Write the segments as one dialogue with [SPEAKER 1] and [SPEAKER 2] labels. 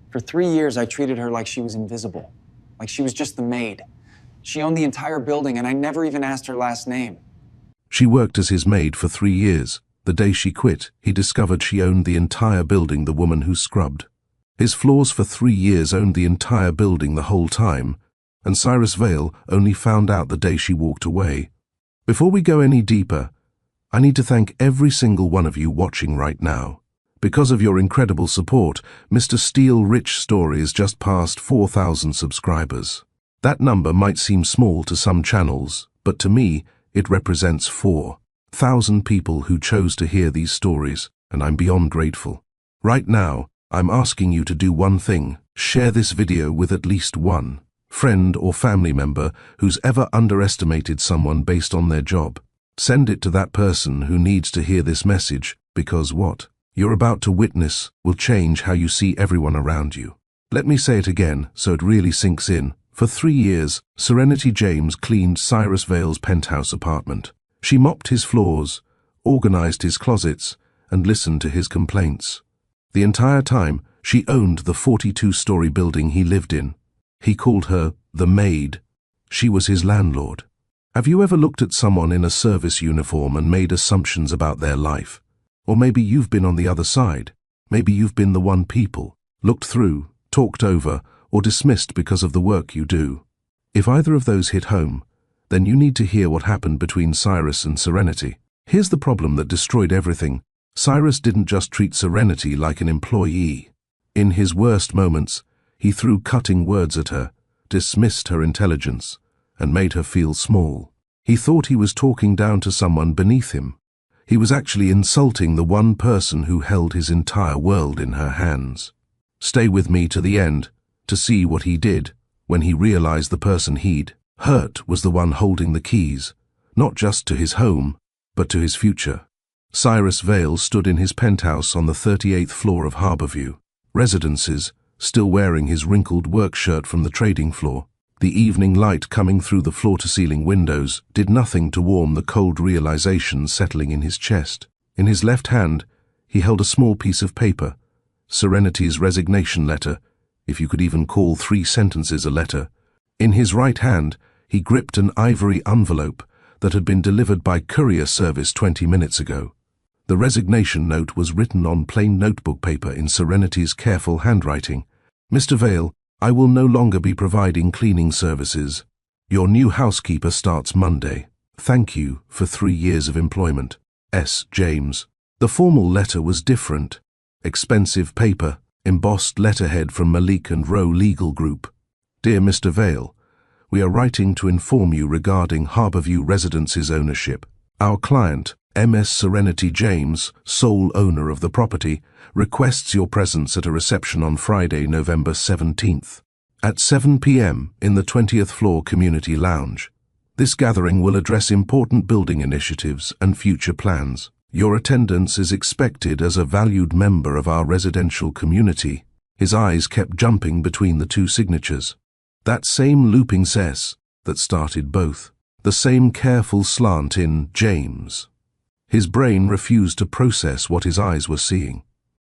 [SPEAKER 1] For 3 years, I treated her like she was invisible, like she was just the maid. She owned the entire building, and I never even asked her last name.
[SPEAKER 2] She worked as his maid for 3 years. The day she quit, he discovered she owned the entire building, the woman who scrubbed. His floors for 3 years owned the entire building the whole time, and Cyrus Vale only found out the day she walked away. Before we go any deeper, I need to thank every single one of you watching right now. Because of your incredible support, Mr. Steele Rich Stories just passed 4,000 subscribers. That number might seem small to some channels, but to me, it represents 4,000 people who chose to hear these stories, and I'm beyond grateful. Right now, I'm asking you to do one thing: share this video with at least one friend or family member who's ever underestimated someone based on their job. Send it to that person who needs to hear this message, because what you're about to witness will change how you see everyone around you. Let me say it again so it really sinks in. For 3 years, Serenity James cleaned Cyrus Vale's penthouse apartment. She mopped his floors, organized his closets, and listened to his complaints. The entire time, she owned the 42-story building he lived in. He called her the maid. She was his landlord. Have you ever looked at someone in a service uniform and made assumptions about their life? Or maybe you've been on the other side. Maybe you've been the one people looked through, talked over, or dismissed because of the work you do. If either of those hit home, then you need to hear what happened between Cyrus and Serenity. Here's the problem that destroyed everything. Cyrus didn't just treat Serenity like an employee. In his worst moments, he threw cutting words at her, dismissed her intelligence, and made her feel small. He thought he was talking down to someone beneath him. He was actually insulting the one person who held his entire world in her hands. Stay with me to the end to see what he did when he realized the person he'd hurt was the one holding the keys, not just to his home, but to his future. Cyrus Vale stood in his penthouse on the 38th floor of Harborview Residences, still wearing his wrinkled work shirt from the trading floor. The evening light coming through the floor-to-ceiling windows did nothing to warm the cold realization settling in his chest. In his left hand, he held a small piece of paper, Serenity's resignation letter, if you could even call 3 sentences a letter. In his right hand, he gripped an ivory envelope that had been delivered by courier service 20 minutes ago. The resignation note was written on plain notebook paper in Serenity's careful handwriting. "Mr. Vale, I will no longer be providing cleaning services. Your new housekeeper starts Monday. Thank you for 3 years of employment. S. James." The formal letter was different. Expensive paper, embossed letterhead from Malik and Rowe Legal Group. "Dear Mr. Vale, we are writing to inform you regarding Harborview Residences ownership. Our client, MS Serenity James, sole owner of the property, requests your presence at a reception on Friday, November 17th, at 7 p.m. in the 20th floor community lounge. This gathering will address important building initiatives and future plans. Your attendance is expected as a valued member of our residential community." His eyes kept jumping between the 2 signatures. That same looping S that started both. The same careful slant in James. His brain refused to process what his eyes were seeing.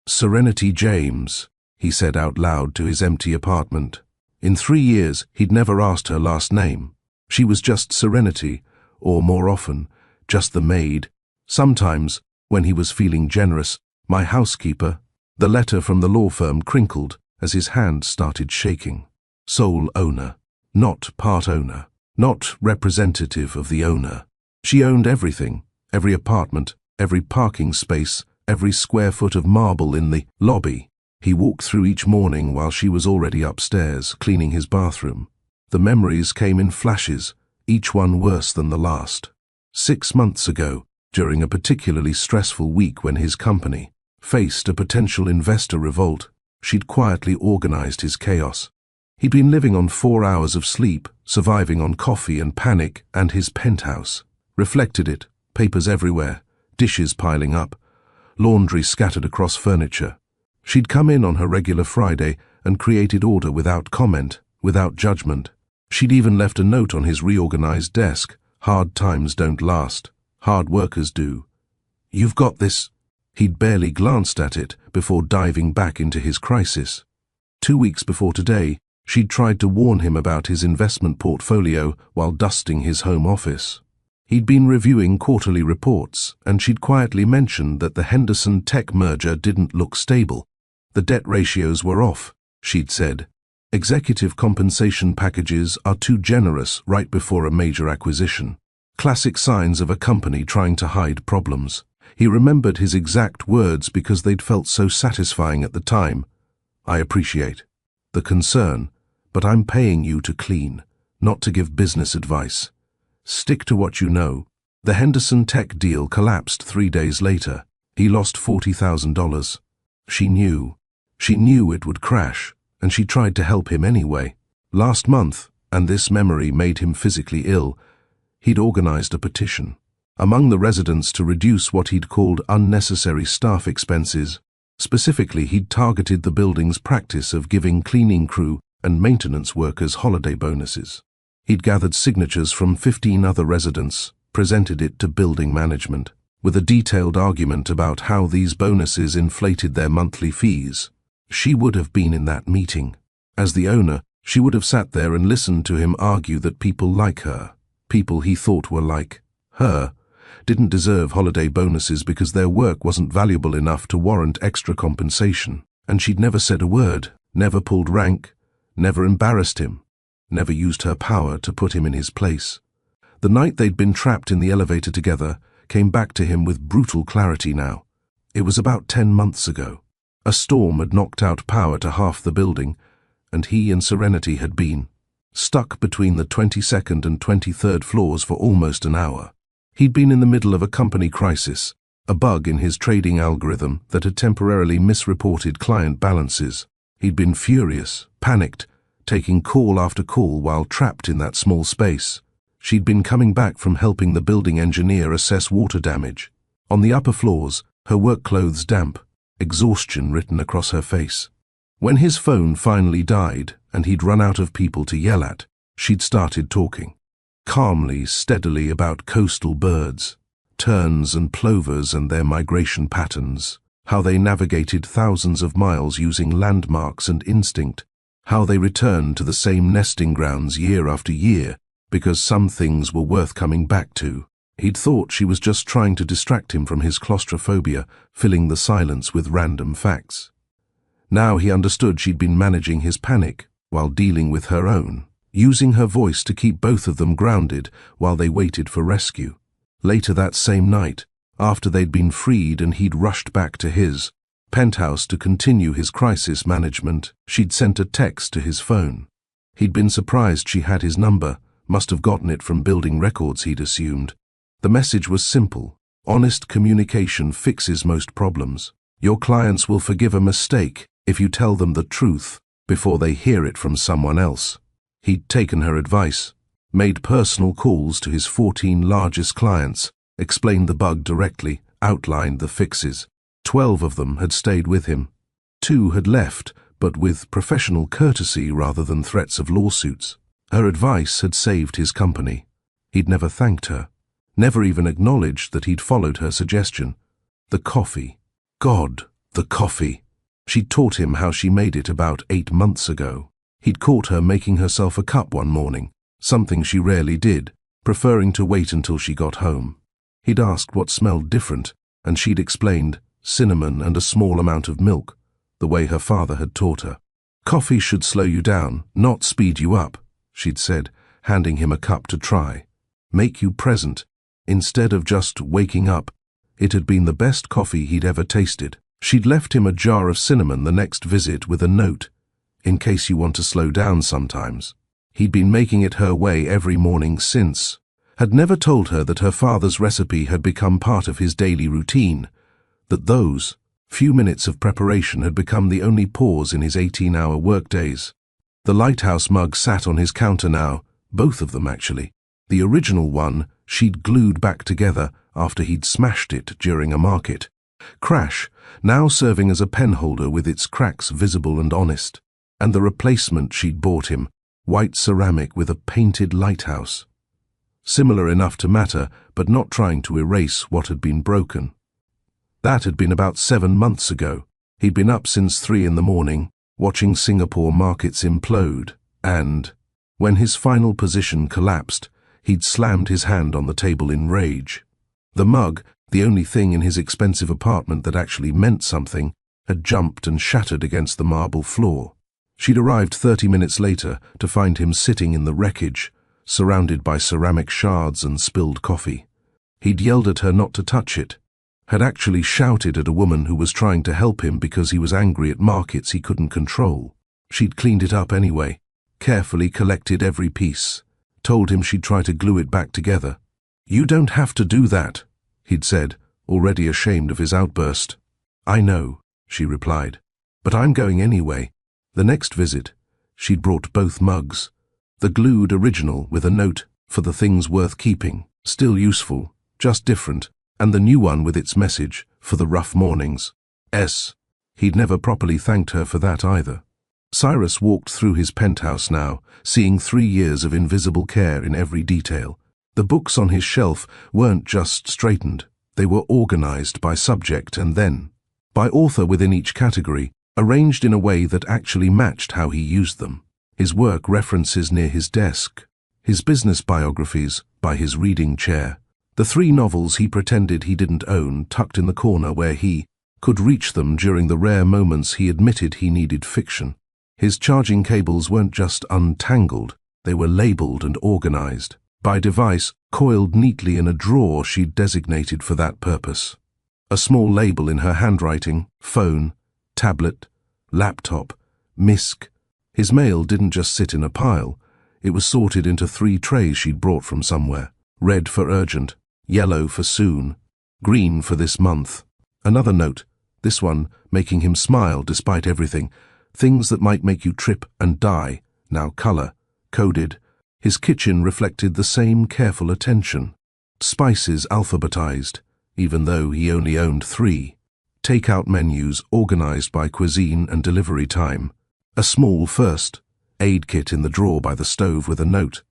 [SPEAKER 2] "Serenity James," he said out loud to his empty apartment. In 3 years, he'd never asked her last name. She was just Serenity, or more often, just the maid. Sometimes, when he was feeling generous, "My housekeeper." The letter from the law firm crinkled as his hand started shaking. Sole owner, not part owner, not representative of the owner. She owned everything, every apartment, every parking space, every square foot of marble in the lobby. He walked through each morning while she was already upstairs, cleaning his bathroom. The memories came in flashes, each one worse than the last. 6 months ago, during a particularly stressful week when his company faced a potential investor revolt, she'd quietly organized his chaos. He'd been living on 4 hours of sleep, surviving on coffee and panic, and his penthouse reflected it, papers everywhere, dishes piling up, laundry scattered across furniture. She'd come in on her regular Friday and created order without comment, without judgment. She'd even left a note on his reorganized desk: "Hard times don't last. Hard workers do. You've got this." He'd barely glanced at it before diving back into his crisis. 2 weeks before today, she'd tried to warn him about his investment portfolio while dusting his home office. He'd been reviewing quarterly reports, and she'd quietly mentioned that the Henderson Tech merger didn't look stable. The debt ratios were off, she'd said. Executive compensation packages are too generous right before a major acquisition. Classic signs of a company trying to hide problems. He remembered his exact words because they'd felt so satisfying at the time. "I appreciate the concern, but I'm paying you to clean, not to give business advice. Stick to what you know." The Henderson Tech deal collapsed 3 days later. He lost $40,000. She knew it would crash, and she tried to help him anyway. Last month, and this memory made him physically ill, he'd organized a petition among the residents to reduce what he'd called unnecessary staff expenses. Specifically, he'd targeted the building's practice of giving cleaning crew and maintenance workers holiday bonuses. He'd gathered signatures from 15 other residents, presented it to building management, with a detailed argument about how these bonuses inflated their monthly fees. She would have been in that meeting. As the owner, she would have sat there and listened to him argue that people like her, people he thought were like her, didn't deserve holiday bonuses because their work wasn't valuable enough to warrant extra compensation. And she'd never said a word, never pulled rank, never embarrassed him, never used her power to put him in his place. The night they'd been trapped in the elevator together came back to him with brutal clarity now. It was about 10 months ago. A storm had knocked out power to half the building, and he and Serenity had been stuck between the 22nd and 23rd floors for almost an hour. He'd been in the middle of a company crisis, a bug in his trading algorithm that had temporarily misreported client balances. He'd been furious, panicked, taking call after call while trapped in that small space. She'd been coming back from helping the building engineer assess water damage. On the upper floors, her work clothes damp, exhaustion written across her face. When his phone finally died and he'd run out of people to yell at, she'd started talking, calmly, steadily, about coastal birds, terns and plovers and their migration patterns, how they navigated thousands of miles using landmarks and instinct, how they returned to the same nesting grounds year after year because some things were worth coming back to. He'd thought she was just trying to distract him from his claustrophobia, filling the silence with random facts. Now he understood she'd been managing his panic while dealing with her own, using her voice to keep both of them grounded while they waited for rescue. Later that same night, after they'd been freed and he'd rushed back to his penthouse to continue his crisis management, she'd sent a text to his phone. He'd been surprised she had his number, must have gotten it from building records, he'd assumed. The message was simple. Honest communication fixes most problems. Your clients will forgive a mistake if you tell them the truth before they hear it from someone else. He'd taken her advice, made personal calls to his 14 largest clients, explained the bug directly, outlined the fixes. 12 of them had stayed with him. 2 had left, but with professional courtesy rather than threats of lawsuits. Her advice had saved his company. He'd never thanked her, never even acknowledged that he'd followed her suggestion. The coffee. God, the coffee. She'd taught him how she made it about 8 months ago. He'd caught her making herself a cup one morning, something she rarely did, preferring to wait until she got home. He'd asked what smelled different, and she'd explained cinnamon and a small amount of milk, the way her father had taught her. Coffee should slow you down, not speed you up, she'd said, handing him a cup to try. Make you present, instead of just waking up. It had been the best coffee he'd ever tasted. She'd left him a jar of cinnamon the next visit with a note, in case you want to slow down sometimes. He'd been making it her way every morning since. Had never told her that her father's recipe had become part of his daily routine, that those few minutes of preparation had become the only pause in his 18-hour workdays. The lighthouse mug sat on his counter now, both of them actually. The original one she'd glued back together after he'd smashed it during a market crash, now serving as a pen holder with its cracks visible and honest. And the replacement she'd bought him, white ceramic with a painted lighthouse. Similar enough to matter, but not trying to erase what had been broken. That had been about 7 months ago. He'd been up since 3 in the morning, watching Singapore markets implode, and, when his final position collapsed, he'd slammed his hand on the table in rage. The mug, the only thing in his expensive apartment that actually meant something, had jumped and shattered against the marble floor. She'd arrived 30 minutes later to find him sitting in the wreckage, surrounded by ceramic shards and spilled coffee. He'd yelled at her not to touch it, had actually shouted at a woman who was trying to help him because he was angry at markets he couldn't control. She'd cleaned it up anyway, carefully collected every piece, told him she'd try to glue it back together. "You don't have to do that," he'd said, already ashamed of his outburst. "I know," she replied, "but I'm going anyway." The next visit, she'd brought both mugs, the glued original with a note for the things worth keeping, still useful, just different, and the new one with its message for the rough mornings. He'd never properly thanked her for that either. Cyrus walked through his penthouse now, seeing 3 years of invisible care in every detail. The books on his shelf weren't just straightened, they were organized by subject and then by author within each category, arranged in a way that actually matched how he used them. His work references near his desk, his business biographies by his reading chair, the 3 novels he pretended he didn't own tucked in the corner where he could reach them during the rare moments he admitted he needed fiction. His charging cables weren't just untangled, they were labeled and organized by device coiled neatly in a drawer she'd designated for that purpose. A small label in her handwriting, phone, tablet, laptop, MISC. His mail didn't just sit in a pile, it was sorted into 3 trays she'd brought from somewhere. Red for urgent, yellow for soon, green for this month. Another note, this one making him smile despite everything. Things that might make you trip and die, now color, coded. His kitchen reflected the same careful attention. Spices alphabetized, even though he only owned 3. Take-out menus organized by cuisine and delivery time. A small first aid kit in the drawer by the stove with a note.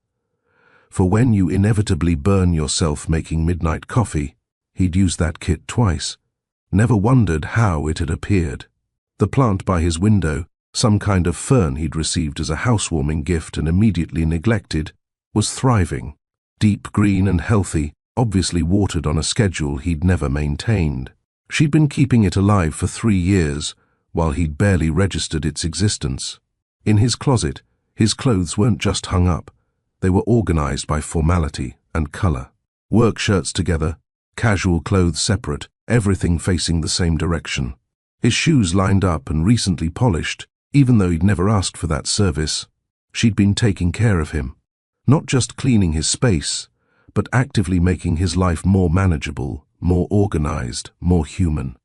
[SPEAKER 2] For when you inevitably burn yourself making midnight coffee, he'd used that kit twice. Never wondered how it had appeared. The plant by his window, some kind of fern he'd received as a housewarming gift and immediately neglected, was thriving. Deep green and healthy, obviously watered on a schedule he'd never maintained. She'd been keeping it alive for 3 years, while he'd barely registered its existence. In his closet, his clothes weren't just hung up, they were organized by formality and color. Work shirts together, casual clothes separate, everything facing the same direction. His shoes lined up and recently polished, even though he'd never asked for that service. She'd been taking care of him, not just cleaning his space, but actively making his life more manageable, more organized, more human.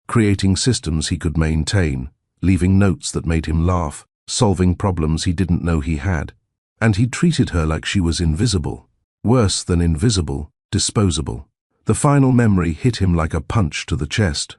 [SPEAKER 2] Creating systems he could maintain, leaving notes that made him laugh, solving problems he didn't know he had. And he treated her like she was invisible. Worse than invisible, disposable. The final memory hit him like a punch to the chest.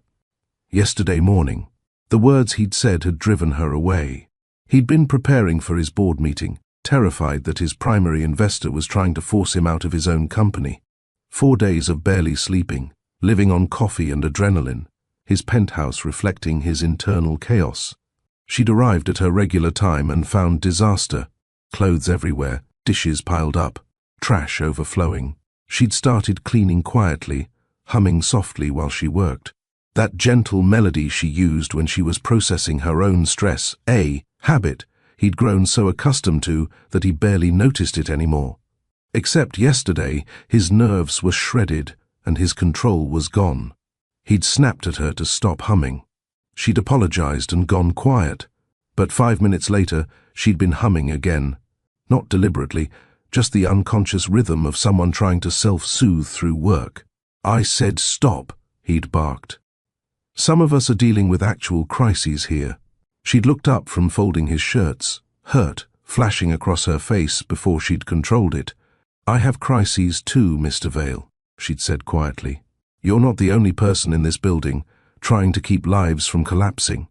[SPEAKER 2] Yesterday morning, the words he'd said had driven her away. He'd been preparing for his board meeting, terrified that his primary investor was trying to force him out of his own company. 4 days of barely sleeping, living on coffee and adrenaline, his penthouse reflecting his internal chaos. She'd arrived at her regular time and found disaster. Clothes everywhere, dishes piled up, trash overflowing. She'd started cleaning quietly, humming softly while she worked. That gentle melody she used when she was processing her own stress, a habit he'd grown so accustomed to that he barely noticed it anymore. Except yesterday, his nerves were shredded and his control was gone. He'd snapped at her to stop humming. She'd apologized and gone quiet, but 5 minutes later, she'd been humming again. Not deliberately, just the unconscious rhythm of someone trying to self-soothe through work. "I said stop," he'd barked. Some of us are dealing with actual crises here. She'd looked up from folding his shirts, hurt flashing across her face before she'd controlled it. "I have crises too, Mr. Vale," she'd said quietly. "You're not the only person in this building trying to keep lives from collapsing."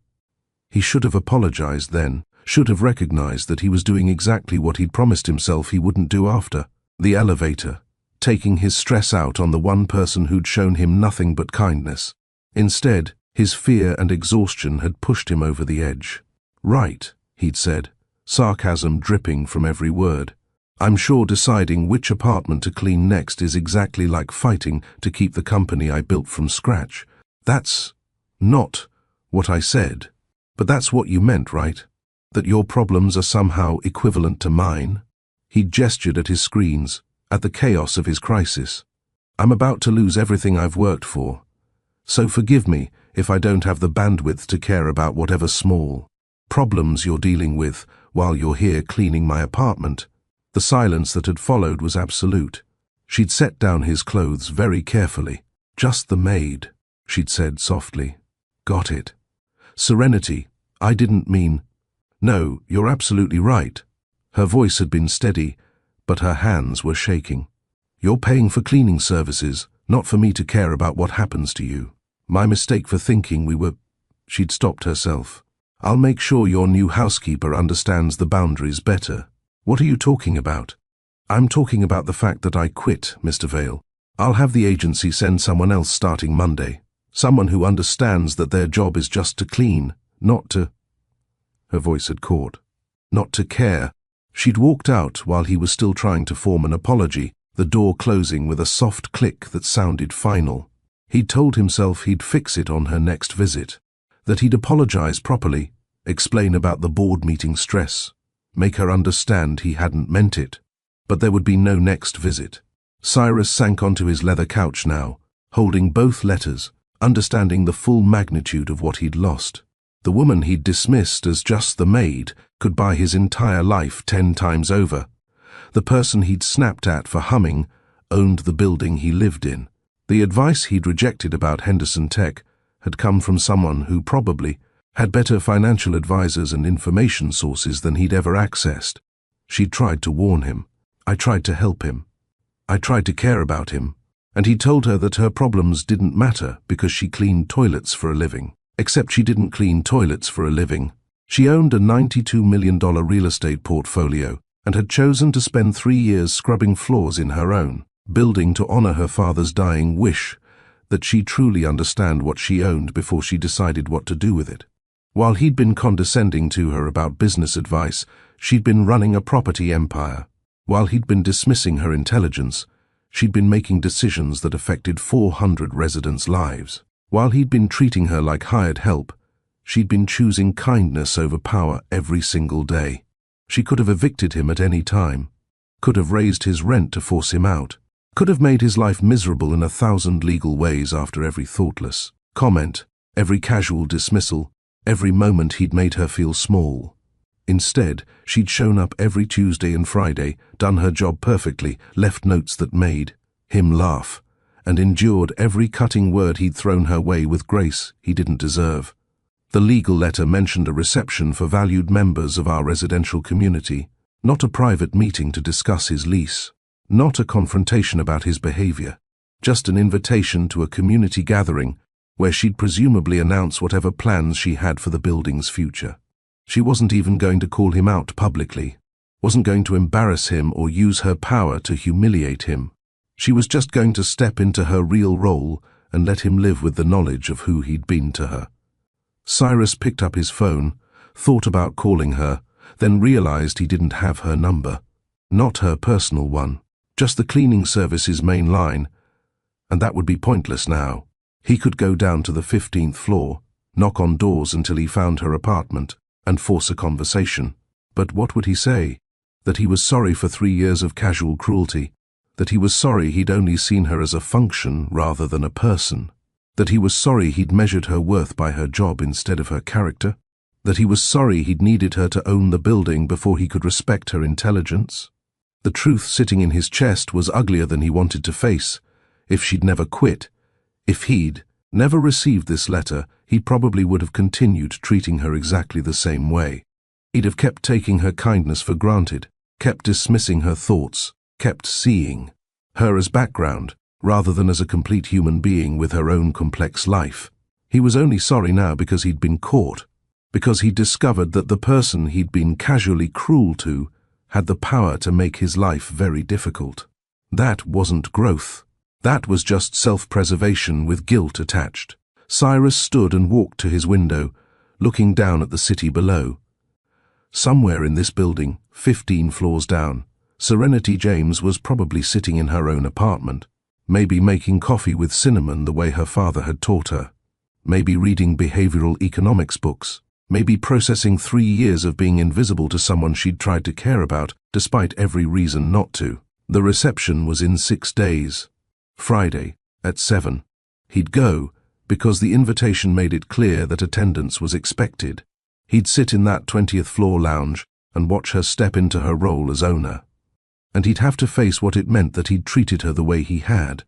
[SPEAKER 2] He should have apologized then, should have recognized that he was doing exactly what he'd promised himself he wouldn't do after. The elevator, taking his stress out on the one person who'd shown him nothing but kindness. Instead, his fear and exhaustion had pushed him over the edge. Right, he'd said, sarcasm dripping from every word. I'm sure deciding which apartment to clean next is exactly like fighting to keep the company I built from scratch. That's not what I said. But that's what you meant, right? That your problems are somehow equivalent to mine? He gestured at his screens, at the chaos of his crisis. I'm about to lose everything I've worked for. So forgive me if I don't have the bandwidth to care about whatever small problems you're dealing with while you're here cleaning my apartment. The silence that had followed was absolute. She'd set down his clothes very carefully. Just the maid, she'd said softly. Got it. Serenity, I didn't mean... No, you're absolutely right. Her voice had been steady, but her hands were shaking. You're paying for cleaning services, not for me to care about what happens to you. My mistake for thinking we were... She'd stopped herself. I'll make sure your new housekeeper understands the boundaries better. What are you talking about? I'm talking about the fact that I quit, Mr. Vale. I'll have the agency send someone else starting Monday. Someone who understands that their job is just to clean, not to... Her voice had caught. Not to care. She'd walked out while he was still trying to form an apology, the door closing with a soft click that sounded final. He'd told himself he'd fix it on her next visit, that he'd apologize properly, explain about the board meeting stress, make her understand he hadn't meant it. But there would be no next visit. Cyrus sank onto his leather couch now, holding both letters, understanding the full magnitude of what he'd lost. The woman he'd dismissed as just the maid could buy his entire life 10 times over. The person he'd snapped at for humming owned the building he lived in. The advice he'd rejected about Henderson Tech had come from someone who probably had better financial advisors and information sources than he'd ever accessed. She'd tried to warn him. I tried to help him. I tried to care about him. And he told her that her problems didn't matter because she cleaned toilets for a living. Except she didn't clean toilets for a living. She owned a $92 million real estate portfolio and had chosen to spend 3 years scrubbing floors in her own building to honor her father's dying wish that she truly understand what she owned before she decided what to do with it. While he'd been condescending to her about business advice, she'd been running a property empire. While he'd been dismissing her intelligence, she'd been making decisions that affected 400 residents' lives. While he'd been treating her like hired help, she'd been choosing kindness over power every single day. She could have evicted him at any time, could have raised his rent to force him out, could have made his life miserable in 1,000 legal ways after every thoughtless comment, every casual dismissal, every moment he'd made her feel small. Instead, she'd shown up every Tuesday and Friday, done her job perfectly, left notes that made him laugh, and endured every cutting word he'd thrown her way with grace he didn't deserve. The legal letter mentioned a reception for valued members of our residential community, not a private meeting to discuss his lease, not a confrontation about his behavior, just an invitation to a community gathering where she'd presumably announce whatever plans she had for the building's future. She wasn't even going to call him out publicly, wasn't going to embarrass him or use her power to humiliate him. She was just going to step into her real role and let him live with the knowledge of who he'd been to her. Cyrus picked up his phone, thought about calling her, then realized he didn't have her number. Not her personal one, just the cleaning service's main line, and that would be pointless now. He could go down to the 15th floor, knock on doors until he found her apartment, and force a conversation. But what would he say? That he was sorry for 3 years of casual cruelty, that he was sorry he'd only seen her as a function rather than a person, that he was sorry he'd measured her worth by her job instead of her character, that he was sorry he'd needed her to own the building before he could respect her intelligence. The truth sitting in his chest was uglier than he wanted to face. If she'd never quit, if he'd never received this letter, he probably would have continued treating her exactly the same way. He'd have kept taking her kindness for granted, kept dismissing her thoughts, kept seeing her as background, rather than as a complete human being with her own complex life. He was only sorry now because he'd been caught, because he'd discovered that the person he'd been casually cruel to had the power to make his life very difficult. That wasn't growth. That was just self-preservation with guilt attached. Cyrus stood and walked to his window, looking down at the city below. Somewhere in this building, 15 floors down, Serenity James was probably sitting in her own apartment, maybe making coffee with cinnamon the way her father had taught her, maybe reading behavioral economics books, maybe processing 3 years of being invisible to someone she'd tried to care about despite every reason not to. The reception was in 6 days. Friday, at 7. He'd go, because the invitation made it clear that attendance was expected. He'd sit in that 20th floor lounge and watch her step into her role as owner. And he'd have to face what it meant that he'd treated her the way he had.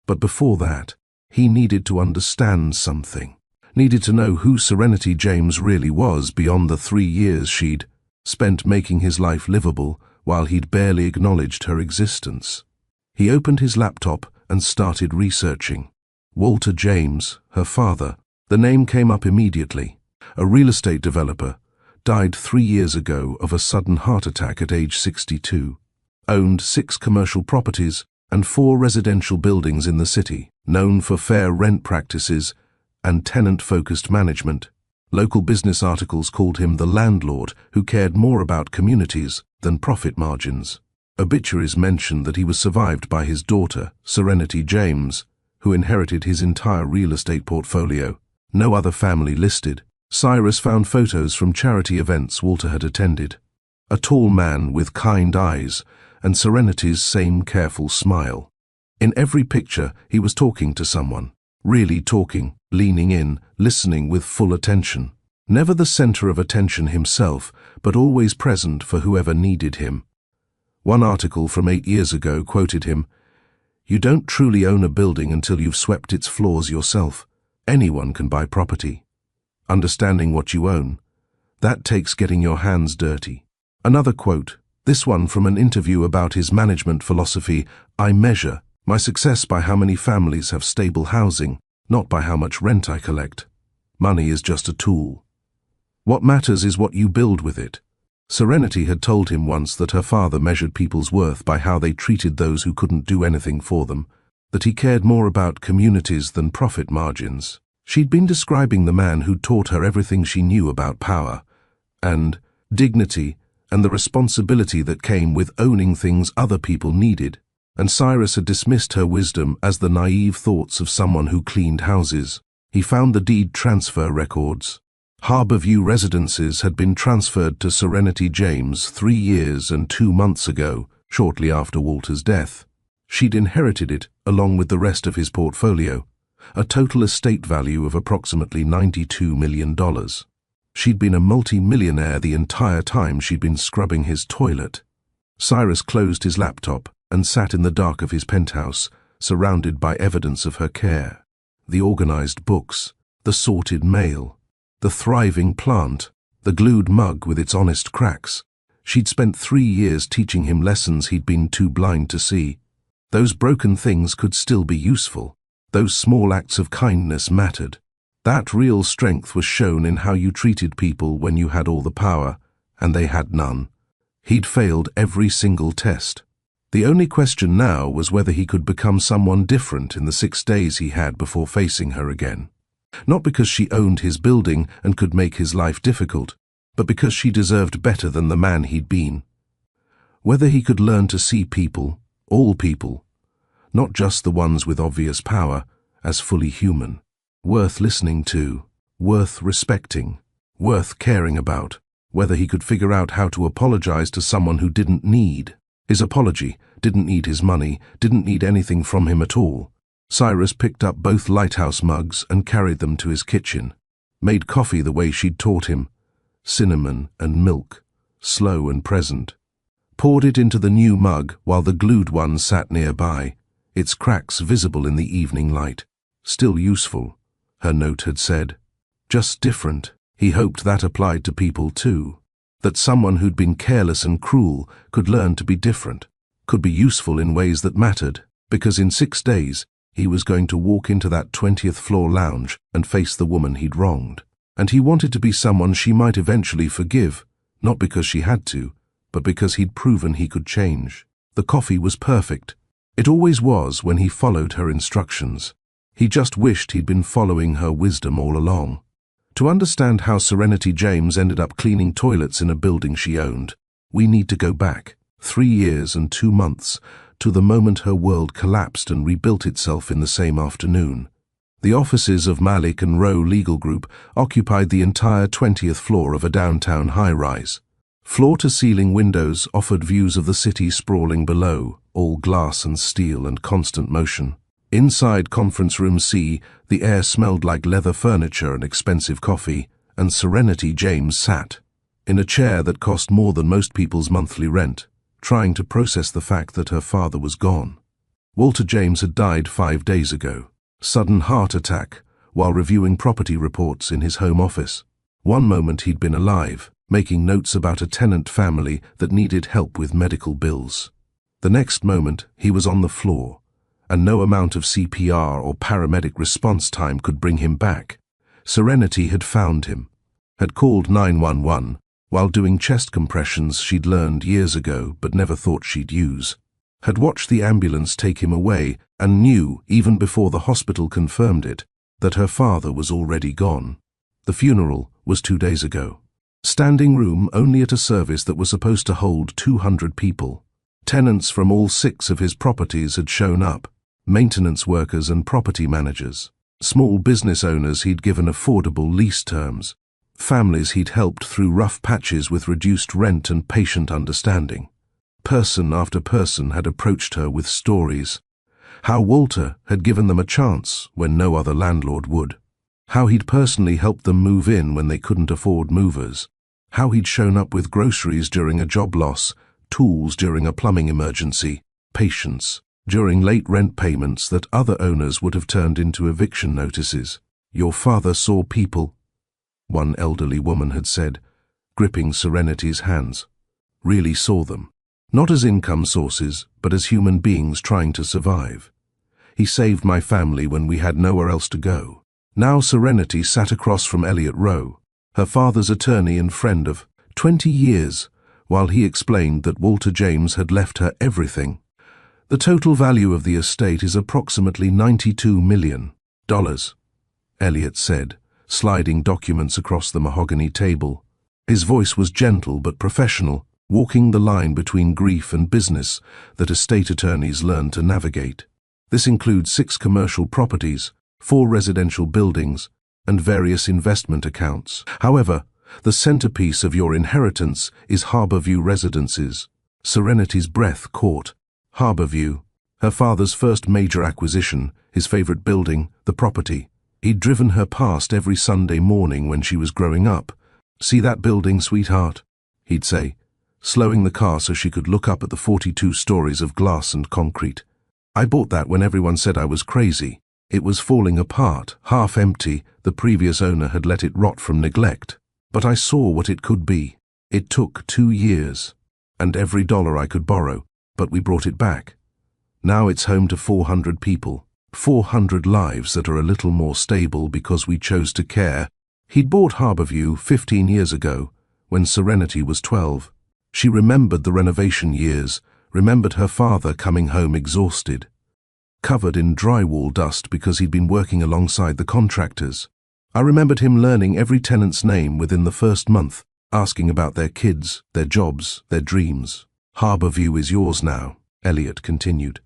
[SPEAKER 2] But before that, he needed to understand something. Needed to know who Serenity James really was beyond the 3 years she'd spent making his life livable while he'd barely acknowledged her existence. He opened his laptop and started researching. Walter James, her father, the name came up immediately. A real estate developer, died 3 years ago of a sudden heart attack at age 62. Owned 6 commercial properties and 4 residential buildings in the city, known for fair rent practices and tenant-focused management. Local business articles called him the landlord who cared more about communities than profit margins. Obituaries mentioned that he was survived by his daughter, Serenity James, who inherited his entire real estate portfolio. No other family listed. Cyrus found photos from charity events Walter had attended. A tall man with kind eyes and Serenity's same careful smile. In every picture, he was talking to someone. Really talking, leaning in, listening with full attention. Never the center of attention himself, but always present for whoever needed him. One article from 8 years ago quoted him, "You don't truly own a building until you've swept its floors yourself. Anyone can buy property. Understanding what you own, that takes getting your hands dirty." Another quote, this one from an interview about his management philosophy, "I measure my success by how many families have stable housing, not by how much rent I collect. Money is just a tool. What matters is what you build with it." Serenity had told him once that her father measured people's worth by how they treated those who couldn't do anything for them, that he cared more about communities than profit margins. She'd been describing the man who taught her everything she knew about power, and dignity, and the responsibility that came with owning things other people needed. And Cyrus had dismissed her wisdom as the naive thoughts of someone who cleaned houses. He found the deed transfer records. Harborview Residences had been transferred to Serenity James 3 years and 2 months ago, shortly after Walter's death. She'd inherited it along with the rest of his portfolio, a total estate value of approximately $92 million. She'd been a multi-millionaire the entire time she'd been scrubbing his toilet. Cyrus closed his laptop and sat in the dark of his penthouse, surrounded by evidence of her care. The organized books, the sorted mail, the thriving plant, the glued mug with its honest cracks. She'd spent 3 years teaching him lessons he'd been too blind to see. Those broken things could still be useful. Those small acts of kindness mattered. That real strength was shown in how you treated people when you had all the power, and they had none. He'd failed every single test. The only question now was whether he could become someone different in the 6 days he had before facing her again. Not because she owned his building and could make his life difficult, but because she deserved better than the man he'd been. Whether he could learn to see people, all people, not just the ones with obvious power, as fully human, worth listening to, worth respecting, worth caring about. Whether he could figure out how to apologize to someone who didn't need his apology, didn't need his money, didn't need anything from him at all. Cyrus picked up both lighthouse mugs and carried them to his kitchen. Made coffee the way she'd taught him, cinnamon and milk, slow and present. Poured it into the new mug while the glued one sat nearby, its cracks visible in the evening light. Still useful, her note had said. Just different. He hoped that applied to people too. That someone who'd been careless and cruel could learn to be different, could be useful in ways that mattered, because in 6 days he was going to walk into that 20th floor lounge and face the woman he'd wronged. And he wanted to be someone she might eventually forgive, not because she had to, but because he'd proven he could change. The coffee was perfect. It always was when he followed her instructions. He just wished he'd been following her wisdom all along. To understand how Serenity James ended up cleaning toilets in a building she owned, we need to go back 3 years and 2 months to the moment her world collapsed and rebuilt itself in the same afternoon. The offices of Malik and Rowe Legal Group occupied the entire 20th floor of a downtown high-rise. Floor-to-ceiling windows offered views of the city sprawling below, all glass and steel and constant motion. Inside Conference Room C, the air smelled like leather furniture and expensive coffee, and Serenity James sat in a chair that cost more than most people's monthly rent, trying to process the fact that her father was gone. Walter James had died 5 days ago. Sudden heart attack while reviewing property reports in his home office. One moment he'd been alive, making notes about a tenant family that needed help with medical bills. The next moment he was on the floor, and no amount of CPR or paramedic response time could bring him back. Serenity had found him, had called 911 while doing chest compressions she'd learned years ago but never thought she'd use, had watched the ambulance take him away and knew, even before the hospital confirmed it, that her father was already gone. The funeral was 2 days ago. Standing room only at a service that was supposed to hold 200 people. Tenants from all 6 of his properties had shown up, maintenance workers and property managers, small business owners he'd given affordable lease terms, families he'd helped through rough patches with reduced rent and patient understanding. Person after person had approached her with stories. How Walter had given them a chance when no other landlord would. How he'd personally helped them move in when they couldn't afford movers. How he'd shown up with groceries during a job loss, tools during a plumbing emergency, patience during late rent payments that other owners would have turned into eviction notices. "Your father saw people," one elderly woman had said, gripping Serenity's hands. Really saw them. Not as income sources, but as human beings trying to survive. "He saved my family when we had nowhere else to go." Now Serenity sat across from Elliot Rowe, her father's attorney and friend of 20 years, while he explained that Walter James had left her everything. "The total value of the estate is approximately $92 million, Elliot said, sliding documents across the mahogany table. His voice was gentle but professional, walking the line between grief and business that estate attorneys learn to navigate. This includes 6 commercial properties, 4 residential buildings, and various investment accounts. However, the centerpiece of your inheritance is Harborview Residences." Serenity's breath caught. Harborview, her father's first major acquisition, his favorite building, the property. He'd driven her past every Sunday morning when she was growing up. "See that building, sweetheart?" he'd say, slowing the car so she could look up at the 42 stories of glass and concrete. "I bought that when everyone said I was crazy. It was falling apart, half empty. The previous owner had let it rot from neglect. But I saw what it could be. It took 2 years, and every dollar I could borrow, but we brought it back. Now it's home to 400 people, 400 lives that are a little more stable because we chose to care." He'd bought Harborview 15 years ago, when Serenity was 12. She remembered the renovation years, remembered her father coming home exhausted, covered in drywall dust because he'd been working alongside the contractors. "I remembered him learning every tenant's name within the first month, asking about their kids, their jobs, their dreams." "Harborview is yours now," Elliot continued,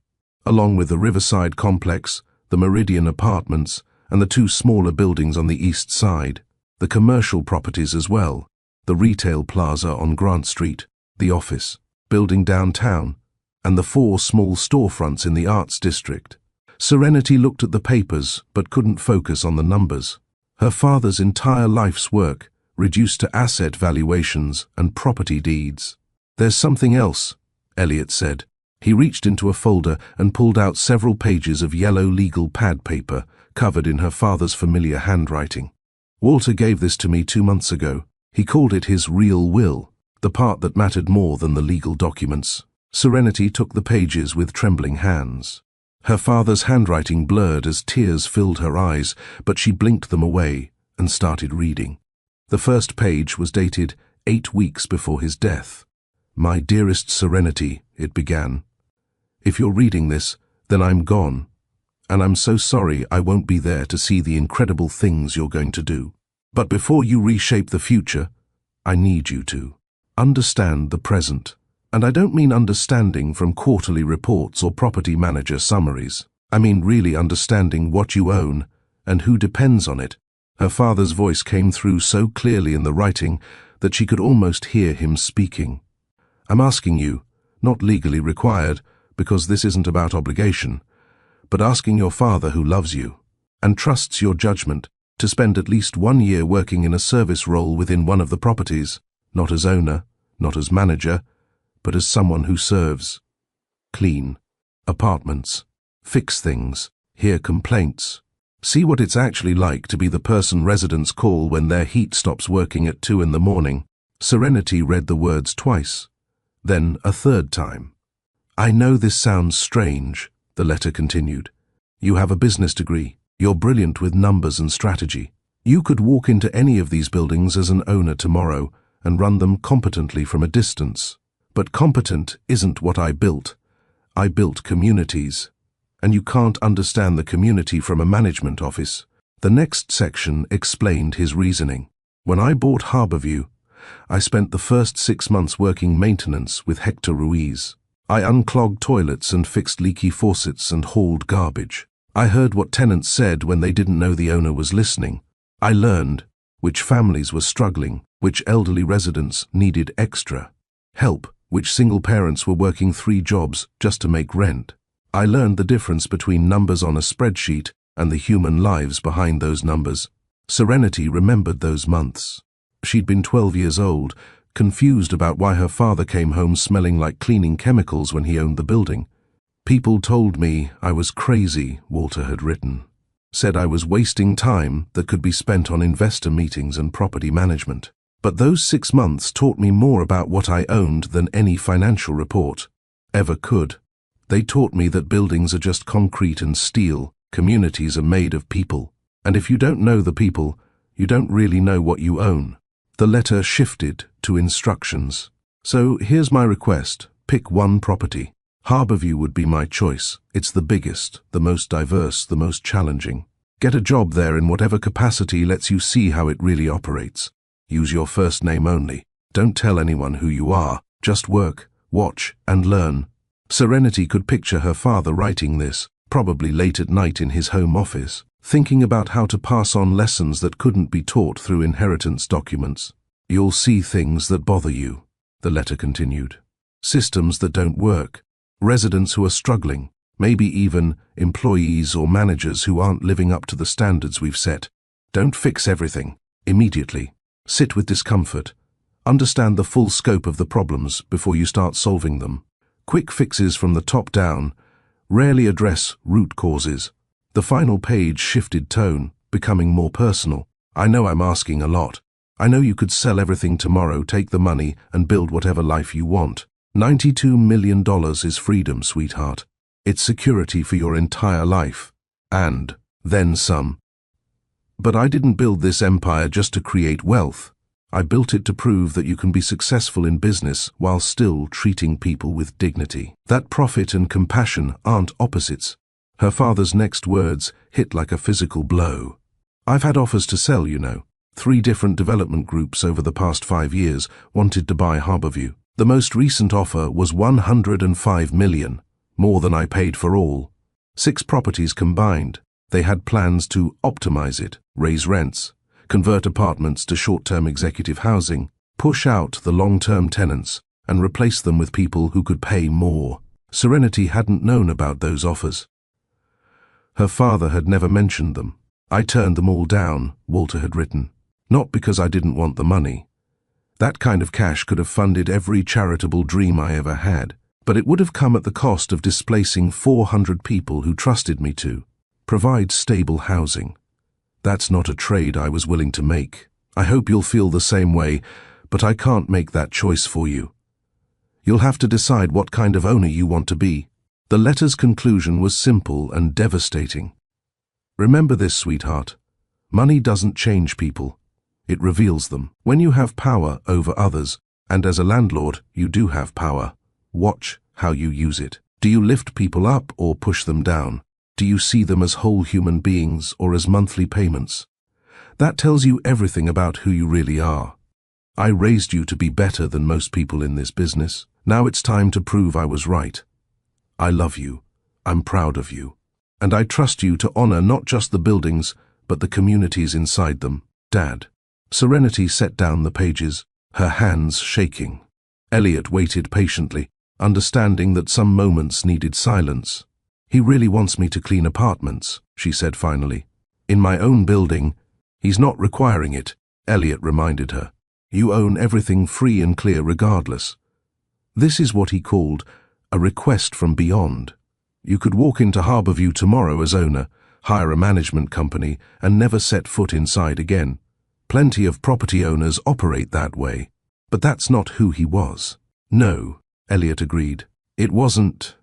[SPEAKER 2] "along with the Riverside Complex, the Meridian Apartments, and the 2 smaller buildings on the east side, the commercial properties as well, the retail plaza on Grant Street, the office building downtown, and the 4 small storefronts in the Arts District." Serenity looked at the papers but couldn't focus on the numbers. Her father's entire life's work reduced to asset valuations and property deeds. "There's something else," Elliot said. He reached into a folder and pulled out several pages of yellow legal pad paper covered in her father's familiar handwriting. "Walter gave this to me 2 months ago. He called it his real will, the part that mattered more than the legal documents." Serenity took the pages with trembling hands. Her father's handwriting blurred as tears filled her eyes, but she blinked them away and started reading. The first page was dated 8 weeks before his death. "My dearest Serenity," it began. "If you're reading this, then I'm gone, and I'm so sorry I won't be there to see the incredible things you're going to do. But before you reshape the future, I need you to understand the present. And I don't mean understanding from quarterly reports or property manager summaries. I mean really understanding what you own and who depends on it. Her father's voice came through so clearly in the writing that she could almost hear him speaking. I'm asking you, not legally required, because this isn't about obligation, but asking your father who loves you and trusts your judgment to spend at least 1 year working in a service role within one of the properties, not as owner, not as manager, but as someone who serves. Clean apartments, fix things, hear complaints, see what it's actually like to be the person residents call when their heat stops working at 2 in the morning. Serenity read the words twice, then a third time. I know this sounds strange, the letter continued. You have a business degree. You're brilliant with numbers and strategy. You could walk into any of these buildings as an owner tomorrow and run them competently from a distance. But competent isn't what I built. I built communities. And you can't understand the community from a management office. The next section explained his reasoning. When I bought Harborview, I spent the first 6 months working maintenance with Hector Ruiz. I unclogged toilets and fixed leaky faucets and hauled garbage. I heard what tenants said when they didn't know the owner was listening. I learned which families were struggling, which elderly residents needed extra help, which single parents were working 3 jobs just to make rent. I learned the difference between numbers on a spreadsheet and the human lives behind those numbers. Serenity remembered those months. She'd been 12 years old, confused about why her father came home smelling like cleaning chemicals when he owned the building. People told me I was crazy, Walter had written. Said I was wasting time that could be spent on investor meetings and property management. But those 6 months taught me more about what I owned than any financial report ever could. They taught me that buildings are just concrete and steel, communities are made of people. And if you don't know the people, you don't really know what you own. The letter shifted to instructions. So here's my request, pick one property. Harborview would be my choice. It's the biggest, the most diverse, the most challenging. Get a job there in whatever capacity lets you see how it really operates. Use your first name only. Don't tell anyone who you are. Just work, watch, and learn. Serenity could picture her father writing this, probably late at night in his home office, thinking about how to pass on lessons that couldn't be taught through inheritance documents. You'll see things that bother you, the letter continued. Systems that don't work. Residents who are struggling, maybe even employees or managers who aren't living up to the standards we've set. Don't fix everything immediately. Sit with discomfort. Understand the full scope of the problems before you start solving them. Quick fixes from the top down rarely address root causes. The final page shifted tone, becoming more personal. I know I'm asking a lot. I know you could sell everything tomorrow, take the money, and build whatever life you want. $92 million is freedom, sweetheart. It's security for your entire life. And then some. But I didn't build this empire just to create wealth. I built it to prove that you can be successful in business while still treating people with dignity. That profit and compassion aren't opposites. Her father's next words hit like a physical blow. I've had offers to sell, you know. 3 different development groups over the past 5 years wanted to buy Harborview. The most recent offer was $105 million, more than I paid for all. 6 properties combined. They had plans to optimize it, raise rents, convert apartments to short-term executive housing, push out the long-term tenants, and replace them with people who could pay more. Serenity hadn't known about those offers. Her father had never mentioned them. I turned them all down, Walter had written. Not because I didn't want the money. That kind of cash could have funded every charitable dream I ever had, but it would have come at the cost of displacing 400 people who trusted me to provide stable housing. That's not a trade I was willing to make. I hope you'll feel the same way, but I can't make that choice for you. You'll have to decide what kind of owner you want to be. The letter's conclusion was simple and devastating. Remember this, sweetheart. Money doesn't change people. It reveals them. When you have power over others, and as a landlord, you do have power, watch how you use it. Do you lift people up or push them down? Do you see them as whole human beings or as monthly payments? That tells you everything about who you really are. I raised you to be better than most people in this business. Now it's time to prove I was right. I love you. I'm proud of you. And I trust you to honor not just the buildings, but the communities inside them. Dad. Serenity set down the pages, her hands shaking. Elliot waited patiently, understanding that some moments needed silence. He really wants me to clean apartments, she said finally. In my own building. He's not requiring it, Elliot reminded her. You own everything free and clear regardless. This is what he called a request from beyond. You could walk into Harborview tomorrow as owner, hire a management company, and never set foot inside again. Plenty of property owners operate that way. But that's not who he was. No, Elliot agreed. It wasn't.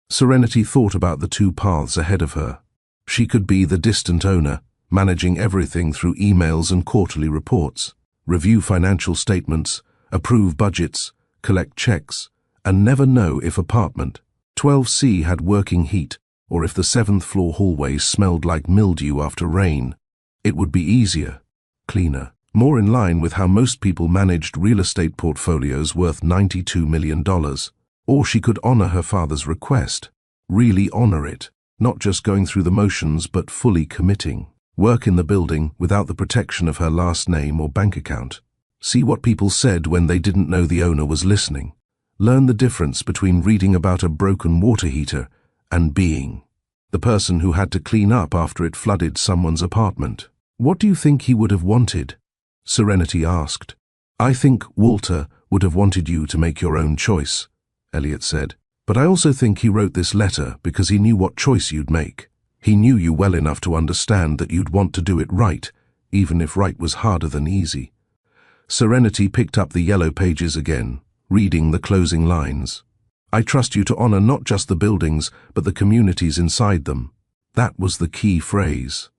[SPEAKER 2] Serenity thought about the two paths ahead of her. She could be the distant owner, managing everything through emails and quarterly reports, review financial statements, approve budgets, collect checks, and never know if apartment 12C had working heat or if the 7th floor hallway smelled like mildew after rain. It would be easier, cleaner, more in line with how most people managed real estate portfolios worth $92 million. Or she could honor her father's request, really honor it, not just going through the motions but fully committing. Work in the building without the protection of her last name or bank account. See what people said when they didn't know the owner was listening. Learn the difference between reading about a broken water heater and being the person who had to clean up after it flooded someone's apartment. What do you think he would have wanted? Serenity asked. I think Walter would have wanted you to make your own choice, Elliot said. But I also think he wrote this letter because he knew what choice you'd make. He knew you well enough to understand that you'd want to do it right, even if right was harder than easy. Serenity picked up the yellow pages again, reading the closing lines. I trust you to honor not just the buildings, but the communities inside them. That was the key phrase.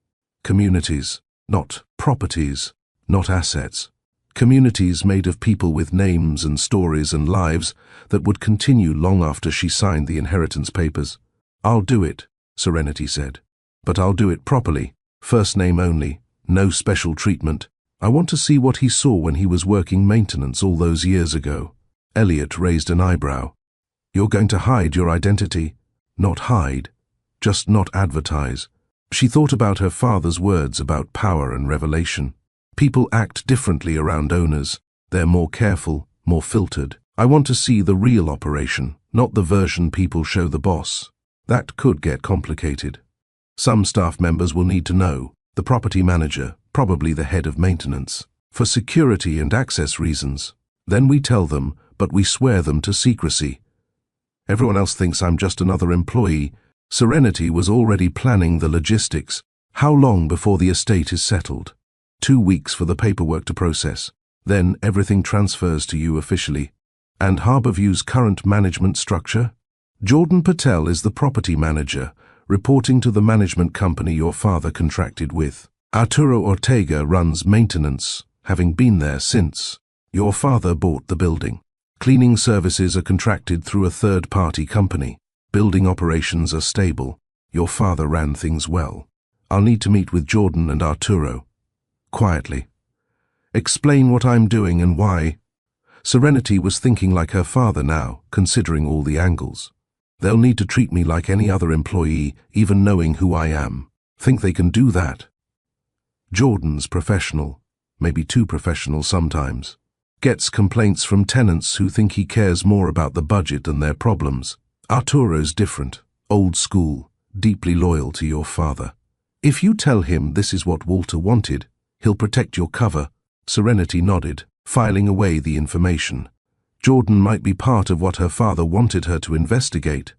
[SPEAKER 2] Communities, not properties, not assets. Communities made of people with names and stories and lives that would continue long after she signed the inheritance papers. I'll do it, Serenity said. But I'll do it properly, first name only, no special treatment. I want to see what he saw when he was working maintenance all those years ago. Elliot raised an eyebrow. You're going to hide your identity? Not hide, just not advertise. She thought about her father's words about power and revelation. People act differently around owners. They're more careful, more filtered. I want to see the real operation, not the version people show the boss. That could get complicated. Some staff members will need to know, the property manager, probably the head of maintenance, for security and access reasons. Then we tell them, but we swear them to secrecy. Everyone else thinks I'm just another employee. Serenity was already planning the logistics. How long before the estate is settled? 2 weeks for the paperwork to process. Then everything transfers to you officially. And Harborview's current management structure? Jordan Patel is the property manager, reporting to the management company your father contracted with. Arturo Ortega runs maintenance, having been there since your father bought the building. Cleaning services are contracted through a third-party company. Building operations are stable. Your father ran things well. I'll need to meet with Jordan and Arturo. Quietly. Explain what I'm doing and why. Serenity was thinking like her father now, considering all the angles. They'll need to treat me like any other employee, even knowing who I am. Think they can do that? Jordan's professional, maybe too professional sometimes. Gets complaints from tenants who think he cares more about the budget than their problems. Arturo's different, old school, deeply loyal to your father. If you tell him this is what Walter wanted, he'll protect your cover. Serenity nodded, filing away the information. Jordan might be part of what her father wanted her to investigate.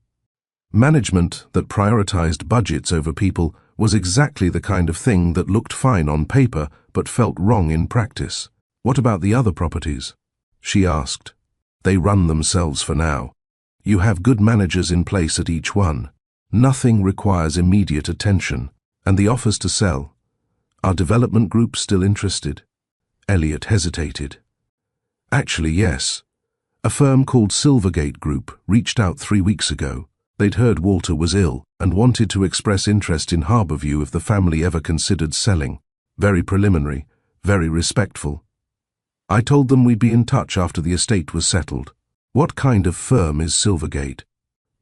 [SPEAKER 2] Management that prioritized budgets over people was exactly the kind of thing that looked fine on paper but felt wrong in practice. What about the other properties? She asked. They run themselves for now. You have good managers in place at each one. Nothing requires immediate attention. And the offers to sell? Are development groups still interested? Elliot hesitated. Actually, yes. A firm called Silvergate Group reached out 3 weeks ago. They'd heard Walter was ill and wanted to express interest in Harborview if the family ever considered selling. very preliminary, very respectful. I told them we'd be in touch after the estate was settled. What kind of firm is Silvergate?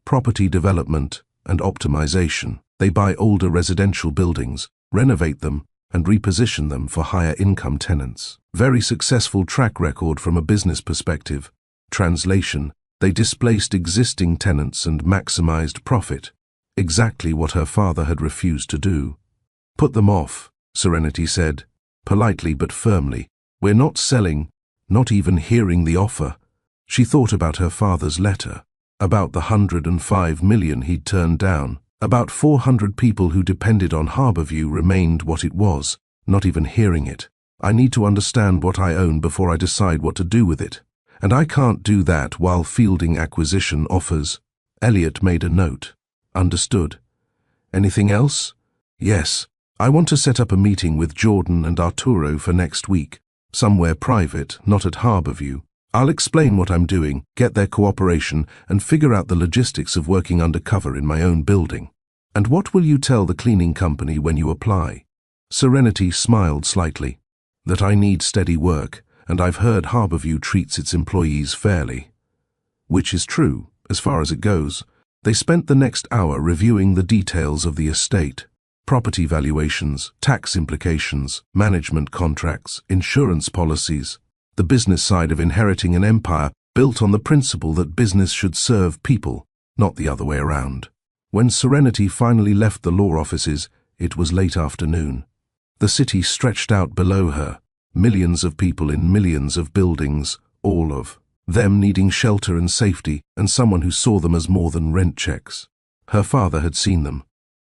[SPEAKER 2] Property development and optimization. They buy older residential buildings, renovate them, and reposition them for higher income tenants. Very successful track record from a business perspective. Translation: they displaced existing tenants and maximized profit. Exactly what her father had refused to do. Put them off, Serenity said, politely but firmly. We're not selling, not even hearing the offer. She thought about her father's letter, about the 105 million he'd turned down. About 400 people who depended on Harborview remained what it was, not even hearing it. I need to understand what I own before I decide what to do with it. And I can't do that while fielding acquisition offers. Elliot made a note. Understood. Anything else? Yes. I want to set up a meeting with Jordan and Arturo for next week. Somewhere private, not at Harborview. I'll explain what I'm doing, get their cooperation, and figure out the logistics of working undercover in my own building. And what will you tell the cleaning company when you apply? Serenity smiled slightly. That I need steady work, and I've heard Harborview treats its employees fairly. Which is true, as far as it goes. They spent the next hour reviewing the details of the estate. Property valuations, tax implications, management contracts, insurance policies. The business side of inheriting an empire built on the principle that business should serve people, not the other way around. When Serenity finally left the law offices, it was late afternoon. The city stretched out below her, millions of people in millions of buildings, all of them needing shelter and safety, and someone who saw them as more than rent checks. Her father had seen them,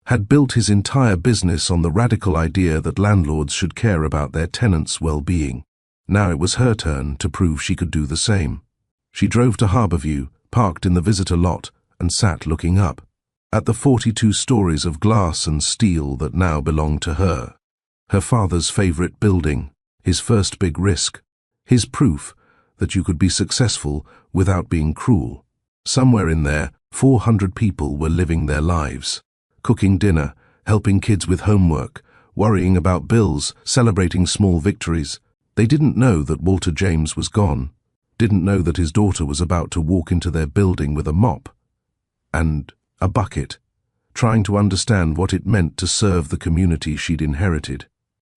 [SPEAKER 2] had built his entire business on the radical idea that landlords should care about their tenants' well-being. Now it was her turn to prove she could do the same. She drove to Harborview, parked in the visitor lot, and sat looking up at the 42 stories of glass and steel that now belonged to her. Her father's favorite building, his first big risk, his proof that you could be successful without being cruel. Somewhere in there, 400 people were living their lives, cooking dinner, helping kids with homework, worrying about bills, celebrating small victories. They didn't know that Walter James was gone, didn't know that his daughter was about to walk into their building with a mop and a bucket, trying to understand what it meant to serve the community she'd inherited.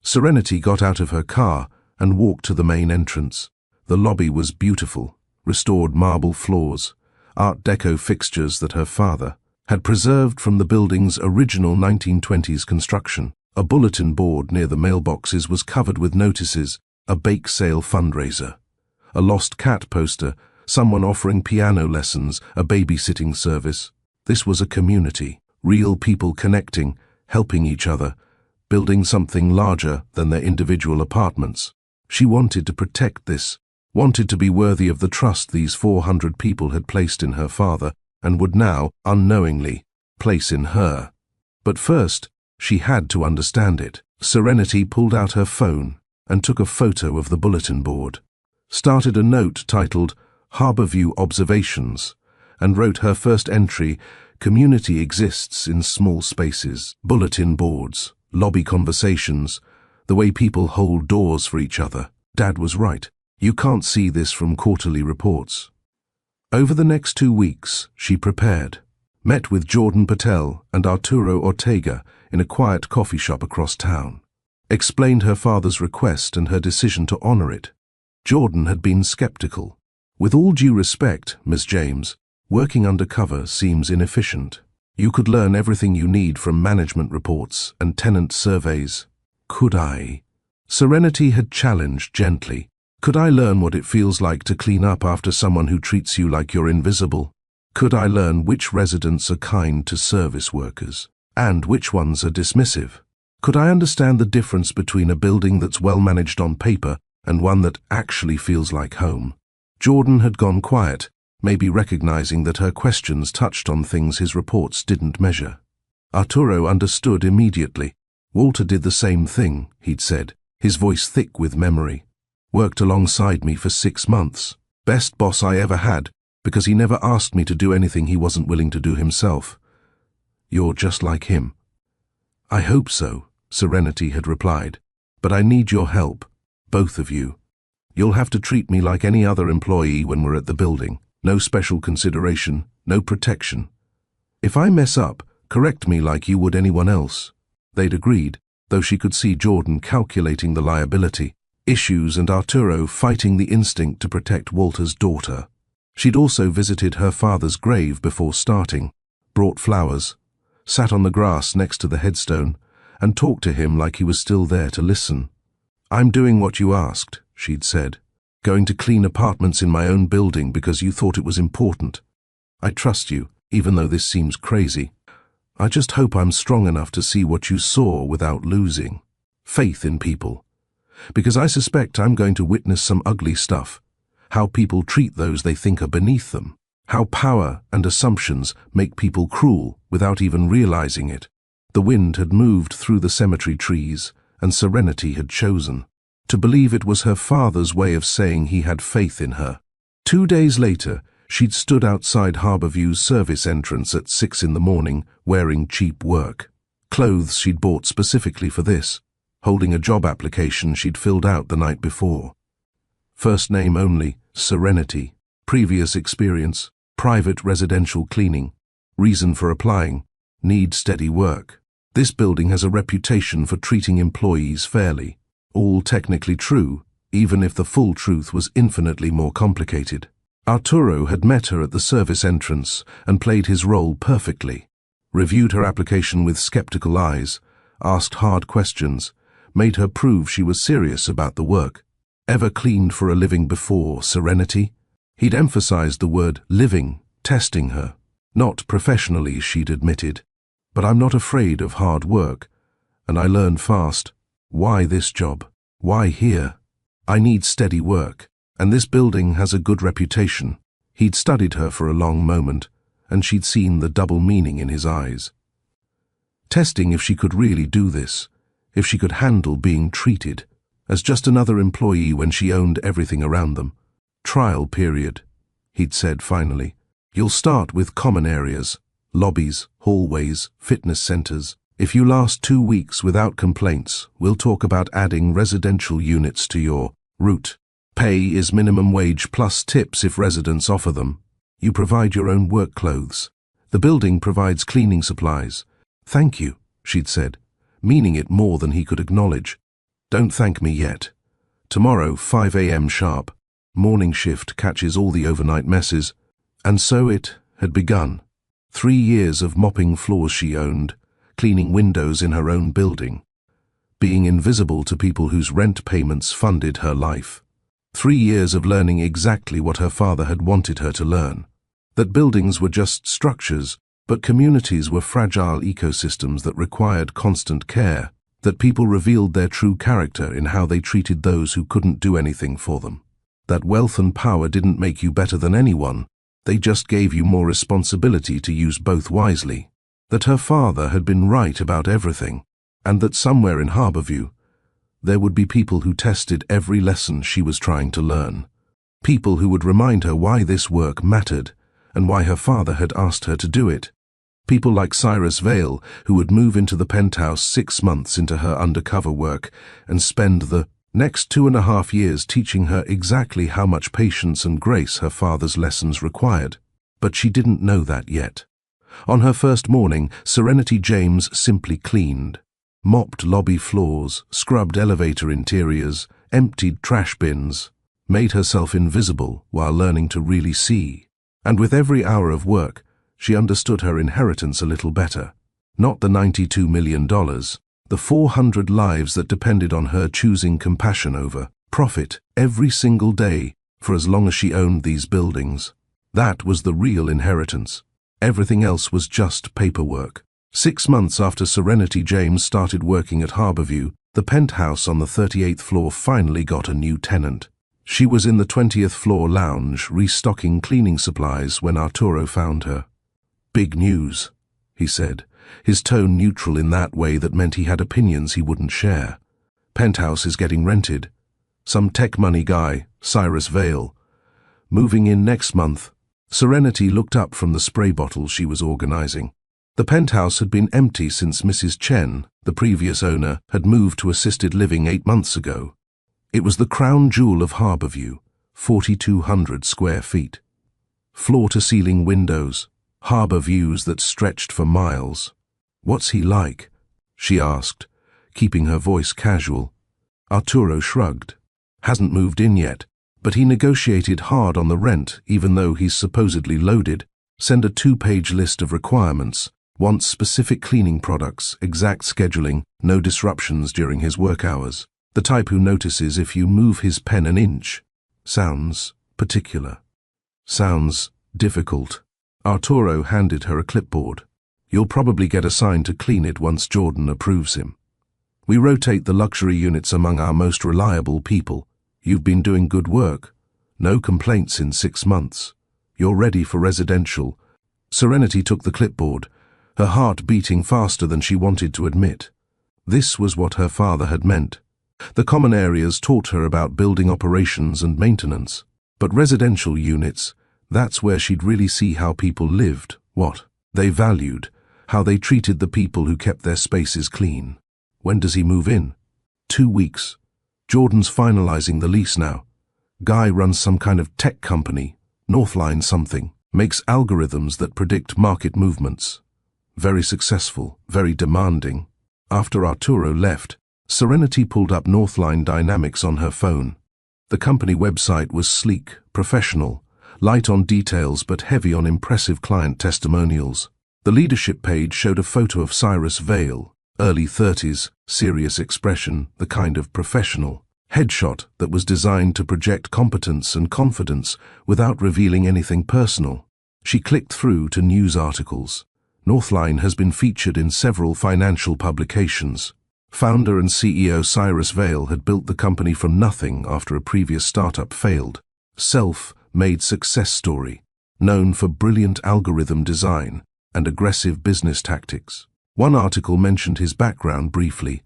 [SPEAKER 2] Serenity got out of her car and walked to the main entrance. The lobby was beautiful, restored marble floors, Art Deco fixtures that her father had preserved from the building's original 1920s construction. A bulletin board near the mailboxes was covered with notices, a bake sale fundraiser, a lost cat poster, someone offering piano lessons, a babysitting service. This was a community, real people connecting, helping each other, building something larger than their individual apartments. She wanted to protect this, wanted to be worthy of the trust these 400 people had placed in her father and would now, unknowingly, place in her. But first, she had to understand it. Serenity pulled out her phone and took a photo of the bulletin board, started a note titled Harborview Observations, and wrote her first entry, Community exists in small spaces, bulletin boards, lobby conversations, the way people hold doors for each other. Dad was right. You can't see this from quarterly reports. Over the next 2 weeks, she prepared, met with Jordan Patel and Arturo Ortega in a quiet coffee shop across town, explained her father's request and her decision to honor it. Jordan had been skeptical. With all due respect, Miss James, working undercover seems inefficient. You could learn everything you need from management reports and tenant surveys. Could I? Serenity had challenged gently. Could I learn what it feels like to clean up after someone who treats you like you're invisible? Could I learn which residents are kind to service workers and which ones are dismissive? Could I understand the difference between a building that's well managed on paper and one that actually feels like home? Jordan had gone quiet, maybe recognizing that her questions touched on things his reports didn't measure. Arturo understood immediately. Walter did the same thing, he'd said, his voice thick with memory. Worked alongside me for 6 months. Best boss I ever had, because he never asked me to do anything he wasn't willing to do himself. You're just like him. I hope so, Serenity had replied. But I need your help, both of you. You'll have to treat me like any other employee when we're at the building. No special consideration, no protection. If I mess up, correct me like you would anyone else." They'd agreed, though she could see Jordan calculating the liability, issues, and Arturo fighting the instinct to protect Walter's daughter. She'd also visited her father's grave before starting, brought flowers, sat on the grass next to the headstone, and talked to him like he was still there to listen. "I'm doing what you asked," she'd said, "going to clean apartments in my own building because you thought it was important. I trust you, even though this seems crazy. I just hope I'm strong enough to see what you saw without losing faith in people. Because I suspect I'm going to witness some ugly stuff, how people treat those they think are beneath them, how power and assumptions make people cruel without even realizing it." The wind had moved through the cemetery trees, and Serenity had chosen to believe it was her father's way of saying he had faith in her. 2 days later, she'd stood outside Harborview's service entrance at 6 in the morning, wearing cheap work clothes she'd bought specifically for this, holding a job application she'd filled out the night before. First name only, Serenity. Previous experience, private residential cleaning. Reason for applying, need steady work. This building has a reputation for treating employees fairly. All technically true, even if the full truth was infinitely more complicated. Arturo had met her at the service entrance and played his role perfectly. Reviewed her application with skeptical eyes, asked hard questions, made her prove she was serious about the work. Ever cleaned for a living before, Serenity? He'd emphasized the word living, testing her. Not professionally, she'd admitted. But I'm not afraid of hard work, and I learned fast. Why this job? Why here? I need steady work, and this building has a good reputation. He'd studied her for a long moment, and she'd seen the double meaning in his eyes. Testing if she could really do this, if she could handle being treated as just another employee when she owned everything around them. Trial period, he'd said finally. You'll start with common areas, lobbies, hallways, fitness centers. If you last 2 weeks without complaints, we'll talk about adding residential units to your route. Pay is minimum wage plus tips if residents offer them. You provide your own work clothes. The building provides cleaning supplies. Thank you, she'd said, meaning it more than he could acknowledge. Don't thank me yet. Tomorrow, 5 a.m. sharp. Morning shift catches all the overnight messes. And so it had begun. 3 years of mopping floors she owned, cleaning windows in her own building, being invisible to people whose rent payments funded her life. 3 years of learning exactly what her father had wanted her to learn. That buildings were just structures, but communities were fragile ecosystems that required constant care, that people revealed their true character in how they treated those who couldn't do anything for them. That wealth and power didn't make you better than anyone, they just gave you more responsibility to use both wisely. That her father had been right about everything, and that somewhere in Harborview, there would be people who tested every lesson she was trying to learn. People who would remind her why this work mattered, and why her father had asked her to do it. People like Cyrus Vale, who would move into the penthouse 6 months into her undercover work and spend the next 2.5 years teaching her exactly how much patience and grace her father's lessons required. But she didn't know that yet. On her first morning, Serenity James simply cleaned. Mopped lobby floors, scrubbed elevator interiors, emptied trash bins, made herself invisible while learning to really see. And with every hour of work, she understood her inheritance a little better. Not the $92 million, the 400 lives that depended on her choosing compassion over profit every single day for as long as she owned these buildings. That was the real inheritance. Everything else was just paperwork. 6 months after Serenity James started working at Harborview, the penthouse on the 38th floor finally got a new tenant. She was in the 20th floor lounge restocking cleaning supplies when Arturo found her. Big news, he said, his tone neutral in that way that meant he had opinions he wouldn't share. Penthouse is getting rented. Some tech money guy, Cyrus Vale, moving in next month. Serenity looked up from the spray bottle she was organizing. The penthouse had been empty since Mrs. Chen, the previous owner, had moved to assisted living 8 months ago. It was the crown jewel of Harborview, 4,200 square feet. Floor-to-ceiling windows, harbor views that stretched for miles. "What's he like?" she asked, keeping her voice casual. Arturo shrugged. "Hasn't moved in yet, but he negotiated hard on the rent even though he's supposedly loaded. Send a 2-page list of requirements. Wants specific cleaning products, exact scheduling, no disruptions during his work hours. The type who notices if you move his pen an inch. Sounds particular. Sounds difficult." Arturo handed her a clipboard. "You'll probably get assigned to clean it once Jordan approves him. We rotate the luxury units among our most reliable people. You've been doing good work. No complaints in 6 months. You're ready for residential." Serenity took the clipboard, her heart beating faster than she wanted to admit. This was what her father had meant. The common areas taught her about building operations and maintenance. But residential units, that's where she'd really see how people lived, what they valued, how they treated the people who kept their spaces clean. "When does he move in?" 2 weeks. Jordan's finalizing the lease now. Guy runs some kind of tech company, Northline something, makes algorithms that predict market movements. Very successful, very demanding. After Arturo left, Serenity pulled up Northline Dynamics on her phone. The company website was sleek, professional, light on details but heavy on impressive client testimonials. The leadership page showed a photo of Cyrus Vale, early 30s, serious expression, the kind of professional headshot that was designed to project competence and confidence without revealing anything personal. She clicked through to news articles. Northline has been featured in several financial publications. Founder and CEO Cyrus Vale had built the company from nothing after a previous startup failed. Self-made success story, known for brilliant algorithm design and aggressive business tactics. One article mentioned his background briefly.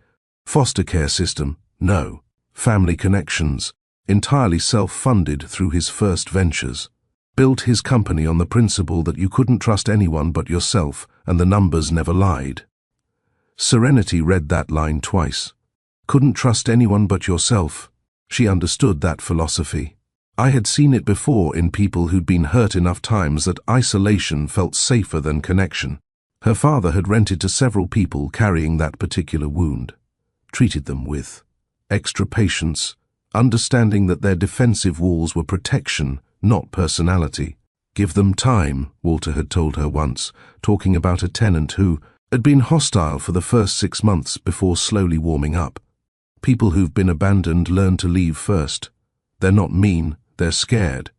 [SPEAKER 2] Foster care system, no. Family connections, entirely self-funded through his first ventures. Built his company on the principle that you couldn't trust anyone but yourself, and the numbers never lied. Serenity read that line twice. Couldn't trust anyone but yourself. She understood that philosophy. I had seen it before in people who'd been hurt enough times that isolation felt safer than connection. Her father had rented to several people carrying that particular wound. Treated them with extra patience, understanding that their defensive walls were protection, not personality. "Give them time," Walter had told her once, talking about a tenant who had been hostile for the first 6 months before slowly warming up. People who've been abandoned learn to leave first. They're not mean, they're scared.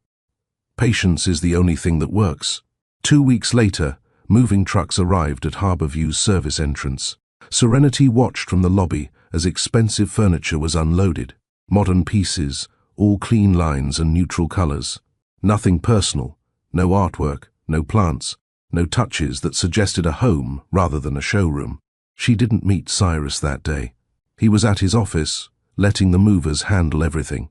[SPEAKER 2] Patience is the only thing that works. 2 weeks later, moving trucks arrived at Harborview's service entrance. Serenity watched from the lobby as expensive furniture was unloaded. Modern pieces, all clean lines and neutral colors. Nothing personal, no artwork, no plants, no touches that suggested a home rather than a showroom. She didn't meet Cyrus that day. He was at his office, letting the movers handle everything.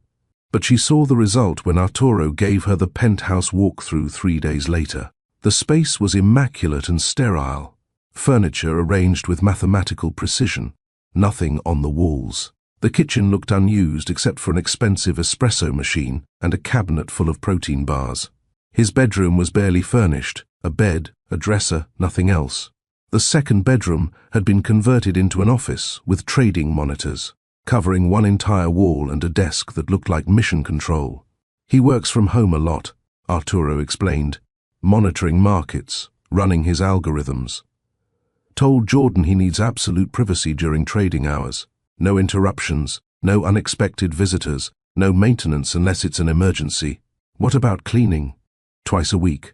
[SPEAKER 2] But she saw the result when Arturo gave her the penthouse walkthrough 3 days later. The space was immaculate and sterile. Furniture arranged with mathematical precision. Nothing on the walls. The kitchen looked unused except for an expensive espresso machine and a cabinet full of protein bars. His bedroom was barely furnished. A bed, a dresser, nothing else. The second bedroom had been converted into an office with trading monitors, covering one entire wall and a desk that looked like mission control. He works from home a lot, Arturo explained, monitoring markets, running his algorithms. Told Jordan he needs absolute privacy during trading hours. No interruptions, no unexpected visitors, no maintenance unless it's an emergency. What about cleaning? Twice a week,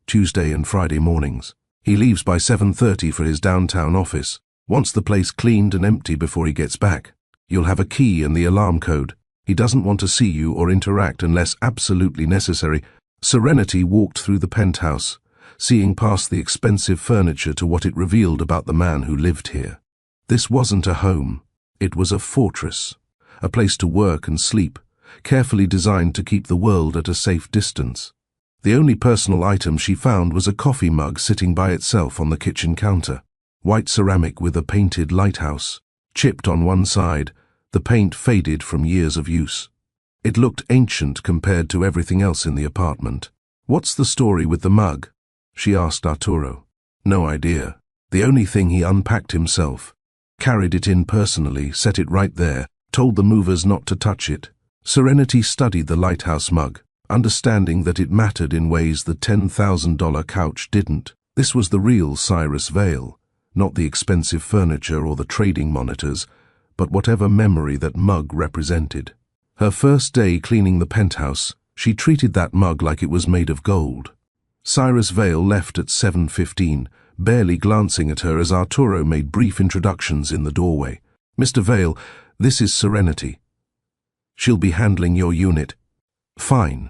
[SPEAKER 2] Tuesday and Friday mornings. He leaves by 7:30 for his downtown office. Wants the place cleaned and empty before he gets back. You'll have a key and the alarm code. He doesn't want to see you or interact unless absolutely necessary. Serenity walked through the penthouse, seeing past the expensive furniture to what it revealed about the man who lived here. This wasn't a home. It was a fortress, a place to work and sleep, carefully designed to keep the world at a safe distance. The only personal item she found was a coffee mug sitting by itself on the kitchen counter. White ceramic with a painted lighthouse. Chipped on one side, the paint faded from years of use. It looked ancient compared to everything else in the apartment. "What's the story with the mug?" she asked Arturo. No idea. The only thing he unpacked himself. Carried it in personally, set it right there, told the movers not to touch it. Serenity studied the lighthouse mug, understanding that it mattered in ways the $10,000 couch didn't. This was the real Cyrus Vale, not the expensive furniture or the trading monitors, but whatever memory that mug represented. Her first day cleaning the penthouse, she treated that mug like it was made of gold. Cyrus Vale left at 7:15, barely glancing at her as Arturo made brief introductions in the doorway. "Mr. Vale, this is Serenity. She'll be handling your unit." "Fine."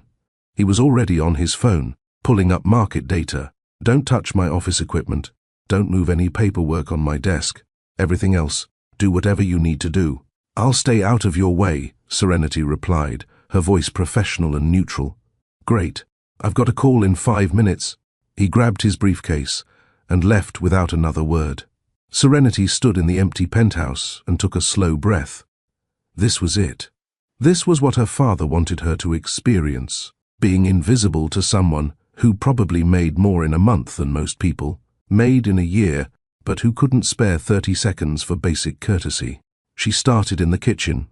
[SPEAKER 2] He was already on his phone, pulling up market data. "Don't touch my office equipment. Don't move any paperwork on my desk. Everything else, do whatever you need to do." "I'll stay out of your way," Serenity replied, her voice professional and neutral. "Great. I've got a call in 5 minutes." He grabbed his briefcase and left without another word. Serenity stood in the empty penthouse and took a slow breath. This was it. This was what her father wanted her to experience, being invisible to someone who probably made more in a month than most people, made in a year, but who couldn't spare 30 seconds for basic courtesy. She started in the kitchen,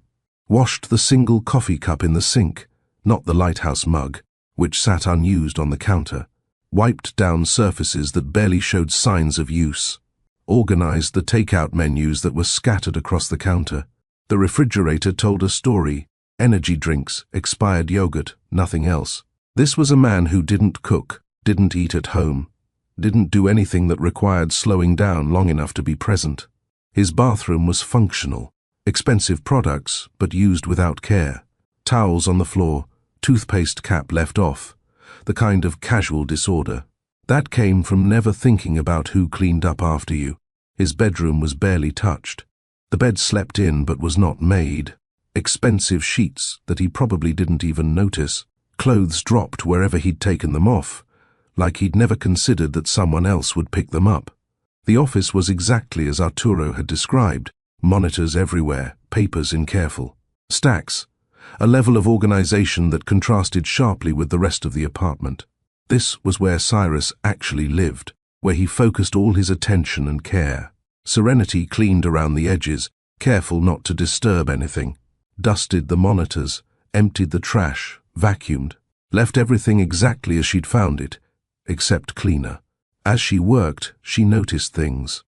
[SPEAKER 2] washed the single coffee cup in the sink, not the lighthouse mug, which sat unused on the counter, wiped down surfaces that barely showed signs of use, organized the takeout menus that were scattered across the counter. The refrigerator told a story: energy drinks, expired yogurt, nothing else. This was a man who didn't cook, didn't eat at home, didn't do anything that required slowing down long enough to be present. His bathroom was functional, expensive products, but used without care. Towels on the floor, toothpaste cap left off, the kind of casual disorder. That came from never thinking about who cleaned up after you. His bedroom was barely touched. The bed slept in but was not made. Expensive sheets that he probably didn't even notice. Clothes dropped wherever he'd taken them off, like he'd never considered that someone else would pick them up. The office was exactly as Arturo had described. Monitors everywhere, papers in careful stacks. A level of organization that contrasted sharply with the rest of the apartment. This was where Cyrus actually lived, where he focused all his attention and care. Serenity cleaned around the edges, careful not to disturb anything. Dusted the monitors, emptied the trash, vacuumed, left everything exactly as she'd found it, except cleaner. As she worked, she noticed things.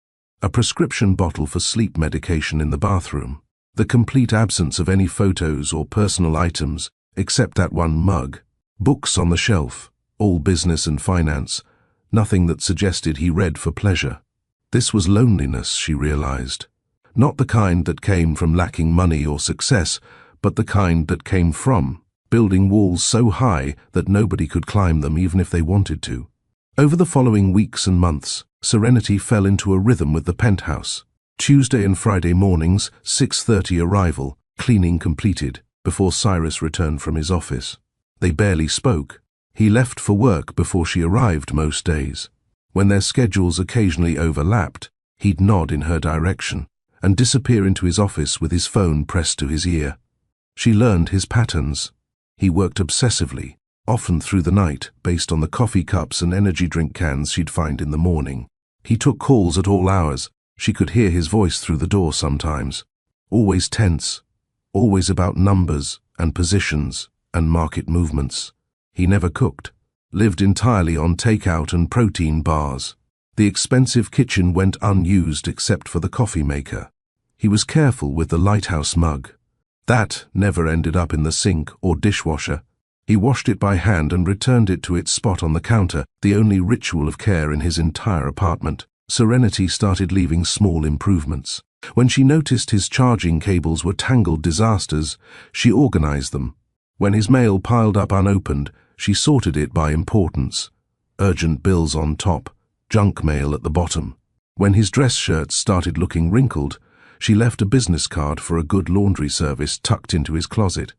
[SPEAKER 2] A prescription bottle for sleep medication in the bathroom. The complete absence of any photos or personal items, except that one mug. Books on the shelf, all business and finance, nothing that suggested he read for pleasure. This was loneliness, she realized. Not the kind that came from lacking money or success, but the kind that came from building walls so high that nobody could climb them even if they wanted to. Over the following weeks and months, Serenity fell into a rhythm with the penthouse. Tuesday and Friday mornings, 6:30 arrival, cleaning completed, before Cyrus returned from his office. They barely spoke. He left for work before she arrived most days. When their schedules occasionally overlapped, he'd nod in her direction and disappear into his office with his phone pressed to his ear. She learned his patterns. He worked obsessively, often through the night, based on the coffee cups and energy drink cans she'd find in the morning. He took calls at all hours. She could hear his voice through the door sometimes. Always tense, always about numbers and positions and market movements. He never cooked, lived entirely on takeout and protein bars. The expensive kitchen went unused except for the coffee maker. He was careful with the lighthouse mug. That never ended up in the sink or dishwasher. He washed it by hand and returned it to its spot on the counter, the only ritual of care in his entire apartment. Serenity started leaving small improvements. When she noticed his charging cables were tangled disasters, she organized them. When his mail piled up unopened, she sorted it by importance. Urgent bills on top, junk mail at the bottom. When his dress shirts started looking wrinkled, she left a business card for a good laundry service tucked into his closet.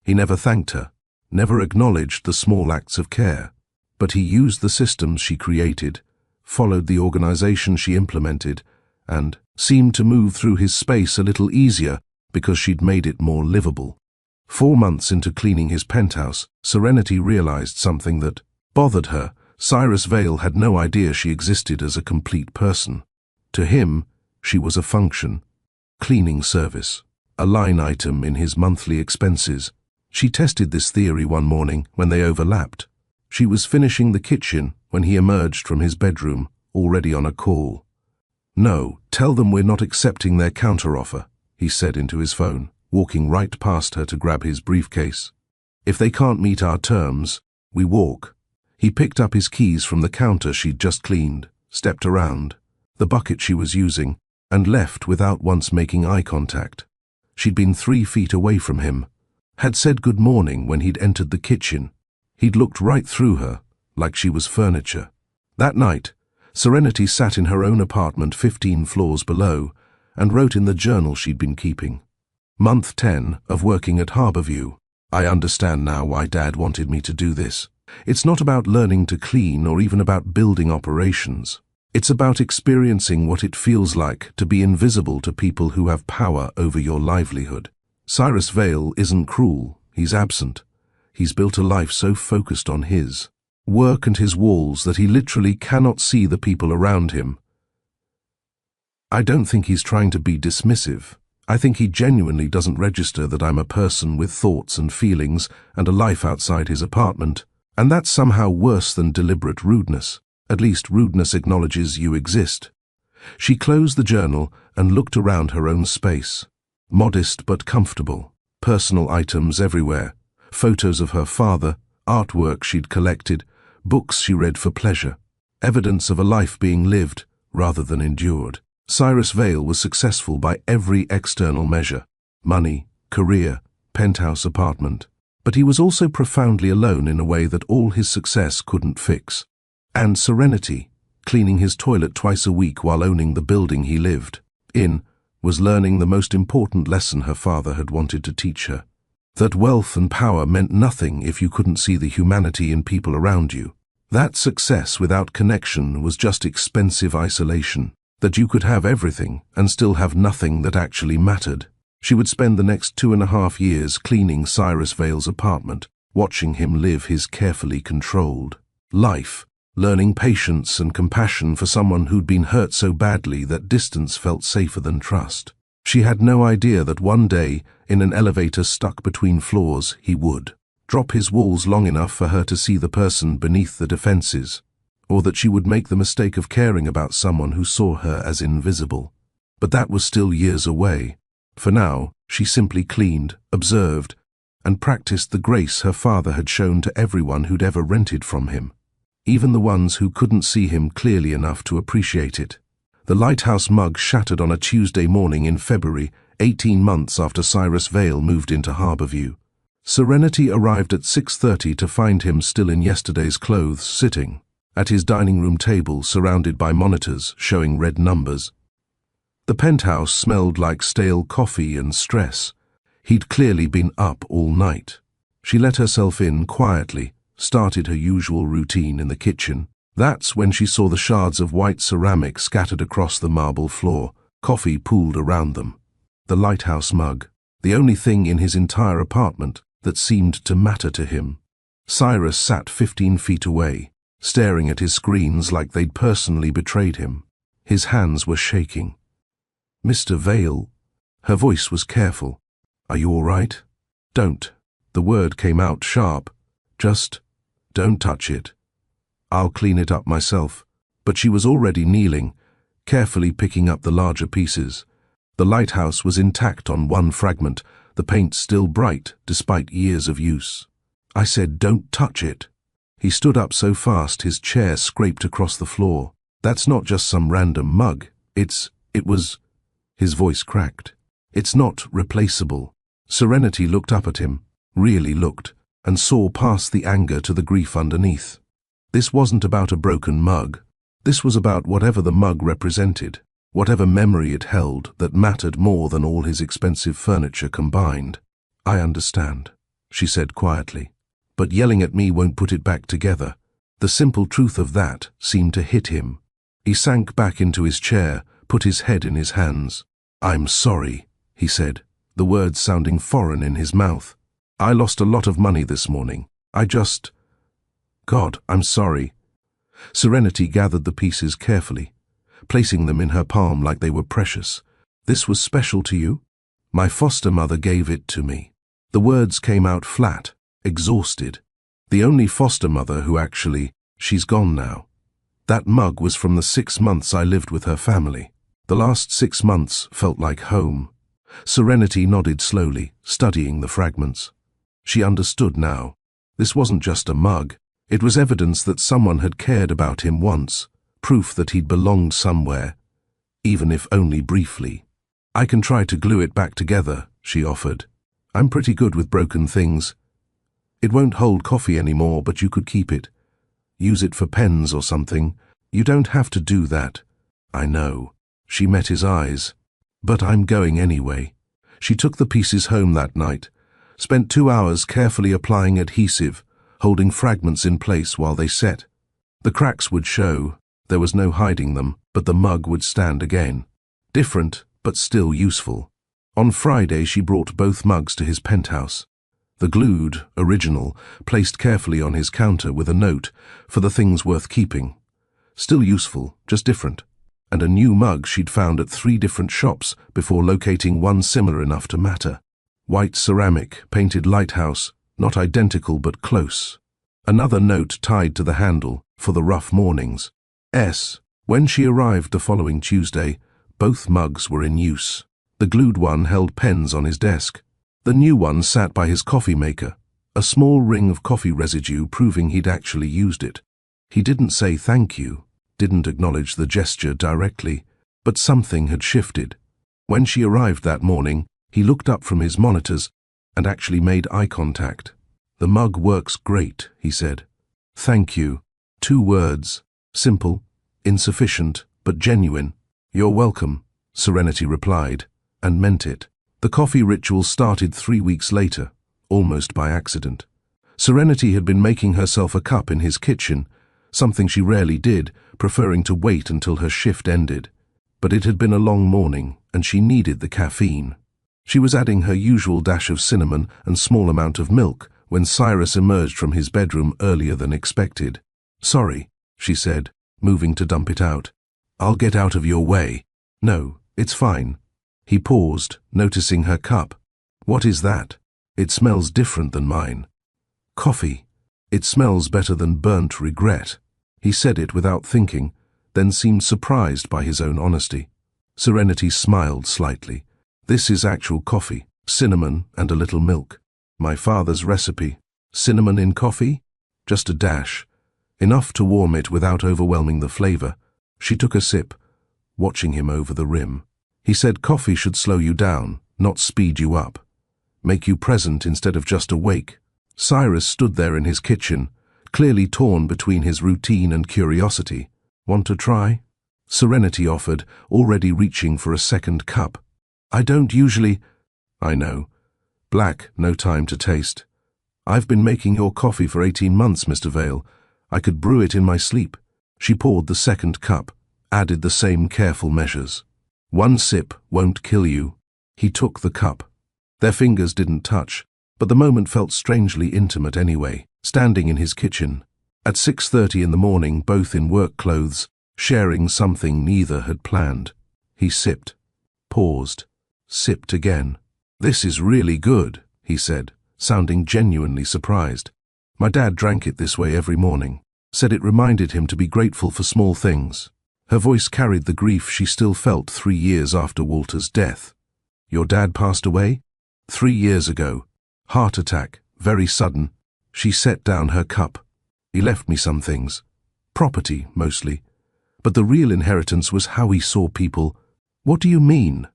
[SPEAKER 2] He never thanked her, never acknowledged the small acts of care. But he used the systems she created, followed the organization she implemented, and seemed to move through his space a little easier because she'd made it more livable. 4 months into cleaning his penthouse, Serenity realized something that bothered her. Cyrus Vale had no idea she existed as a complete person. To him, she was a function, cleaning service, a line item in his monthly expenses. She tested this theory one morning when they overlapped. She was finishing the kitchen when he emerged from his bedroom, already on a call. "No, tell them we're not accepting their counteroffer," he said into his phone, walking right past her to grab his briefcase. "If they can't meet our terms, we walk." He picked up his keys from the counter she'd just cleaned, stepped around the bucket she was using, and left without once making eye contact. She'd been 3 feet away from him, had said good morning when he'd entered the kitchen. He'd looked right through her, like she was furniture. That night, Serenity sat in her own apartment 15 floors below and wrote in the journal she'd been keeping. Month 10 of working at Harborview. I understand now why Dad wanted me to do this. It's not about learning to clean or even about building operations. It's about experiencing what it feels like to be invisible to people who have power over your livelihood. Cyrus Vale isn't cruel, he's absent. He's built a life so focused on his work and his walls that he literally cannot see the people around him. I don't think he's trying to be dismissive. I think he genuinely doesn't register that I'm a person with thoughts and feelings and a life outside his apartment, and that's somehow worse than deliberate rudeness. At least rudeness acknowledges you exist. She closed the journal and looked around her own space. Modest but comfortable, personal items everywhere, photos of her father, artwork she'd collected, books she read for pleasure, evidence of a life being lived rather than endured. Cyrus Vale was successful by every external measure: money, career, penthouse apartment. But he was also profoundly alone in a way that all his success couldn't fix. And Serenity, cleaning his toilet twice a week while owning the building he lived in, was learning the most important lesson her father had wanted to teach her: that wealth and power meant nothing if you couldn't see the humanity in people around you. That success without connection was just expensive isolation, that you could have everything and still have nothing that actually mattered. She would spend the next 2.5 years cleaning Cyrus Vale's apartment, watching him live his carefully controlled life, learning patience and compassion for someone who'd been hurt so badly that distance felt safer than trust. She had no idea that one day, in an elevator stuck between floors, he would drop his walls long enough for her to see the person beneath the defenses, or that she would make the mistake of caring about someone who saw her as invisible. But that was still years away. For now, she simply cleaned, observed, and practiced the grace her father had shown to everyone who'd ever rented from him, even the ones who couldn't see him clearly enough to appreciate it. The lighthouse mug shattered on a Tuesday morning in February, 18 months after Cyrus Vale moved into Harborview. Serenity arrived at 6:30 to find him still in yesterday's clothes, sitting at his dining room table surrounded by monitors showing red numbers. The penthouse smelled like stale coffee and stress. He'd clearly been up all night. She let herself in quietly, started her usual routine in the kitchen. That's when she saw the shards of white ceramic scattered across the marble floor, coffee pooled around them. The lighthouse mug, the only thing in his entire apartment that seemed to matter to him. Cyrus sat 15 feet away, staring at his screens like they'd personally betrayed him. His hands were shaking. "Mr. Vale," her voice was careful. "Are you all right?" "Don't." The word came out sharp. "Just don't touch it. I'll clean it up myself." But she was already kneeling, carefully picking up the larger pieces. The lighthouse was intact on one fragment, the paint still bright despite years of use. "I said don't touch it." He stood up so fast his chair scraped across the floor. "That's not just some random mug. It was..." His voice cracked. "It's not replaceable." Serenity looked up at him, really looked, and saw past the anger to the grief underneath. This wasn't about a broken mug. This was about whatever the mug represented, whatever memory it held that mattered more than all his expensive furniture combined. "I understand," she said quietly, "but yelling at me won't put it back together. The simple truth of that seemed to hit him. He sank back into his chair, put his head in his hands. "I'm sorry," he said, the words sounding foreign in his mouth. "I lost a lot of money this morning. God, I'm sorry." Serenity gathered the pieces carefully, placing them in her palm like they were precious. "This was special to you?" "My foster mother gave it to me." The words came out flat, exhausted. "The only foster mother who she's gone now. That mug was from the 6 months I lived with her family. The last 6 months felt like home." Serenity nodded slowly, studying the fragments. She understood now. This wasn't just a mug. It was evidence that someone had cared about him once, proof that he'd belonged somewhere, even if only briefly. "I can try to glue it back together," she offered. "I'm pretty good with broken things. It won't hold coffee anymore, but you could keep it. Use it for pens or something. You don't have to do that." "I know." She met his eyes. "But I'm going anyway." She took the pieces home that night, spent 2 hours carefully applying adhesive, holding fragments in place while they set. The cracks would show, there was no hiding them, but the mug would stand again. Different, but still useful. On Friday she brought both mugs to his penthouse. The glued, original, placed carefully on his counter with a note for the things worth keeping. Still useful, just different. And a new mug she'd found at 3 different shops before locating one similar enough to matter. White ceramic, painted lighthouse, not identical but close. Another note tied to the handle, for the rough mornings. When she arrived the following Tuesday, both mugs were in use. The glued one held pens on his desk. The new one sat by his coffee maker, a small ring of coffee residue proving he'd actually used it. He didn't say thank you, didn't acknowledge the gesture directly, but something had shifted. When she arrived that morning, he looked up from his monitors and actually made eye contact. "The mug works great," he said. "Thank you." 2 words, simple, insufficient, but genuine. "You're welcome," Serenity replied, and meant it. The coffee ritual started 3 weeks later, almost by accident. Serenity had been making herself a cup in his kitchen, something she rarely did, preferring to wait until her shift ended. But it had been a long morning, and she needed the caffeine. She was adding her usual dash of cinnamon and small amount of milk when Cyrus emerged from his bedroom earlier than expected. "Sorry," she said, moving to dump it out. "I'll get out of your way." "No, it's fine." He paused, noticing her cup. "What is that? It smells different than mine." "Coffee. It smells better than burnt regret." He said it without thinking, then seemed surprised by his own honesty. Serenity smiled slightly. "This is actual coffee, cinnamon and a little milk. My father's recipe. Cinnamon in coffee? Just a dash. Enough to warm it without overwhelming the flavor." She took a sip, watching him over the rim. He said coffee should slow you down, not speed you up. Make you present instead of just awake. Cyrus stood there in his kitchen, clearly torn between his routine and curiosity. "Want to try?" Serenity offered, already reaching for a second cup. "I don't usually—" "I know. Black, no time to taste. I've been making your coffee for 18 months, Mr. Vale. I could brew it in my sleep." She poured the second cup, added the same careful measures. "1 sip won't kill you." He took the cup. Their fingers didn't touch, but the moment felt strangely intimate anyway, standing in his kitchen. At 6:30 in the morning, both in work clothes, sharing something neither had planned. He sipped, paused, sipped again. "This is really good," he said, sounding genuinely surprised. "My dad drank it this way every morning. Said it reminded him to be grateful for small things." Her voice carried the grief she still felt 3 years after Walter's death. "Your dad passed away?" 3 years ago. Heart attack, very sudden." She set down her cup. "He left me some things. Property, mostly. But the real inheritance was how he saw people." "What do you mean?"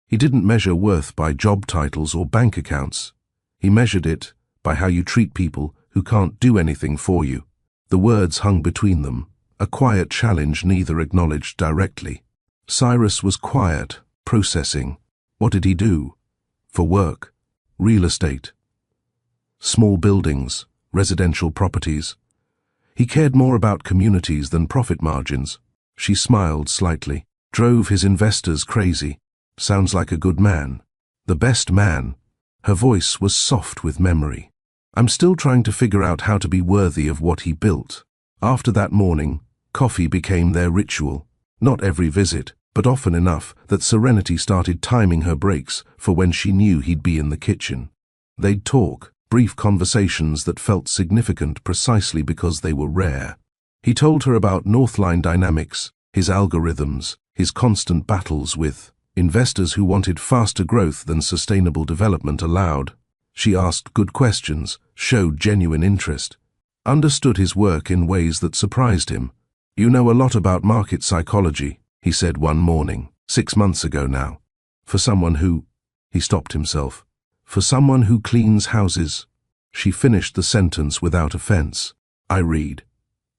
[SPEAKER 2] "He didn't measure worth by job titles or bank accounts. He measured it by how you treat people who can't do anything for you." The words hung between them, a quiet challenge neither acknowledged directly. Cyrus was quiet, processing. What did he do? For work? Real estate? Small buildings, residential properties. He cared more about communities than profit margins. She smiled slightly. Drove his investors crazy. Sounds like a good man. The best man. Her voice was soft with memory. I'm still trying to figure out how to be worthy of what he built. After that morning, coffee became their ritual. Not every visit, but often enough that Serenity started timing her breaks for when she knew he'd be in the kitchen. They'd talk, brief conversations that felt significant precisely because they were rare. He told her about Northline dynamics, his algorithms, his constant battles with investors who wanted faster growth than sustainable development allowed. She asked good questions, showed genuine interest, understood his work in ways that surprised him. You know a lot about market psychology, he said one morning, 6 months ago now. For someone who, he stopped himself, for someone who cleans houses. She finished the sentence without offense. I read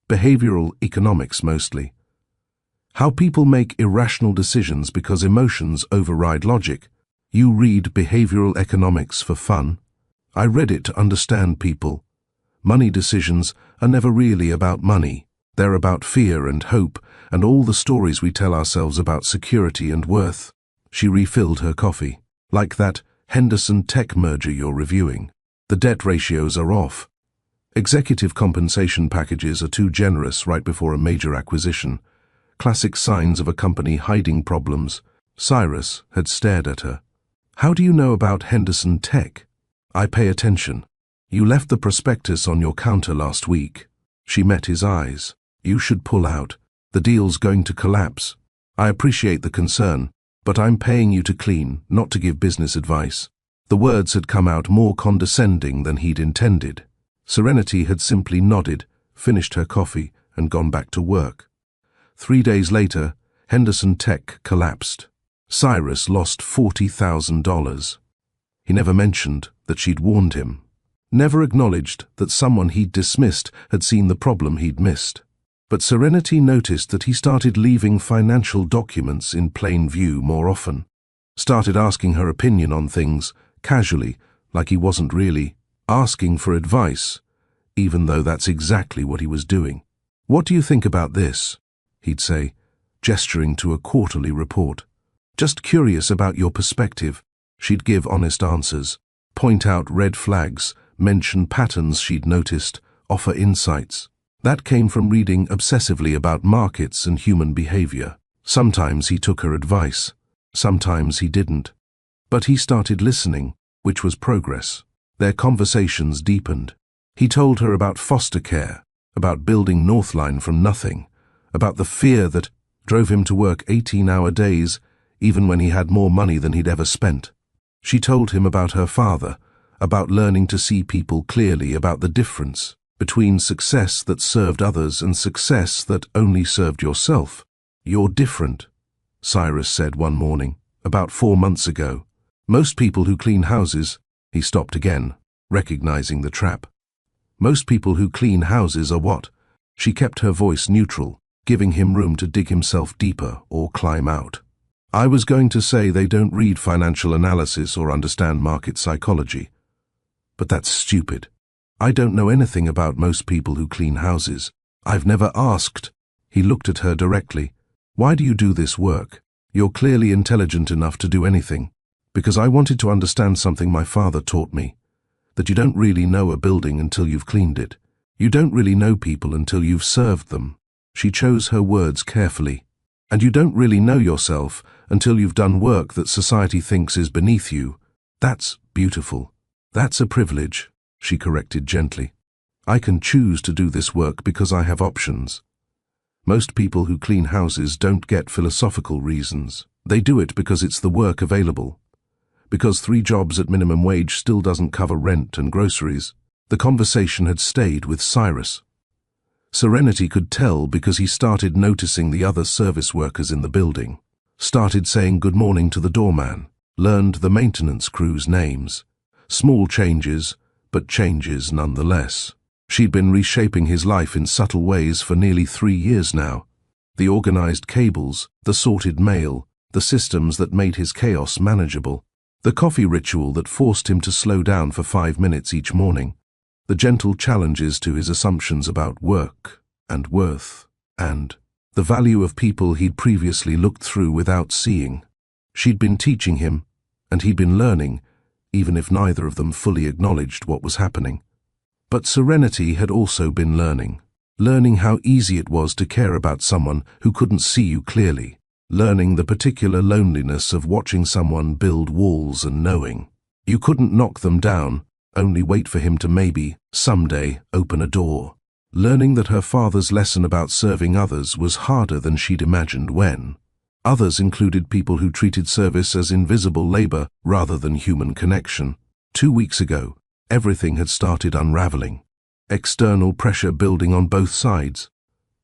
[SPEAKER 2] behavioral economics mostly. How people make irrational decisions because emotions override logic. You read behavioral economics for fun? I read it to understand people. Money decisions are never really about money. They're about fear and hope and all the stories we tell ourselves about security and worth. She refilled her coffee. Like that Henderson Tech merger you're reviewing. The debt ratios are off. Executive compensation packages are too generous right before a major acquisition. Classic signs of a company hiding problems. Cyrus had stared at her. How do you know about Henderson Tech? I pay attention. You left the prospectus on your counter last week. She met his eyes. You should pull out. The deal's going to collapse. I appreciate the concern, but I'm paying you to clean, not to give business advice. The words had come out more condescending than he'd intended. Serenity had simply nodded, finished her coffee, and gone back to work. 3 days later, Henderson Tech collapsed. Cyrus lost $40,000. He never mentioned that she'd warned him. Never acknowledged that someone he'd dismissed had seen the problem he'd missed. But Serenity noticed that he started leaving financial documents in plain view more often. Started asking her opinion on things, casually, like he wasn't really asking for advice, even though that's exactly what he was doing. What do you think about this? He'd say, gesturing to a quarterly report. Just curious about your perspective. She'd give honest answers, point out red flags, mention patterns she'd noticed, offer insights. That came from reading obsessively about markets and human behavior. Sometimes he took her advice, sometimes he didn't. But he started listening, which was progress. Their conversations deepened. He told her about foster care, about building Northline from nothing, about the fear that drove him to work 18-hour days, even when he had more money than he'd ever spent. She told him about her father, about learning to see people clearly, about the difference between success that served others and success that only served yourself. You're different, Cyrus said one morning, about 4 months ago. Most people who clean houses, he stopped again, recognizing the trap. Most people who clean houses are what? She kept her voice neutral, giving him room to dig himself deeper or climb out. I was going to say they don't read financial analysis or understand market psychology. But that's stupid. I don't know anything about most people who clean houses. I've never asked. He looked at her directly. Why do you do this work? You're clearly intelligent enough to do anything. Because I wanted to understand something my father taught me. That you don't really know a building until you've cleaned it. You don't really know people until you've served them. She chose her words carefully. And you don't really know yourself until you've done work that society thinks is beneath you. That's beautiful. That's a privilege, she corrected gently. I can choose to do this work because I have options. Most people who clean houses don't get philosophical reasons. They do it because it's the work available. Because 3 jobs at minimum wage still doesn't cover rent and groceries. The conversation had stayed with Cyrus. Serenity could tell because he started noticing the other service workers in the building. Started saying good morning to the doorman. Learned the maintenance crew's names. Small changes, but changes nonetheless. She'd been reshaping his life in subtle ways for nearly 3 years now. The organized cables, the sorted mail, the systems that made his chaos manageable. The coffee ritual that forced him to slow down for 5 minutes each morning. the gentle challenges to his assumptions about work and worth and the value of people he'd previously looked through without seeing. She'd been teaching him, and he'd been learning, even if neither of them fully acknowledged what was happening. But Serenity had also been learning how easy it was to care about someone who couldn't see you clearly, learning the particular loneliness of watching someone build walls and knowing you couldn't knock them down, only wait for him to maybe, someday, open a door. Learning that her father's lesson about serving others was harder than she'd imagined when. Others included people who treated service as invisible labor rather than human connection. 2 weeks ago, everything had started unraveling. External pressure building on both sides.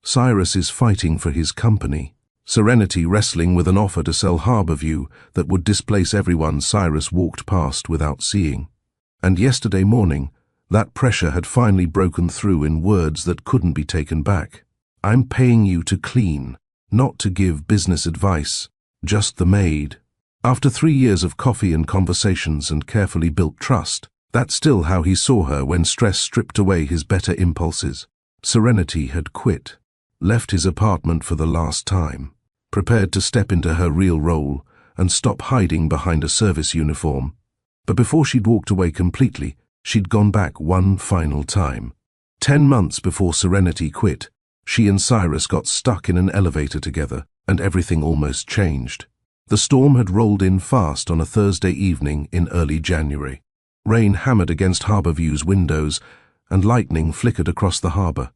[SPEAKER 2] Cyrus is fighting for his company. Serenity wrestling with an offer to sell Harborview that would displace everyone Cyrus walked past without seeing. And yesterday morning, that pressure had finally broken through in words that couldn't be taken back. I'm paying you to clean, not to give business advice, just the maid. After 3 years of coffee and conversations and carefully built trust, that's still how he saw her when stress stripped away his better impulses. Serenity had quit, left his apartment for the last time, prepared to step into her real role and stop hiding behind a service uniform. But before she'd walked away completely, she'd gone back one final time. 10 months before Serenity quit, she and Cyrus got stuck in an elevator together, and everything almost changed. The storm had rolled in fast on a Thursday evening in early January. Rain hammered against Harborview's windows, and lightning flickered across the harbor.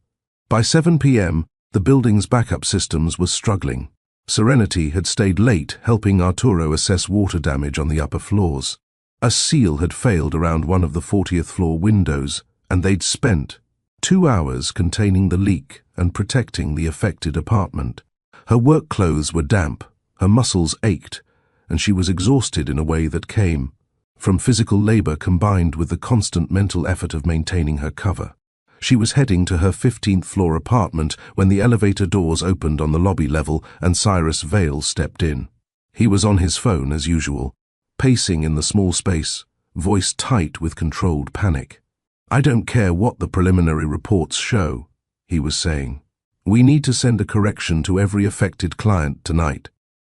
[SPEAKER 2] By 7 p.m., the building's backup systems were struggling. Serenity had stayed late helping Arturo assess water damage on the upper floors. A seal had failed around one of the 40th floor windows, and they'd spent 2 hours containing the leak and protecting the affected apartment. Her work clothes were damp, her muscles ached, and she was exhausted in a way that came from physical labor combined with the constant mental effort of maintaining her cover. She was heading to her 15th floor apartment when the elevator doors opened on the lobby level and Cyrus Vale stepped in. He was on his phone as usual, pacing in the small space, voice tight with controlled panic. I don't care what the preliminary reports show, he was saying. We need to send a correction to every affected client tonight.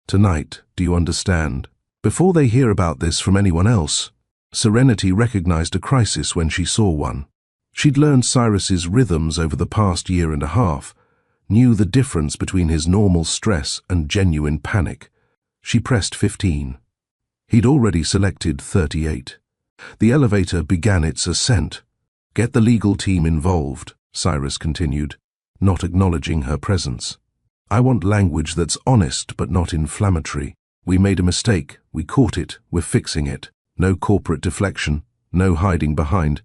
[SPEAKER 2] Tonight, do you understand? Before they hear about this from anyone else, Serenity recognized a crisis when she saw one. She'd learned Cyrus's rhythms over the past year and a half, knew the difference between his normal stress and genuine panic. She pressed 15. He'd already selected 38. The elevator began its ascent. Get the legal team involved, Cyrus continued, not acknowledging her presence. I want language that's honest but not inflammatory. We made a mistake, we caught it, we're fixing it. No corporate deflection, no hiding behind.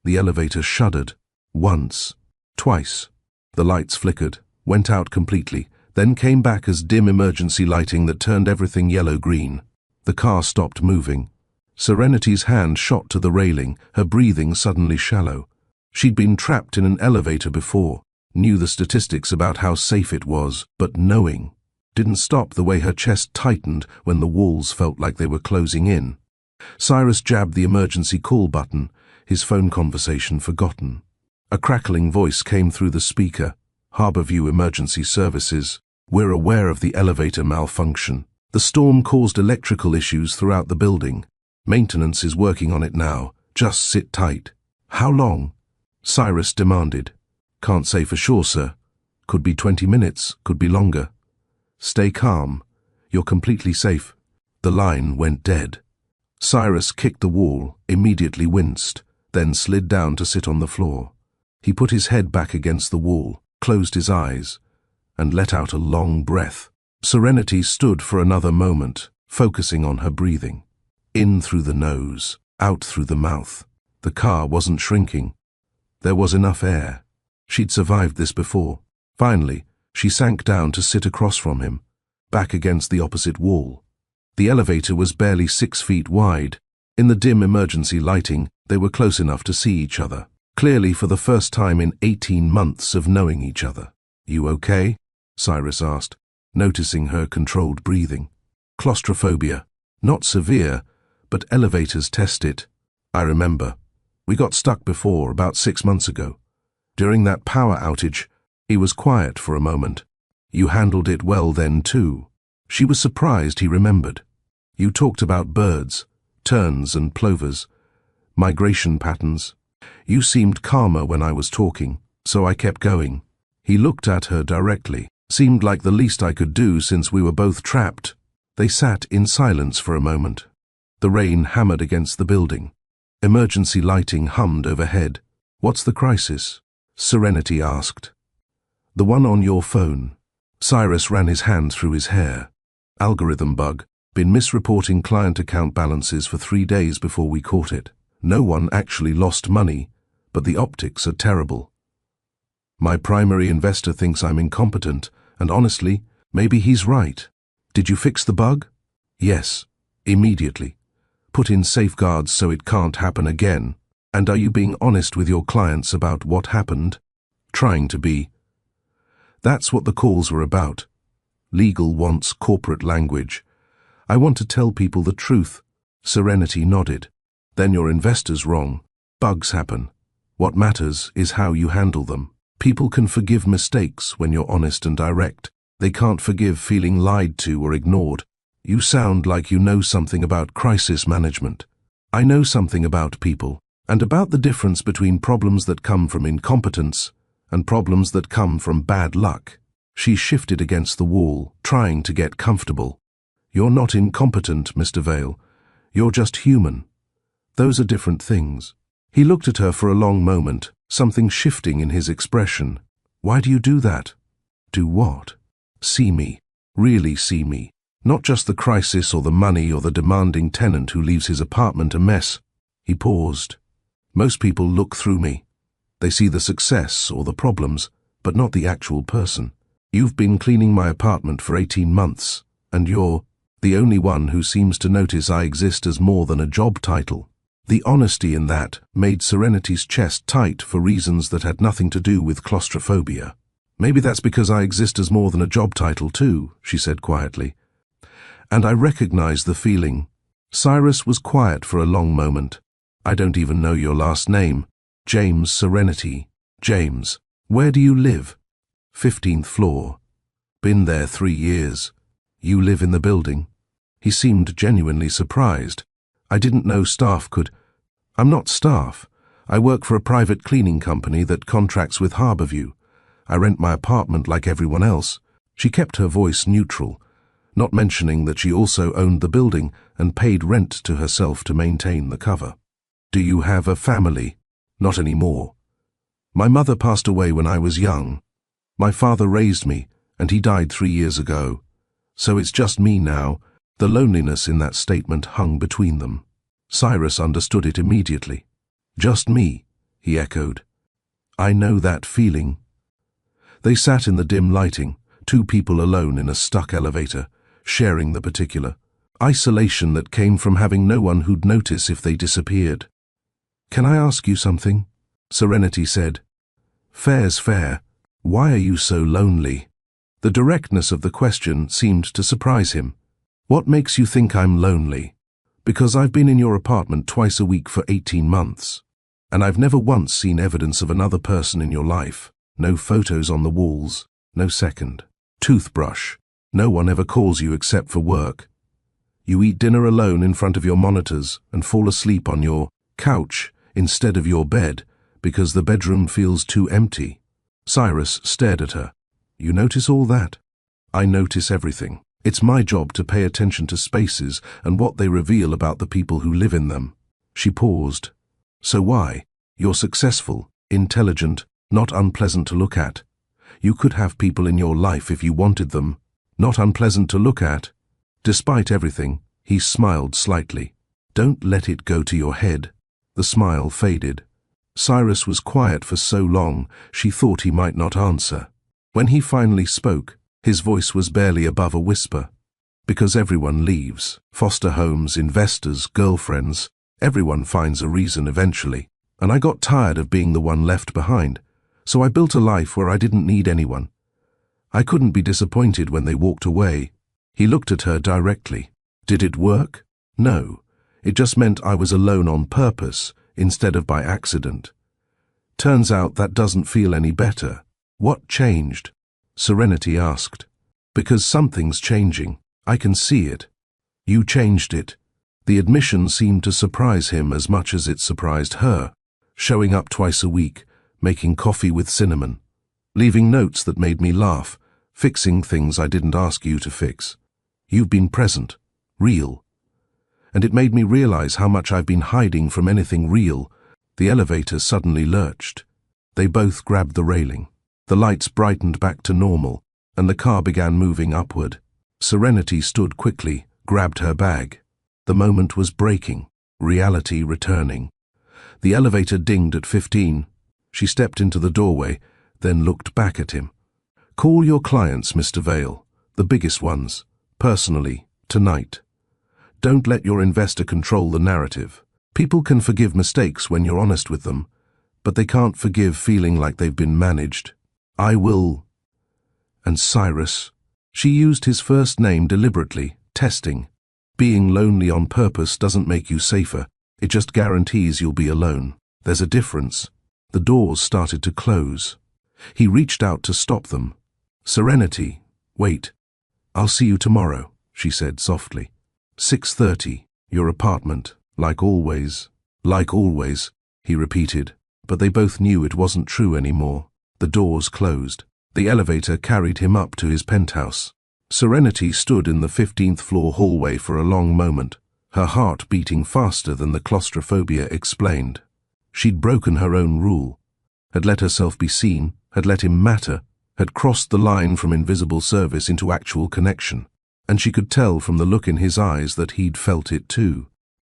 [SPEAKER 2] The elevator shuddered. Once. Twice. The lights flickered, went out completely, then came back as dim emergency lighting that turned everything yellow-green. The car stopped moving. Serenity's hand shot to the railing, her breathing suddenly shallow. She'd been trapped in an elevator before, knew the statistics about how safe it was, but knowing didn't stop the way her chest tightened when the walls felt like they were closing in. Cyrus jabbed the emergency call button, his phone conversation forgotten. A crackling voice came through the speaker. Harborview Emergency Services. We're aware of the elevator malfunction. The storm caused electrical issues throughout the building. Maintenance is working on it now. Just sit tight. How long? Cyrus demanded. Can't say for sure, sir. Could be 20 minutes, could be longer. Stay calm. You're completely safe. The line went dead. Cyrus kicked the wall, immediately winced, then slid down to sit on the floor. He put his head back against the wall, closed his eyes, and let out a long breath. Serenity stood for another moment, focusing on her breathing. In through the nose, out through the mouth. The car wasn't shrinking. There was enough air. She'd survived this before. Finally, she sank down to sit across from him, back against the opposite wall. The elevator was barely 6 feet wide. In the dim emergency lighting, they were close enough to see each other, clearly for the first time in 18 months of knowing each other. You okay? Cyrus asked, noticing her controlled breathing. Claustrophobia. Not severe, but elevators test it. I remember. We got stuck before, about 6 months ago. During that power outage, he was quiet for a moment. You handled it well then too. She was surprised he remembered. You talked about birds, terns and plovers, migration patterns. You seemed calmer when I was talking, so I kept going. He looked at her directly. Seemed like the least I could do since we were both trapped. They sat in silence for a moment. The rain hammered against the building. Emergency lighting hummed overhead. "What's the crisis?" Serenity asked. "The one on your phone." Cyrus ran his hand through his hair. "Algorithm bug. Been misreporting client account balances for 3 days before we caught it. No one actually lost money, but the optics are terrible. My primary investor thinks I'm incompetent, and honestly, maybe he's right. Did you fix the bug?" "Yes, immediately. Put in safeguards so it can't happen again. And are you being honest with your clients about what happened?" "Trying to be." That's what the calls were about. Legal wants corporate language. I want to tell people the truth. Serenity nodded. Then your investor's wrong. Bugs happen. What matters is how you handle them. People can forgive mistakes when you're honest and direct. They can't forgive feeling lied to or ignored. You sound like you know something about crisis management. I know something about people, and about the difference between problems that come from incompetence and problems that come from bad luck. She shifted against the wall, trying to get comfortable. "You're not incompetent, Mr. Vale. You're just human. Those are different things." He looked at her for a long moment, something shifting in his expression. "Why do you do that?" "Do what?" "See me. Really see me. Not just the crisis or the money or the demanding tenant who leaves his apartment a mess." He paused. "Most people look through me. They see the success or the problems, but not the actual person. You've been cleaning my apartment for 18 months, and you're the only one who seems to notice I exist as more than a job title." The honesty in that made Serenity's chest tight for reasons that had nothing to do with claustrophobia. "Maybe that's because I exist as more than a job title too," she said quietly. "And I recognize the feeling." Cyrus was quiet for a long moment. "I don't even know your last name." "James Serenity." "James, where do you live?" 15th floor. "Been there 3 years." "You live in the building?" He seemed genuinely surprised. "I didn't know staff could—" "I'm not staff. I work for a private cleaning company that contracts with Harborview. I rent my apartment like everyone else." She kept her voice neutral, not mentioning that she also owned the building and paid rent to herself to maintain the cover. "Do you have a family?" "Not anymore. My mother passed away when I was young. My father raised me, and he died 3 years ago. So it's just me now." The loneliness in that statement hung between them. Cyrus understood it immediately. "Just me," he echoed. "I know that feeling." They sat in the dim lighting, 2 people alone in a stuck elevator, sharing the particular isolation that came from having no one who'd notice if they disappeared. "Can I ask you something?" Serenity said. "Fair's fair. Why are you so lonely?" The directness of the question seemed to surprise him. "What makes you think I'm lonely?" "Because I've been in your apartment twice a week for 18 months, and I've never once seen evidence of another person in your life. No photos on the walls, no second toothbrush. No one ever calls you except for work. You eat dinner alone in front of your monitors and fall asleep on your couch instead of your bed because the bedroom feels too empty." Cyrus stared at her. "You notice all that?" "I notice everything. It's my job to pay attention to spaces and what they reveal about the people who live in them." She paused. "So why? You're successful, intelligent, not unpleasant to look at. You could have people in your life if you wanted them. Not unpleasant to look at." Despite everything, he smiled slightly. "Don't let it go to your head." The smile faded. Cyrus was quiet for so long, she thought he might not answer. When he finally spoke, his voice was barely above a whisper. "Because everyone leaves. Foster homes, investors, girlfriends. Everyone finds a reason eventually. And I got tired of being the one left behind. So I built a life where I didn't need anyone. I couldn't be disappointed when they walked away." He looked at her directly. "Did it work?" "No. It just meant I was alone on purpose, instead of by accident. Turns out that doesn't feel any better. What changed? Serenity asked. Because something's changing. I can see it. You changed it. The admission seemed to surprise him as much as it surprised her. Showing up twice a week, making coffee with cinnamon, leaving notes that made me laugh, fixing things I didn't ask you to fix. You've been present, real. And it made me realize how much I've been hiding from anything real. The elevator suddenly lurched. They both grabbed the railing. The lights brightened back to normal, and the car began moving upward. Serenity stood quickly, grabbed her bag. The moment was breaking, reality returning. The elevator dinged at 15. She stepped into the doorway, then looked back at him. Call your clients, Mr. Vale, the biggest ones, personally, tonight. Don't let your investor control the narrative. People can forgive mistakes when you're honest with them, but they can't forgive feeling like they've been managed. I will. And Cyrus. She used his first name deliberately, testing. Being lonely on purpose doesn't make you safer. It just guarantees you'll be alone. There's a difference. The doors started to close. He reached out to stop them. Serenity, wait. I'll see you tomorrow, she said softly. 6:30, your apartment, like always. Like always, he repeated, but they both knew it wasn't true anymore. The doors closed. The elevator carried him up to his penthouse. Serenity stood in the 15th floor hallway for a long moment, her heart beating faster than the claustrophobia explained. She'd broken her own rule, had let herself be seen, had let him matter, had crossed the line from invisible service into actual connection, and she could tell from the look in his eyes that he'd felt it too.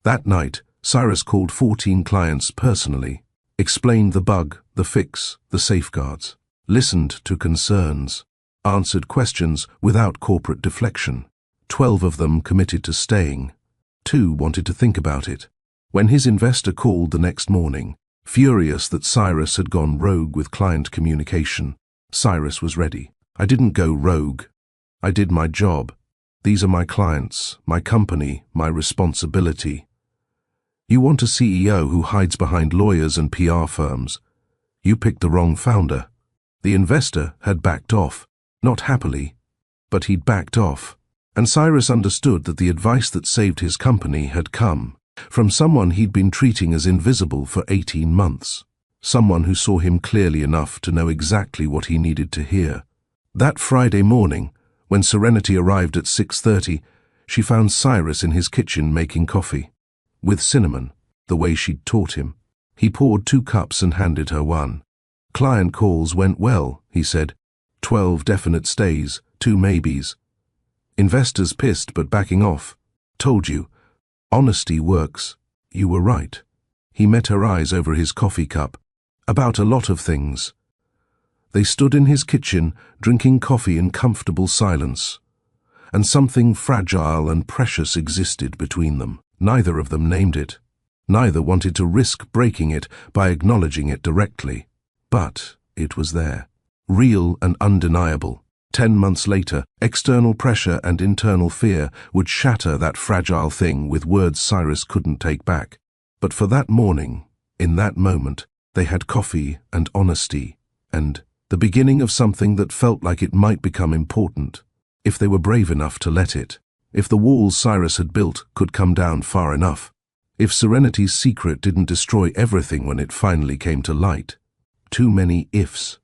[SPEAKER 2] That night, Cyrus called 14 clients personally, explained the bug, the fix, the safeguards, listened to concerns, answered questions without corporate deflection. 12 of them committed to staying. 2 wanted to think about it. When his investor called the next morning, furious that Cyrus had gone rogue with client communication, Cyrus was ready. I didn't go rogue. I did my job. These are my clients, my company, my responsibility. You want a CEO who hides behind lawyers and PR firms. You picked the wrong founder. The investor had backed off, not happily, but he'd backed off. And Cyrus understood that the advice that saved his company had come from someone he'd been treating as invisible for 18 months. Someone who saw him clearly enough to know exactly what he needed to hear. That Friday morning, when Serenity arrived at 6:30, she found Cyrus in his kitchen making coffee. With cinnamon, the way she'd taught him. He poured 2 cups and handed her one. Client calls went well, he said. 12 definite stays, 2 maybes. Investors pissed but backing off. Told you. Honesty works. You were right. He met her eyes over his coffee cup. About a lot of things. They stood in his kitchen, drinking coffee in comfortable silence. And something fragile and precious existed between them. Neither of them named it. Neither wanted to risk breaking it by acknowledging it directly. But it was there. Real and undeniable. 10 months later, external pressure and internal fear would shatter that fragile thing with words Cyrus couldn't take back. But for that morning, in that moment, they had coffee and honesty, and the beginning of something that felt like it might become important, if they were brave enough to let it, if the walls Cyrus had built could come down far enough, if Serenity's secret didn't destroy everything when it finally came to light. Too many ifs.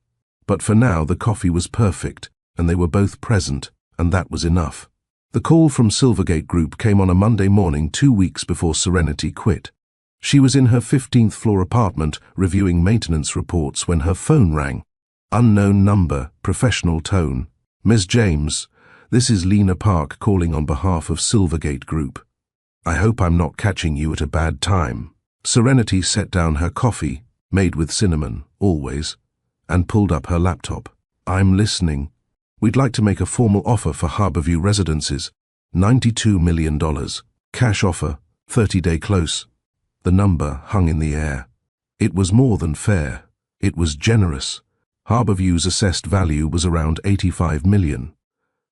[SPEAKER 2] But for now the coffee was perfect, and they were both present, and that was enough. The call from Silvergate Group came on a Monday morning 2 weeks before Serenity quit. She was in her 15th floor apartment reviewing maintenance reports when her phone rang. Unknown number, professional tone. Ms. James, this is Lena Park calling on behalf of Silvergate Group. I hope I'm not catching you at a bad time. Serenity set down her coffee, made with cinnamon, always, and pulled up her laptop. I'm listening. We'd like to make a formal offer for Harborview Residences. $92 million. Cash offer, 30-day close. The number hung in the air. It was more than fair. It was generous. Harborview's assessed value was around $85 million.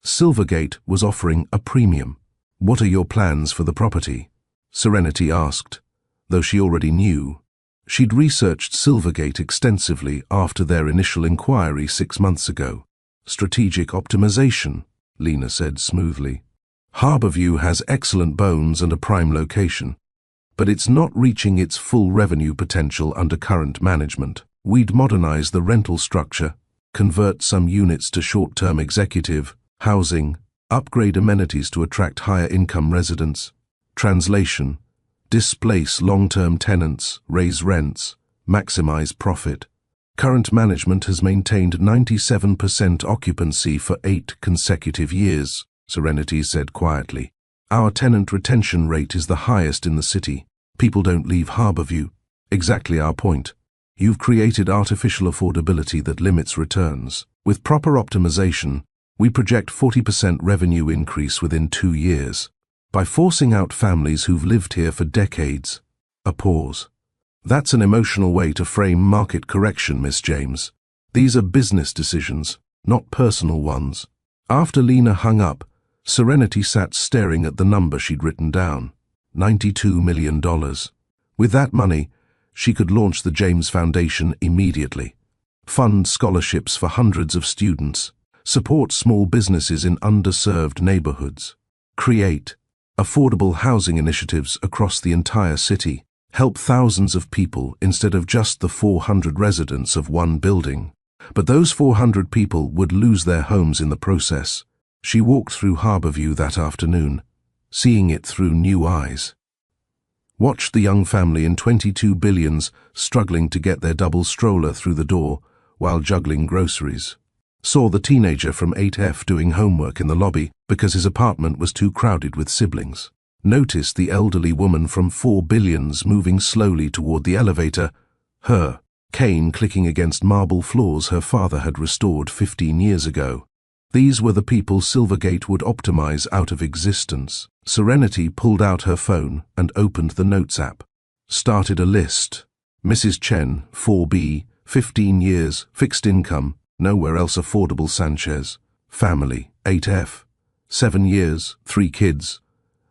[SPEAKER 2] Silvergate was offering a premium. What are your plans for the property? Serenity asked, though she already knew. She'd researched Silvergate extensively after their initial inquiry 6 months ago. Strategic optimization, Lena said smoothly. Harborview has excellent bones and a prime location, but it's not reaching its full revenue potential under current management. We'd modernize the rental structure, convert some units to short-term executive, housing, upgrade amenities to attract higher-income residents. Translation: displace long-term tenants, raise rents, maximize profit. Current management has maintained 97% occupancy for 8 consecutive years, Serenity said quietly. Our tenant retention rate is the highest in the city. People don't leave Harborview. Exactly our point. You've created artificial affordability that limits returns. With proper optimization, we project 40% revenue increase within 2 years. By forcing out families who've lived here for decades. A pause. That's an emotional way to frame market correction, Miss James. These are business decisions, not personal ones. After Lena hung up, Serenity sat staring at the number she'd written down. $92 million. With that money, she could launch the James Foundation immediately. Fund scholarships for hundreds of students. Support small businesses in underserved neighborhoods. Create affordable housing initiatives across the entire city. Help thousands of people instead of just the 400 residents of one building. But those 400 people would lose their homes in the process. She walked through Harborview that afternoon, seeing it through new eyes. Watched the young family in 22 Billions struggling to get their double stroller through the door while juggling groceries. Saw the teenager from 8F doing homework in the lobby because his apartment was too crowded with siblings. Noticed the elderly woman from 4 Billions moving slowly toward the elevator, her cane clicking against marble floors her father had restored 15 years ago. These were the people Silvergate would optimize out of existence. Serenity pulled out her phone and opened the Notes app. Started a list. Mrs. Chen, 4B, 15 years, fixed income, nowhere else affordable Sanchez. Family, 8F, 7 years, 3 kids.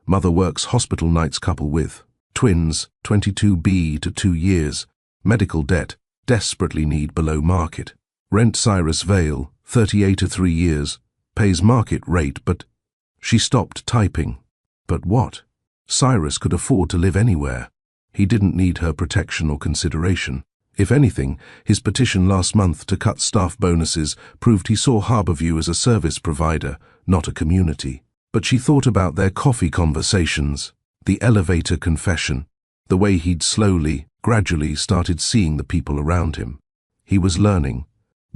[SPEAKER 2] Mother works hospital nights couple with. Twins, 22B to 2 years. Medical debt, desperately need below market. Rent Cyrus Vale, 38 to 3 years. Pays market rate but... She stopped typing. But what? Cyrus could afford to live anywhere. He didn't need her protection or consideration. If anything, his petition last month to cut staff bonuses proved he saw Harborview as a service provider, not a community. But she thought about their coffee conversations, the elevator confession, the way he'd slowly, gradually started seeing the people around him. He was learning,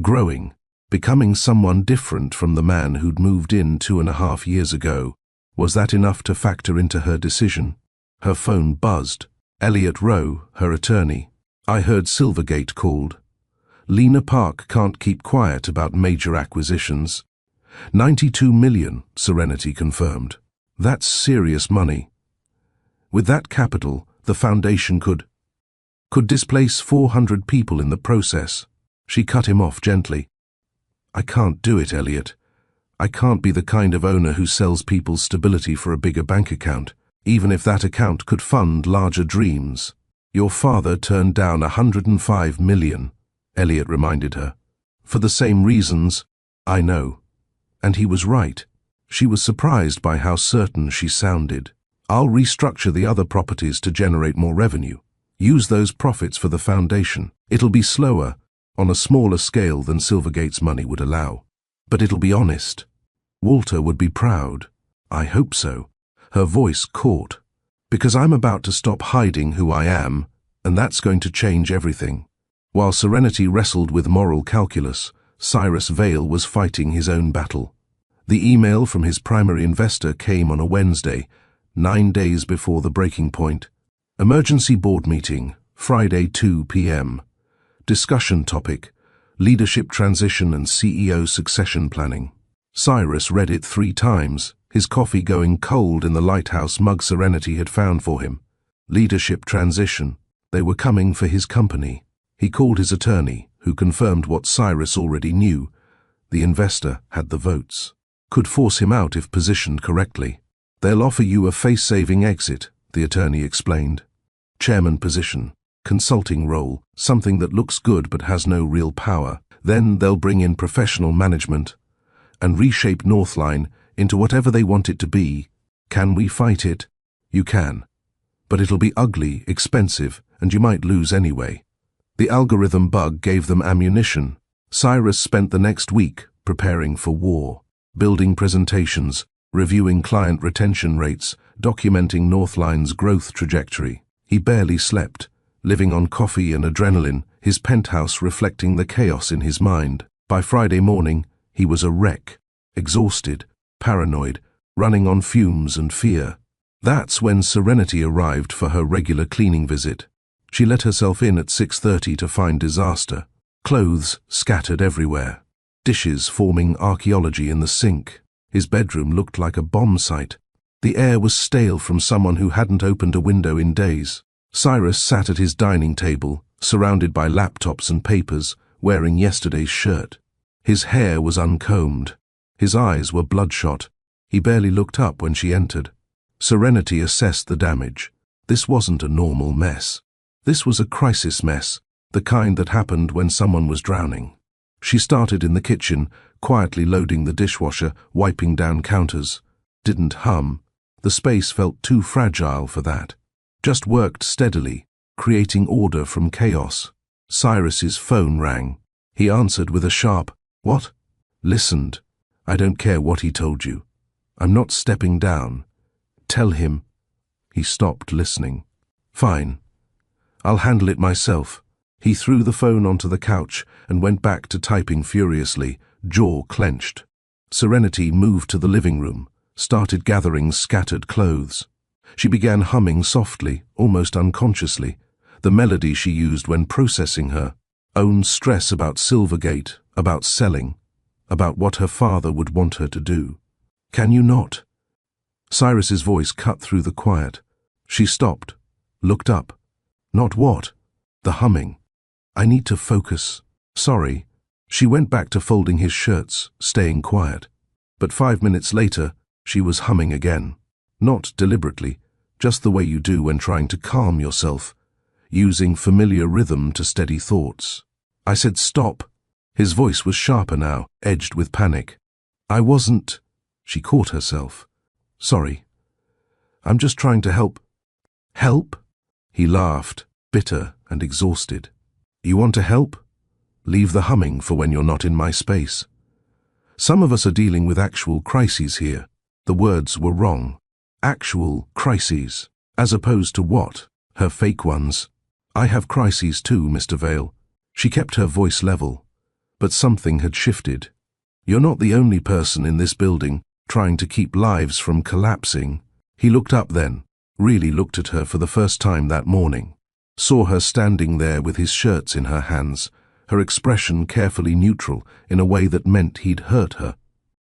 [SPEAKER 2] growing, becoming someone different from the man who'd moved in 2.5 years ago. Was that enough to factor into her decision? Her phone buzzed. Elliot Rowe, her attorney. I heard Silvergate called. Lena Park can't keep quiet about major acquisitions. 92 million, Serenity confirmed. That's serious money. With that capital, the foundation could displace 400 people in the process. She cut him off gently. I can't do it, Elliot. I can't be the kind of owner who sells people's stability for a bigger bank account, even if that account could fund larger dreams. Your father turned down 105 million, Elliot reminded her. For the same reasons, I know. And he was right. She was surprised by how certain she sounded. I'll restructure the other properties to generate more revenue. Use those profits for the foundation. It'll be slower, on a smaller scale than Silvergate's money would allow. But it'll be honest. Walter would be proud. I hope so. Her voice caught. Because I'm about to stop hiding who I am, and that's going to change everything. While Serenity wrestled with moral calculus, Cyrus Vale was fighting his own battle. The email from his primary investor came on a Wednesday, 9 days before the breaking point. Emergency board meeting, Friday 2 p.m. Discussion topic, leadership transition and CEO succession planning. Cyrus read it 3 times, his coffee going cold in the lighthouse mug Serenity had found for him. Leadership transition. They were coming for his company. He called his attorney, who confirmed what Cyrus already knew. The investor had the votes. Could force him out if positioned correctly. They'll offer you a face-saving exit, the attorney explained. Chairman position. consulting role, something that looks good but has no real power. Then they'll bring in professional management and reshape Northline into whatever they want it to be. Can we fight it? You can. But it'll be ugly, expensive, and you might lose anyway. The algorithm bug gave them ammunition. Cyrus spent the next week preparing for war, building presentations, reviewing client retention rates, documenting Northline's growth trajectory. He barely slept, living on coffee and adrenaline, his penthouse reflecting the chaos in his mind. By Friday morning, he was a wreck, exhausted, paranoid, running on fumes and fear. That's when Serenity arrived for her regular cleaning visit. She let herself in at 6:30 to find disaster. Clothes scattered everywhere. Dishes forming archaeology in the sink. His bedroom looked like a bomb site. The air was stale from someone who hadn't opened a window in days. Cyrus sat at his dining table, surrounded by laptops and papers, wearing yesterday's shirt. His hair was uncombed. His eyes were bloodshot. He barely looked up when she entered. Serenity assessed the damage. This wasn't a normal mess. This was a crisis mess, the kind that happened when someone was drowning. She started in the kitchen, quietly loading the dishwasher, wiping down counters. Didn't hum. The space felt too fragile for that. Just worked steadily, creating order from chaos. Cyrus's phone rang. He answered with a sharp, "What?" Listened. "I don't care what he told you. I'm not stepping down. Tell him." He stopped listening. "Fine. I'll handle it myself." He threw the phone onto the couch and went back to typing furiously, jaw clenched. Serenity moved to the living room, started gathering scattered clothes. She began humming softly, almost unconsciously, the melody she used when processing her own stress about Silvergate, about selling, about what her father would want her to do. "Can you not?" Cyrus's voice cut through the quiet. She stopped, looked up. "Not what?" "The humming. I need to focus." "Sorry." She went back to folding his shirts, staying quiet. But 5 minutes later, she was humming again. Not deliberately, just the way you do when trying to calm yourself, using familiar rhythm to steady thoughts. "I said stop." His voice was sharper now, edged with panic. "I wasn't." She caught herself. "Sorry. I'm just trying to help." "Help?" He laughed, bitter and exhausted. "You want to help? Leave the humming for when you're not in my space. Some of us are dealing with actual crises here." The words were wrong. Actual crises. As opposed to what? Her fake ones. "I have crises too, Mr. Vale." She kept her voice level. But something had shifted. "You're not the only person in this building trying to keep lives from collapsing." He looked up then, really looked at her for the first time that morning. Saw her standing there with his shirts in her hands, her expression carefully neutral in a way that meant he'd hurt her.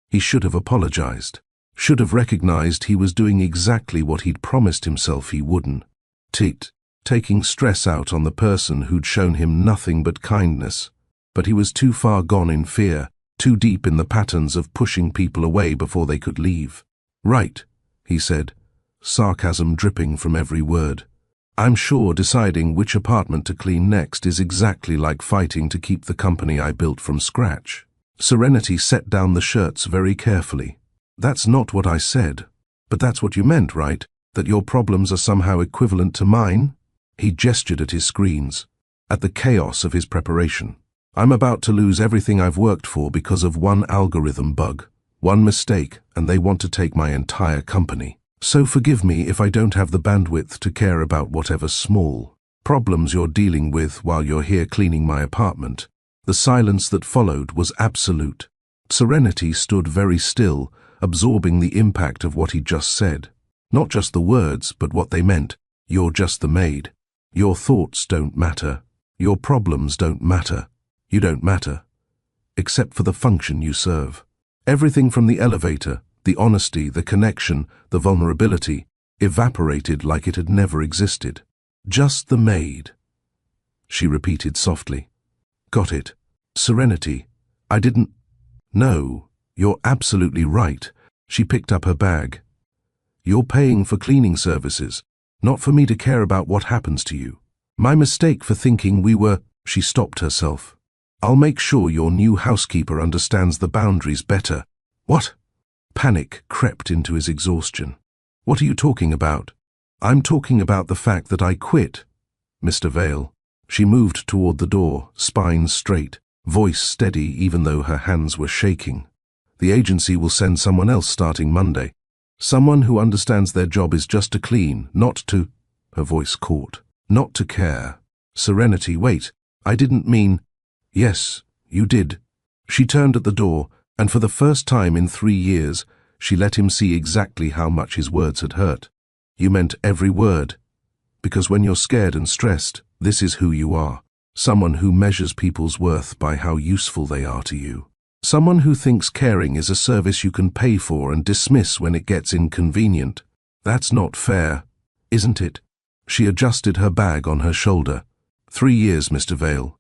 [SPEAKER 2] He should have apologized. Should have recognized he was doing exactly what he'd promised himself he wouldn't. Taking stress out on the person who'd shown him nothing but kindness. But he was too far gone in fear, too deep in the patterns of pushing people away before they could leave. "Right," he said, sarcasm dripping from every word. "I'm sure deciding which apartment to clean next is exactly like fighting to keep the company I built from scratch." Serenity set down the shirts very carefully. "That's not what I said. But that's what you meant, right? That your problems are somehow equivalent to mine?" He gestured at his screens, at the chaos of his preparation. "I'm about to lose everything I've worked for because of one algorithm bug. One mistake, and they want to take my entire company. So forgive me if I don't have the bandwidth to care about whatever small problems you're dealing with while you're here cleaning my apartment." The silence that followed was absolute. Serenity stood very still, absorbing the impact of what he'd just said. Not just the words, but what they meant. You're just the maid. Your thoughts don't matter. Your problems don't matter. You don't matter. Except for the function you serve. Everything from the elevator, the honesty, the connection, the vulnerability, evaporated like it had never existed. "Just the maid," she repeated softly. "Got it. Serenity. I didn't—" "No, you're absolutely right." She picked up her bag. "You're paying for cleaning services, not for me to care about what happens to you. My mistake for thinking we were... She stopped herself. I'll make sure your new housekeeper understands the boundaries better. What? Panic crept into his exhaustion. What are you talking about? I'm talking about the fact that I quit, Mr. Vale. She moved toward the door, spine straight, voice steady even though her hands were shaking. The agency will send someone else starting Monday. Someone who understands their job is just to clean, not to... Her voice caught. Not to care. Serenity, wait, I didn't mean... Yes, you did. She turned at the door, and for the first time in 3 years, she let him see exactly how much his words had hurt. You meant every word. Because when you're scared and stressed, this is who you are. Someone who measures people's worth by how useful they are to you. Someone who thinks caring is a service you can pay for and dismiss when it gets inconvenient. That's not fair, isn't it? She adjusted her bag on her shoulder. 3 years, Mr. Vale.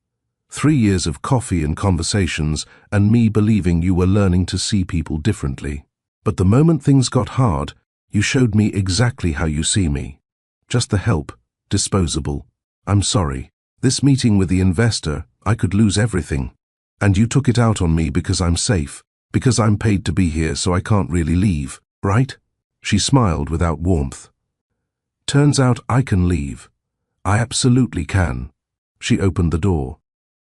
[SPEAKER 2] 3 years of coffee and conversations and me believing you were learning to see people differently. But the moment things got hard, you showed me exactly how you see me. Just the help, disposable. I'm sorry. This meeting with the investor, I could lose everything. And you took it out on me because I'm safe, because I'm paid to be here so I can't really leave, right? She smiled without warmth. Turns out I can leave. I absolutely can. She opened the door.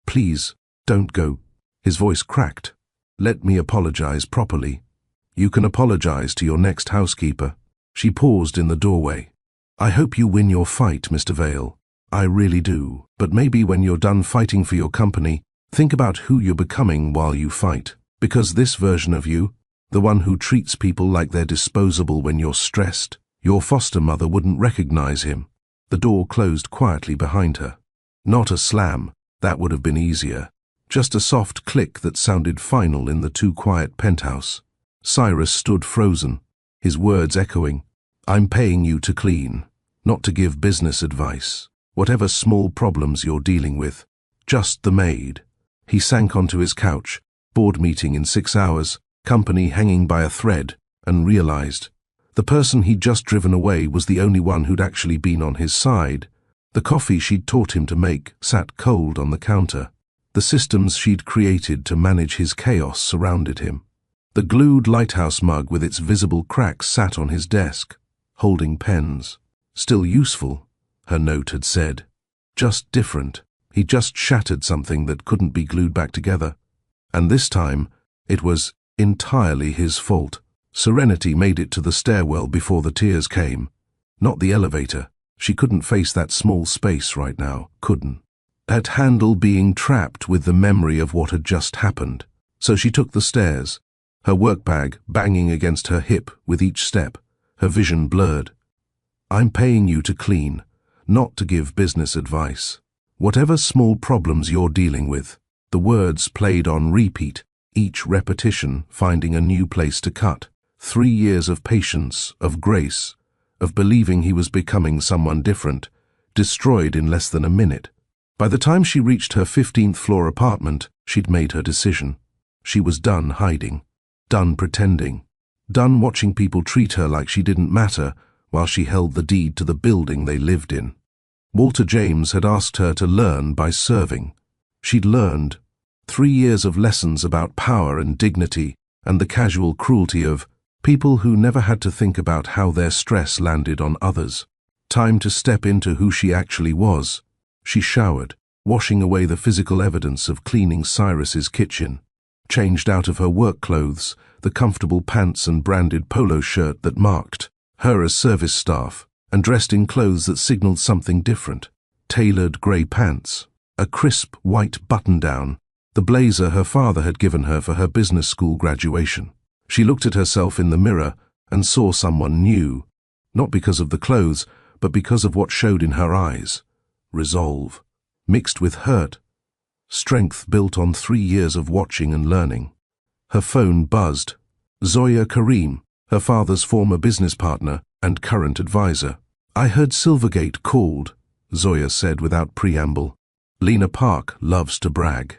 [SPEAKER 2] Please, don't go. His voice cracked. Let me apologize properly. You can apologize to your next housekeeper. She paused in the doorway. I hope you win your fight, Mr. Vale. I really do. But maybe when you're done fighting for your company, think about who you're becoming while you fight. Because this version of you, the one who treats people like they're disposable when you're stressed, your foster mother wouldn't recognize him. The door closed quietly behind her. Not a slam, that would have been easier. Just a soft click that sounded final in the too quiet penthouse. Cyrus stood frozen, his words echoing. I'm paying you to clean, not to give business advice. Whatever small problems you're dealing with, just the maid. He sank onto his couch, board meeting in 6 hours, company hanging by a thread, and realized the person he'd just driven away was the only one who'd actually been on his side. The coffee she'd taught him to make sat cold on the counter. The systems she'd created to manage his chaos surrounded him. The glued lighthouse mug with its visible cracks sat on his desk, holding pens. Still useful, her note had said. Just different. He just shattered something that couldn't be glued back together. And this time, it was entirely his fault. Serenity made it to the stairwell before the tears came. Not the elevator. She couldn't face that small space right now, couldn't. That handle being trapped with the memory of what had just happened. So she took the stairs, her work bag banging against her hip with each step, her vision blurred. I'm paying you to clean, not to give business advice. Whatever small problems you're dealing with, the words played on repeat, each repetition finding a new place to cut. 3 years of patience, of grace, of believing he was becoming someone different, destroyed in less than a minute. By the time she reached her 15th floor apartment, she'd made her decision. She was done hiding, done pretending, done watching people treat her like she didn't matter while she held the deed to the building they lived in. Walter James had asked her to learn by serving. She'd learned 3 years of lessons about power and dignity and the casual cruelty of people who never had to think about how their stress landed on others. Time to step into who she actually was. She showered, washing away the physical evidence of cleaning Cyrus's kitchen. Changed out of her work clothes, the comfortable pants and branded polo shirt that marked her as service staff, and dressed in clothes that signaled something different. Tailored grey pants, a crisp white button-down, the blazer her father had given her for her business school graduation. She looked at herself in the mirror and saw someone new, not because of the clothes, but because of what showed in her eyes. Resolve, mixed with hurt. Strength built on 3 years of watching and learning. Her phone buzzed. Zoya Karim, her father's former business partner and current advisor. I heard Silvergate called, Zoya said without preamble. Lena Park loves to brag.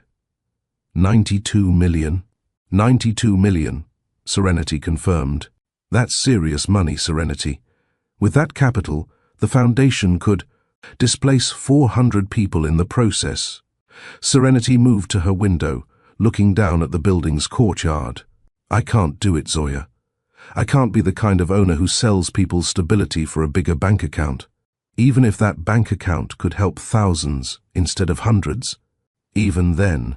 [SPEAKER 2] 92 million. 92 million, Serenity confirmed. That's serious money, Serenity. With that capital, the foundation could... Displace 400 people in the process. Serenity moved to her window, looking down at the building's courtyard. I can't do it, Zoya. I can't be the kind of owner who sells people stability for a bigger bank account. Even if that bank account could help thousands instead of hundreds. Even then,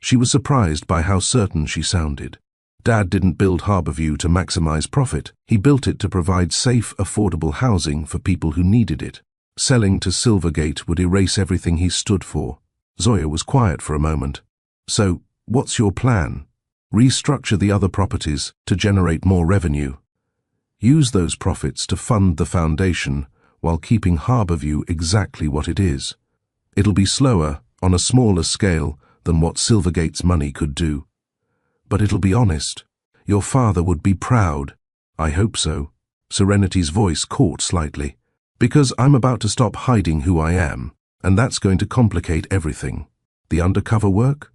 [SPEAKER 2] she was surprised by how certain she sounded. Dad didn't build Harborview to maximize profit. He built it to provide safe, affordable housing for people who needed it. Selling to Silvergate would erase everything he stood for. Zoya was quiet for a moment. So, what's your plan? Restructure the other properties to generate more revenue. Use those profits to fund the foundation while keeping Harborview exactly what it is. It'll be slower, on a smaller scale, than what Silvergate's money could do. But it'll be honest. Your father would be proud. I hope so. Serenity's voice caught slightly. Because I'm about to stop hiding who I am, and that's going to complicate everything. The undercover work?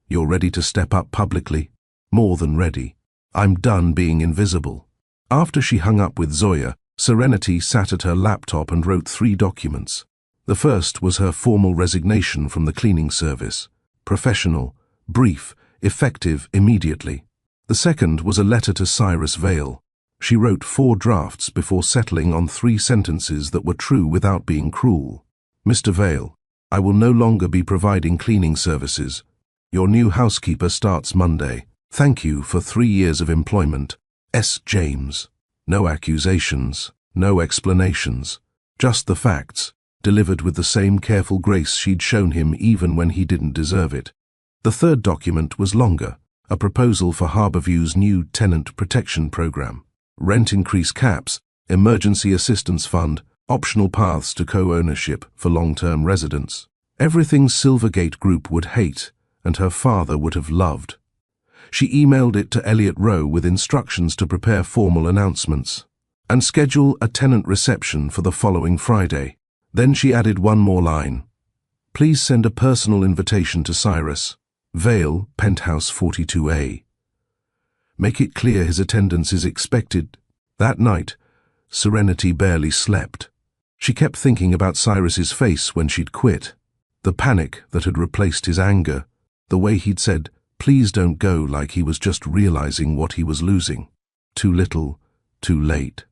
[SPEAKER 2] You're ready to step up publicly? More than ready. I'm done being invisible. After she hung up with Zoya, Serenity sat at her laptop and wrote 3 documents. The first was her formal resignation from the cleaning service. Professional, brief, effective immediately. The second was a letter to Cyrus Vale. She wrote 4 drafts before settling on 3 sentences that were true without being cruel. Mr. Vale, I will no longer be providing cleaning services. Your new housekeeper starts Monday. Thank you for 3 years of employment. S. James. No accusations, no explanations. Just the facts, delivered with the same careful grace she'd shown him even when he didn't deserve it. The third document was longer, a proposal for Harborview's new tenant protection program. Rent increase caps, emergency assistance fund, optional paths to co-ownership for long-term residents. Everything Silvergate Group would hate, and her father would have loved. She emailed it to Elliot Rowe with instructions to prepare formal announcements and schedule a tenant reception for the following Friday. Then she added one more line. Please send a personal invitation to Cyrus Vale, Penthouse 42A. Make it clear his attendance is expected. That night, Serenity barely slept. She kept thinking about Cyrus's face when she'd quit. The panic that had replaced his anger. The way he'd said, please don't go, like he was just realizing what he was losing. Too little, too late.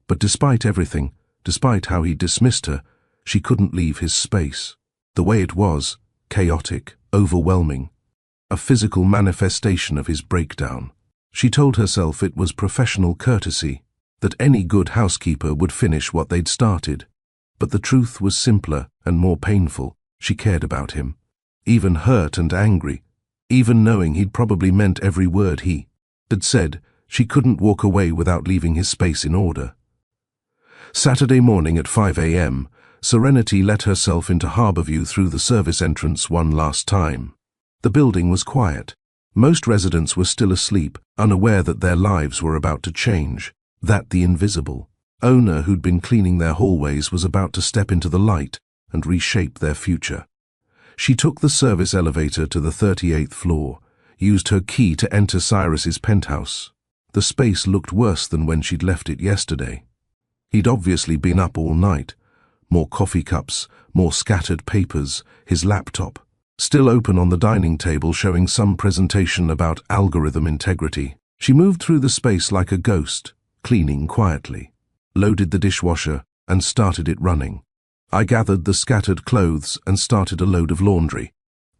[SPEAKER 2] But despite everything, despite how he dismissed her, she couldn't leave his space. The way it was, chaotic, overwhelming. A physical manifestation of his breakdown. She told herself it was professional courtesy, that any good housekeeper would finish what they'd started. But the truth was simpler and more painful. She cared about him. Even hurt and angry. Even knowing he'd probably meant every word he had said, she couldn't walk away without leaving his space in order. Saturday morning at 5 a.m., Serenity let herself into Harborview through the service entrance one last time. The building was quiet. Most residents were still asleep, unaware that their lives were about to change, that the invisible owner who'd been cleaning their hallways was about to step into the light and reshape their future. She took the service elevator to the 38th floor, used her key to enter Cyrus's penthouse. The space looked worse than when she'd left it yesterday. He'd obviously been up all night. More coffee cups, more scattered papers, his laptop, still open on the dining table showing some presentation about algorithm integrity. She moved through the space like a ghost, cleaning quietly, loaded the dishwasher and started it running. I gathered the scattered clothes and started a load of laundry,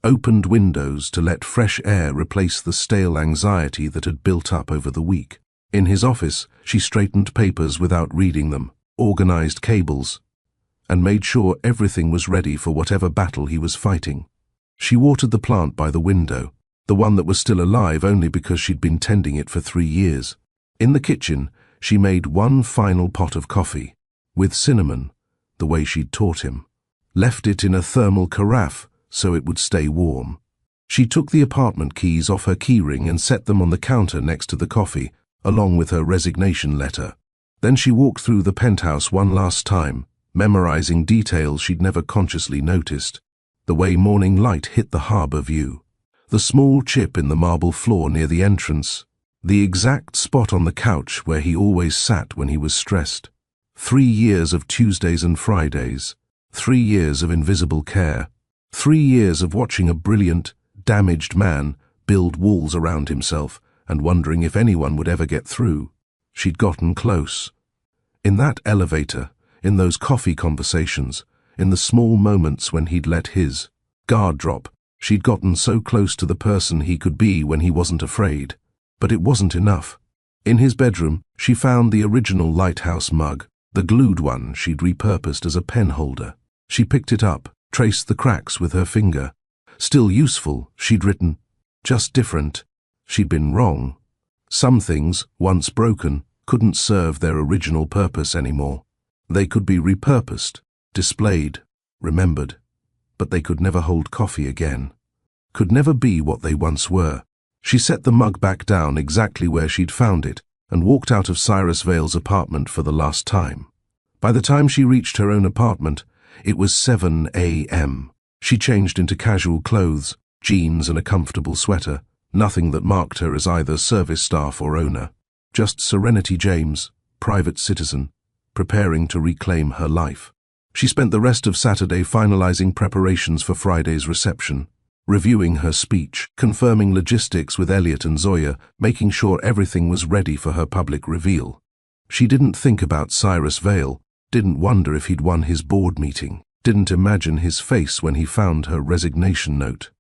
[SPEAKER 2] opened windows to let fresh air replace the stale anxiety that had built up over the week. In his office, she straightened papers without reading them, organized cables, and made sure everything was ready for whatever battle he was fighting. She watered the plant by the window, the one that was still alive only because she'd been tending it for 3 years. In the kitchen, she made one final pot of coffee, with cinnamon, the way she'd taught him, left it in a thermal carafe so it would stay warm. She took the apartment keys off her keyring and set them on the counter next to the coffee, along with her resignation letter. Then she walked through the penthouse one last time, memorizing details she'd never consciously noticed. The way morning light hit the harbor view, the small chip in the marble floor near the entrance, the exact spot on the couch where he always sat when he was stressed. 3 years of Tuesdays and Fridays, 3 years of invisible care. 3 years of watching a brilliant, damaged man build walls around himself and wondering if anyone would ever get through. She'd gotten close. In that elevator, in those coffee conversations, in the small moments when he'd let his guard drop, she'd gotten so close to the person he could be when he wasn't afraid. But it wasn't enough. In his bedroom, she found the original lighthouse mug, the glued one she'd repurposed as a pen holder. She picked it up, traced the cracks with her finger. Still useful, she'd written, just different. She'd been wrong. Some things, once broken, couldn't serve their original purpose anymore. They could be repurposed, displayed, remembered, but they could never hold coffee again. Could never be what they once were. She set the mug back down exactly where she'd found it and walked out of Cyrus Vale's apartment for the last time. By the time she reached her own apartment, it was 7 a.m. She changed into casual clothes, jeans and a comfortable sweater, nothing that marked her as either service staff or owner. Just Serenity James, private citizen, preparing to reclaim her life. She spent the rest of Saturday finalizing preparations for Friday's reception, reviewing her speech, confirming logistics with Elliot and Zoya, making sure everything was ready for her public reveal. She didn't think about Cyrus Vale, didn't wonder if he'd won his board meeting, didn't imagine his face when he found her resignation note.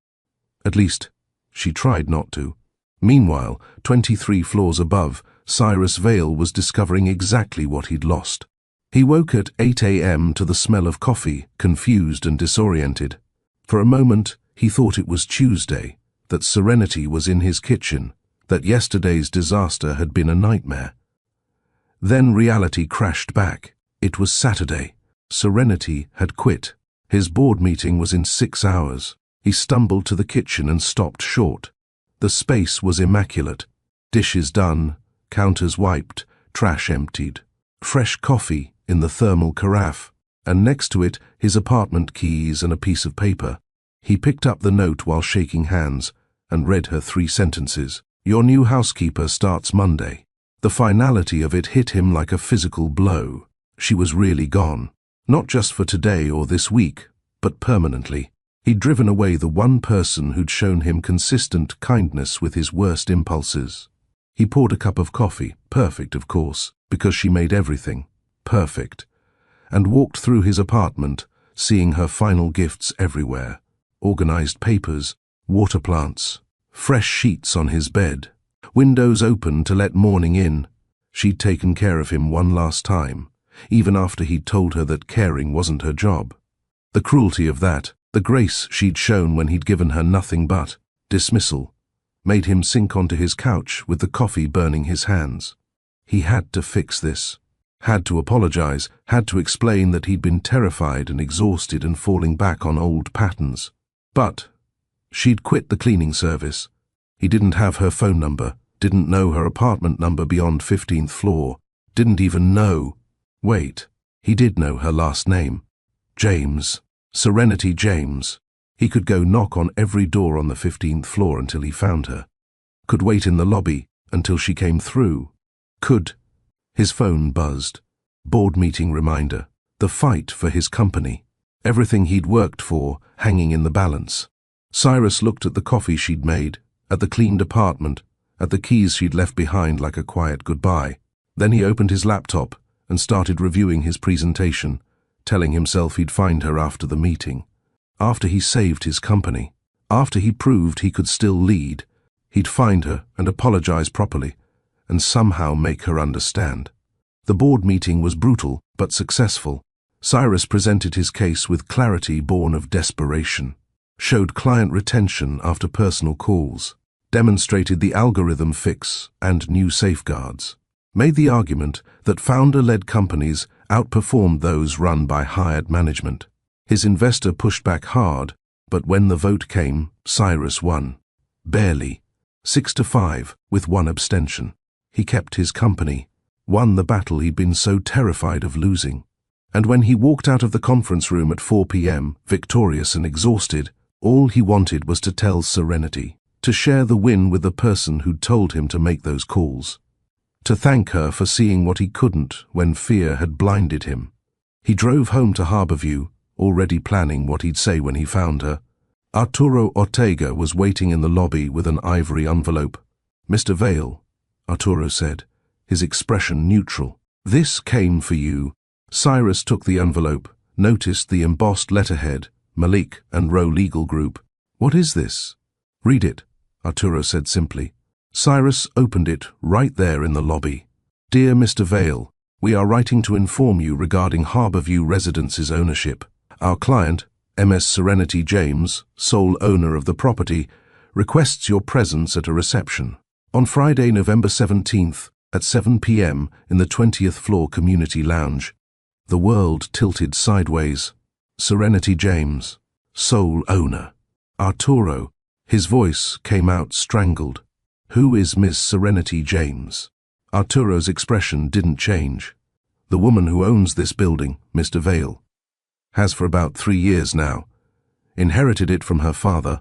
[SPEAKER 2] At least, she tried not to. Meanwhile, 23 floors above, Cyrus Vale was discovering exactly what he'd lost. He woke at 8 a.m. to the smell of coffee, confused and disoriented. For a moment, he thought it was Tuesday, that Serenity was in his kitchen, that yesterday's disaster had been a nightmare. Then reality crashed back. It was Saturday. Serenity had quit. His board meeting was in 6 hours. He stumbled to the kitchen and stopped short. The space was immaculate. Dishes done, counters wiped, trash emptied. Fresh coffee in the thermal carafe, and next to it his apartment keys and a piece of paper. He picked up the note while shaking hands and read her 3 sentences. Your new housekeeper starts Monday. The finality of it hit him like a physical blow. She was really gone. Not just for today or this week, but permanently. He'd driven away the one person who'd shown him consistent kindness with his worst impulses. He poured a cup of coffee, perfect of course, because she made everything perfect, and walked through his apartment, seeing her final gifts everywhere. Organized papers, water plants, fresh sheets on his bed, windows open to let morning in. She'd taken care of him one last time, even after he'd told her that caring wasn't her job. The cruelty of that, the grace she'd shown when he'd given her nothing but dismissal, made him sink onto his couch with the coffee burning his hands. He had to fix this. Had to apologize, had to explain that he'd been terrified and exhausted and falling back on old patterns. But she'd quit the cleaning service. He didn't have her phone number, didn't know her apartment number beyond 15th floor, didn't even know. Wait, he did know her last name. James. Serenity James. He could go knock on every door on the 15th floor until he found her. Could wait in the lobby until she came through. Could. His phone buzzed. Board meeting reminder. The fight for his company. Everything he'd worked for hanging in the balance. Cyrus looked at the coffee she'd made, at the cleaned apartment, at the keys she'd left behind like a quiet goodbye. Then he opened his laptop and started reviewing his presentation, telling himself he'd find her after the meeting. After he saved his company. After he proved he could still lead. He'd find her and apologize properly, and somehow make her understand. The board meeting was brutal, but successful. Cyrus presented his case with clarity born of desperation, showed client retention after personal calls, demonstrated the algorithm fix and new safeguards, made the argument that founder-led companies outperformed those run by hired management. His investor pushed back hard, but when the vote came, Cyrus won. Barely. 6-5, with 1 abstention. He kept his company, won the battle he'd been so terrified of losing. And when he walked out of the conference room at 4 p.m., victorious and exhausted, all he wanted was to tell Serenity, to share the win with the person who'd told him to make those calls, to thank her for seeing what he couldn't when fear had blinded him. He drove home to Harborview, already planning what he'd say when he found her. Arturo Ortega was waiting in the lobby with an ivory envelope. "Mr. Vale," Arturo said, his expression neutral. "This came for you." Cyrus took the envelope, noticed the embossed letterhead, Malik and Rowe Legal Group. "What is this?" "Read it," Arturo said simply. Cyrus opened it right there in the lobby. "Dear Mr. Vale, we are writing to inform you regarding Harborview Residence's ownership. Our client, MS Serenity James, sole owner of the property, requests your presence at a reception on Friday, November 17th at 7 p.m. in the 20th floor community lounge." The world tilted sideways. Serenity James, sole owner. Arturo, his voice came out strangled. "Who is Miss Serenity James?" Arturo's expression didn't change. "The woman who owns this building, Mr. Vale. Has for about 3 years now. Inherited it from her father,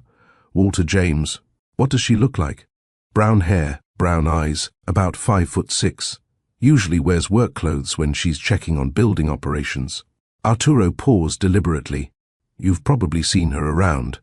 [SPEAKER 2] Walter James." "What does she look like?" "Brown hair, brown eyes, about 5'6". Usually wears work clothes when she's checking on building operations." Arturo paused deliberately. "You've probably seen her around.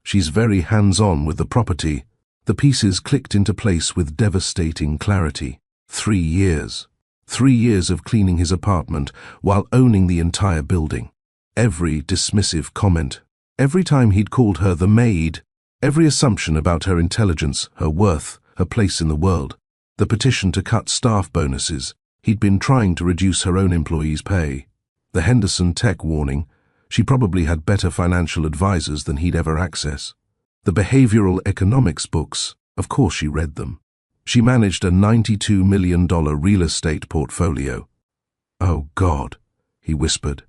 [SPEAKER 2] She's very hands-on with the property." The pieces clicked into place with devastating clarity. 3 years. 3 years of cleaning his apartment while owning the entire building. Every dismissive comment, every time he'd called her the maid, every assumption about her intelligence, her worth, her place in the world, the petition to cut staff bonuses, he'd been trying to reduce her own employees' pay, the Henderson Tech warning, she probably had better financial advisors than he'd ever access, the behavioral economics books, of course she read them. She managed a $92 million real estate portfolio. "Oh God," he whispered.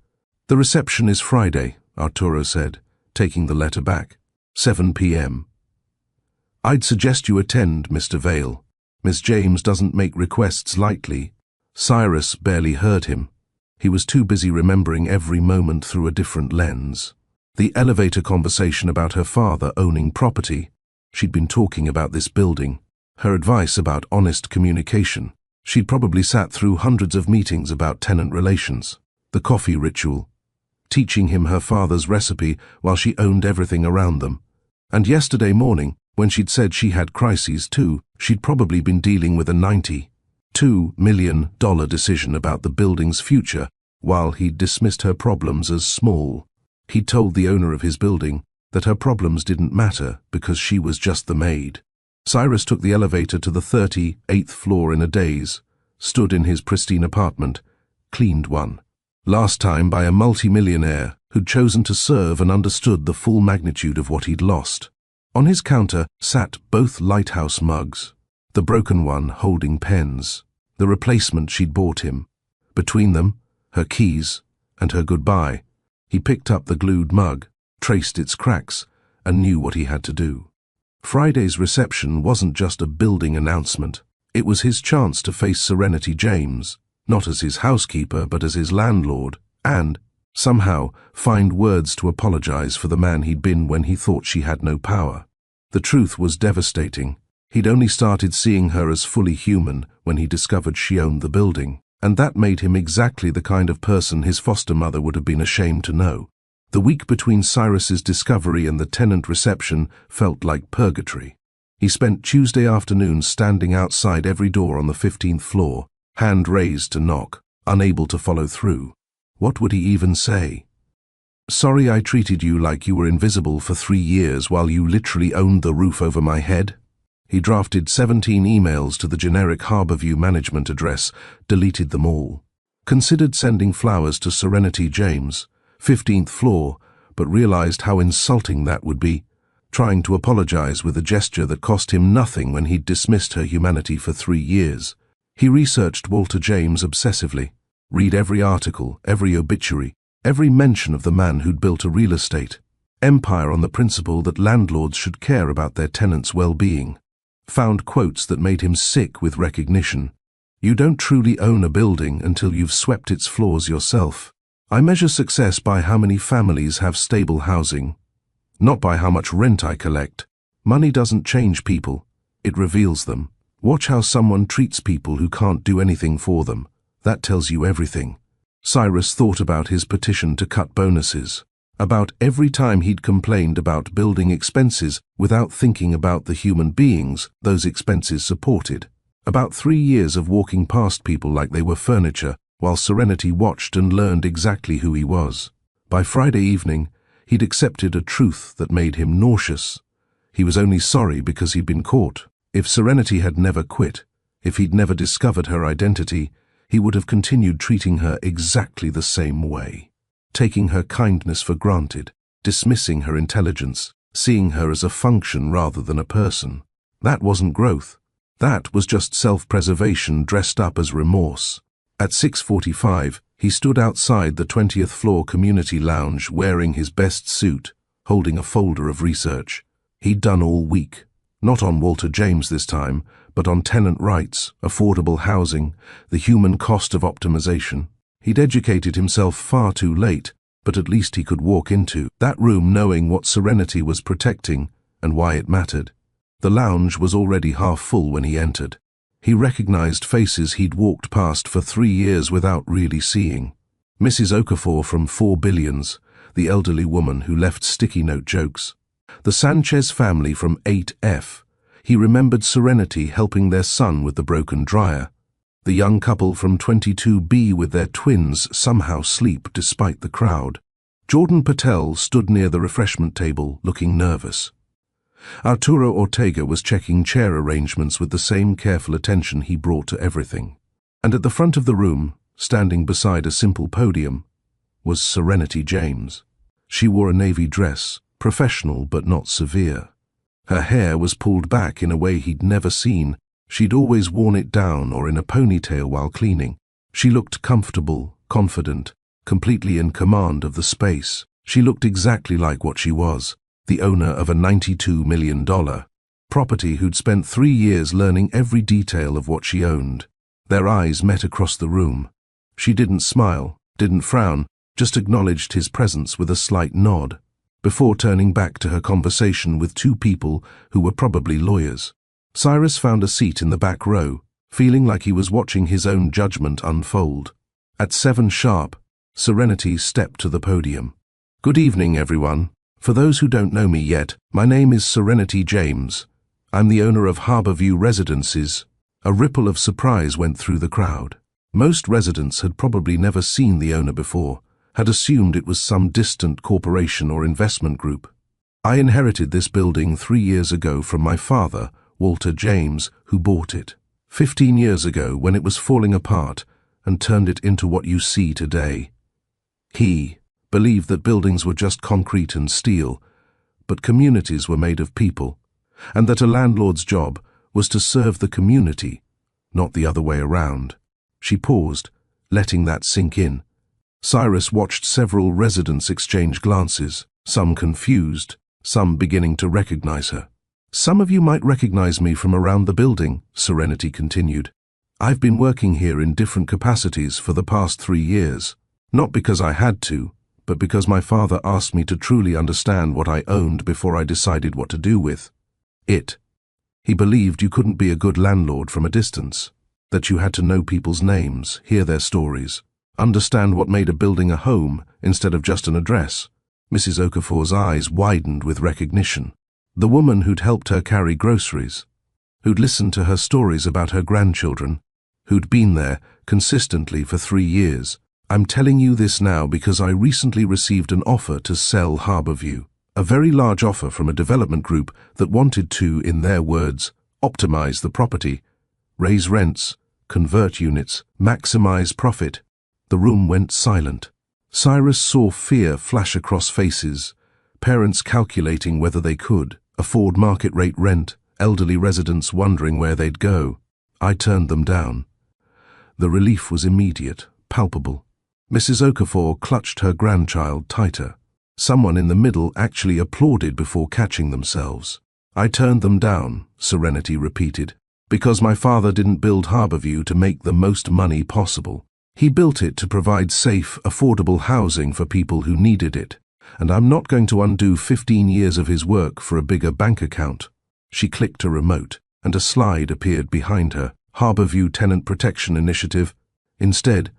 [SPEAKER 2] "The reception is Friday," Arturo said, taking the letter back. 7 p.m. "I'd suggest you attend, Mr. Vale. Miss James doesn't make requests lightly." Cyrus barely heard him. He was too busy remembering every moment through a different lens. The elevator conversation about her father owning property. She'd been talking about this building. Her advice about honest communication. She'd probably sat through hundreds of meetings about tenant relations. The coffee ritual. Teaching him her father's recipe while she owned everything around them. And yesterday morning, when she'd said she had crises too, she'd probably been dealing with a $92 million decision about the building's future, while he'd dismissed her problems as small. He'd told the owner of his building that her problems didn't matter because she was just the maid. Cyrus took the elevator to the 38th floor in a daze, stood in his pristine apartment, cleaned one. Last time by a multimillionaire who'd chosen to serve and understood the full magnitude of what he'd lost. On his counter sat both lighthouse mugs, the broken one holding pens, the replacement she'd bought him. Between them, her keys and her goodbye. He picked up the glued mug, traced its cracks, and knew what he had to do. Friday's reception wasn't just a building announcement. It was his chance to face Serenity James, not as his housekeeper but as his landlord, and, somehow, find words to apologize for the man he'd been when he thought she had no power. The truth was devastating. He'd only started seeing her as fully human when he discovered she owned the building, and that made him exactly the kind of person his foster mother would have been ashamed to know. The week between Cyrus's discovery and the tenant reception felt like purgatory. He spent Tuesday afternoons standing outside every door on the 15th floor, hand raised to knock, unable to follow through. What would he even say? "Sorry I treated you like you were invisible for 3 years while you literally owned the roof over my head." He drafted 17 emails to the generic Harborview management address, deleted them all. Considered sending flowers to Serenity James, 15th floor, but realized how insulting that would be, trying to apologize with a gesture that cost him nothing when he'd dismissed her humanity for 3 years. He researched Walter James obsessively, read every article, every obituary, every mention of the man who'd built a real estate empire on the principle that landlords should care about their tenants' well-being. Found quotes that made him sick with recognition. "You don't truly own a building until you've swept its floors yourself. I measure success by how many families have stable housing, not by how much rent I collect. Money doesn't change people, it reveals them. Watch how someone treats people who can't do anything for them. That tells you everything." Cyrus thought about his petition to cut bonuses. About every time he'd complained about building expenses without thinking about the human beings those expenses supported. About 3 years of walking past people like they were furniture, while Serenity watched and learned exactly who he was. By Friday evening, he'd accepted a truth that made him nauseous. He was only sorry because he'd been caught. If Serenity had never quit, if he'd never discovered her identity, he would have continued treating her exactly the same way. Taking her kindness for granted, dismissing her intelligence, seeing her as a function rather than a person. That wasn't growth. That was just self-preservation dressed up as remorse. At 6:45, he stood outside the 20th floor community lounge wearing his best suit, holding a folder of research. He'd done all week. Not on Walter James this time, but on tenant rights, affordable housing, the human cost of optimization. He'd educated himself far too late, but at least he could walk into that room knowing what Serenity was protecting and why it mattered. The lounge was already half full when he entered. He recognized faces he'd walked past for 3 years without really seeing. Mrs. Okafor from 4 Billions, the elderly woman who left sticky note jokes. The Sanchez family from 8F. He remembered Serenity helping their son with the broken dryer. The young couple from 22B with their twins somehow sleep despite the crowd. Jordan Patel stood near the refreshment table, looking nervous. Arturo Ortega was checking chair arrangements with the same careful attention he brought to everything. And at the front of the room, standing beside a simple podium, was Serenity James. She wore a navy dress, professional but not severe. Her hair was pulled back in a way he'd never seen. She'd always worn it down or in a ponytail while cleaning. She looked comfortable, confident, completely in command of the space. She looked exactly like what she was, the owner of a $92 million property who'd spent 3 years learning every detail of what she owned. Their eyes met across the room. She didn't smile, didn't frown, just acknowledged his presence with a slight nod, before turning back to her conversation with 2 people who were probably lawyers. Cyrus found a seat in the back row, feeling like he was watching his own judgment unfold. At 7 sharp, Serenity stepped to the podium. "Good evening, everyone. For those who don't know me yet, my name is Serenity James. I'm the owner of Harborview Residences." A ripple of surprise went through the crowd. Most residents had probably never seen the owner before, had assumed it was some distant corporation or investment group. "I inherited this building 3 years ago from my father, Walter James, who bought it 15 years ago when it was falling apart and turned it into what you see today. He believed that buildings were just concrete and steel, but communities were made of people, and that a landlord's job was to serve the community, not the other way around." She paused, letting that sink in. Cyrus watched several residents exchange glances, some confused, some beginning to recognize her. "Some of you might recognize me from around the building," Serenity continued. "I've been working here in different capacities for the past 3 years, not because I had to, but because my father asked me to truly understand what I owned before I decided what to do with it. He believed you couldn't be a good landlord from a distance, that you had to know people's names, hear their stories, understand what made a building a home instead of just an address." Mrs. Okafor's eyes widened with recognition. The woman who'd helped her carry groceries, who'd listened to her stories about her grandchildren, who'd been there consistently for 3 years. "I'm telling you this now because I recently received an offer to sell Harborview, a very large offer from a development group that wanted to, in their words, optimize the property, raise rents, convert units, maximize profit." The room went silent. Cyrus saw fear flash across faces, parents calculating whether they could afford market-rate rent, elderly residents wondering where they'd go. I turned them down. The relief was immediate, palpable. Mrs. Okafor clutched her grandchild tighter. Someone in the middle actually applauded before catching themselves. "I turned them down," Serenity repeated, "because my father didn't build Harborview to make the most money possible. He built it to provide safe, affordable housing for people who needed it, and I'm not going to undo 15 years of his work for a bigger bank account." She clicked a remote, and a slide appeared behind her. "Harborview Tenant Protection Initiative. Instead,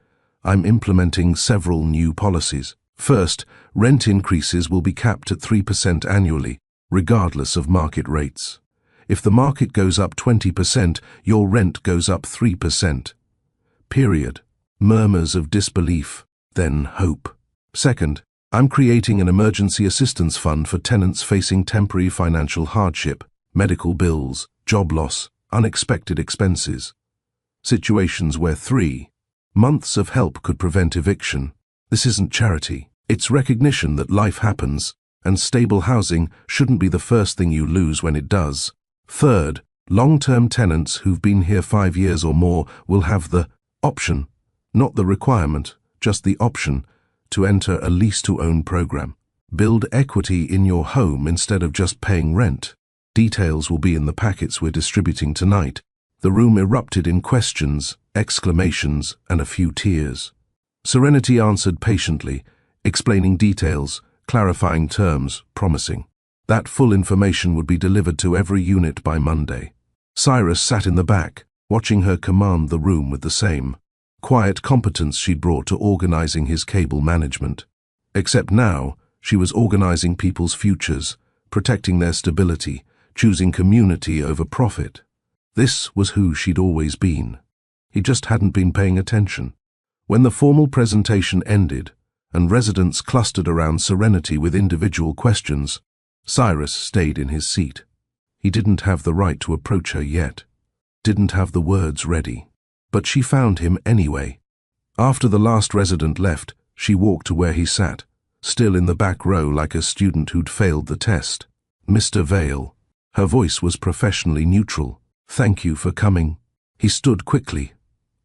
[SPEAKER 2] I'm implementing several new policies. First, rent increases will be capped at 3% annually, regardless of market rates. If the market goes up 20%, your rent goes up 3%. Period. Murmurs of disbelief, then hope. Second, I'm creating an emergency assistance fund for tenants facing temporary financial hardship, medical bills, job loss, unexpected expenses. Situations where 3 months of help could prevent eviction. This isn't charity. It's recognition that life happens, and stable housing shouldn't be the first thing you lose when it does. Third, long-term tenants who've been here 5 years or more will have the option, not the requirement, just the option, to enter a lease-to-own program. Build equity in your home instead of just paying rent. Details will be in the packets we're distributing tonight. The room erupted in questions, exclamations, and a few tears. Serenity answered patiently, explaining details, clarifying terms, promising that full information would be delivered to every unit by Monday. Cyrus sat in the back, watching her command the room with the same quiet competence she'd brought to organizing his cable management. Except now, she was organizing people's futures, protecting their stability, choosing community over profit. This was who she'd always been. He just hadn't been paying attention. When the formal presentation ended, and residents clustered around Serenity with individual questions, Cyrus stayed in his seat. He didn't have the right to approach her yet, didn't have the words ready. But she found him anyway. After the last resident left, she walked to where he sat, still in the back row like a student who'd failed the test. Mr. Vale. Her voice was professionally neutral. Thank you for coming. He stood quickly,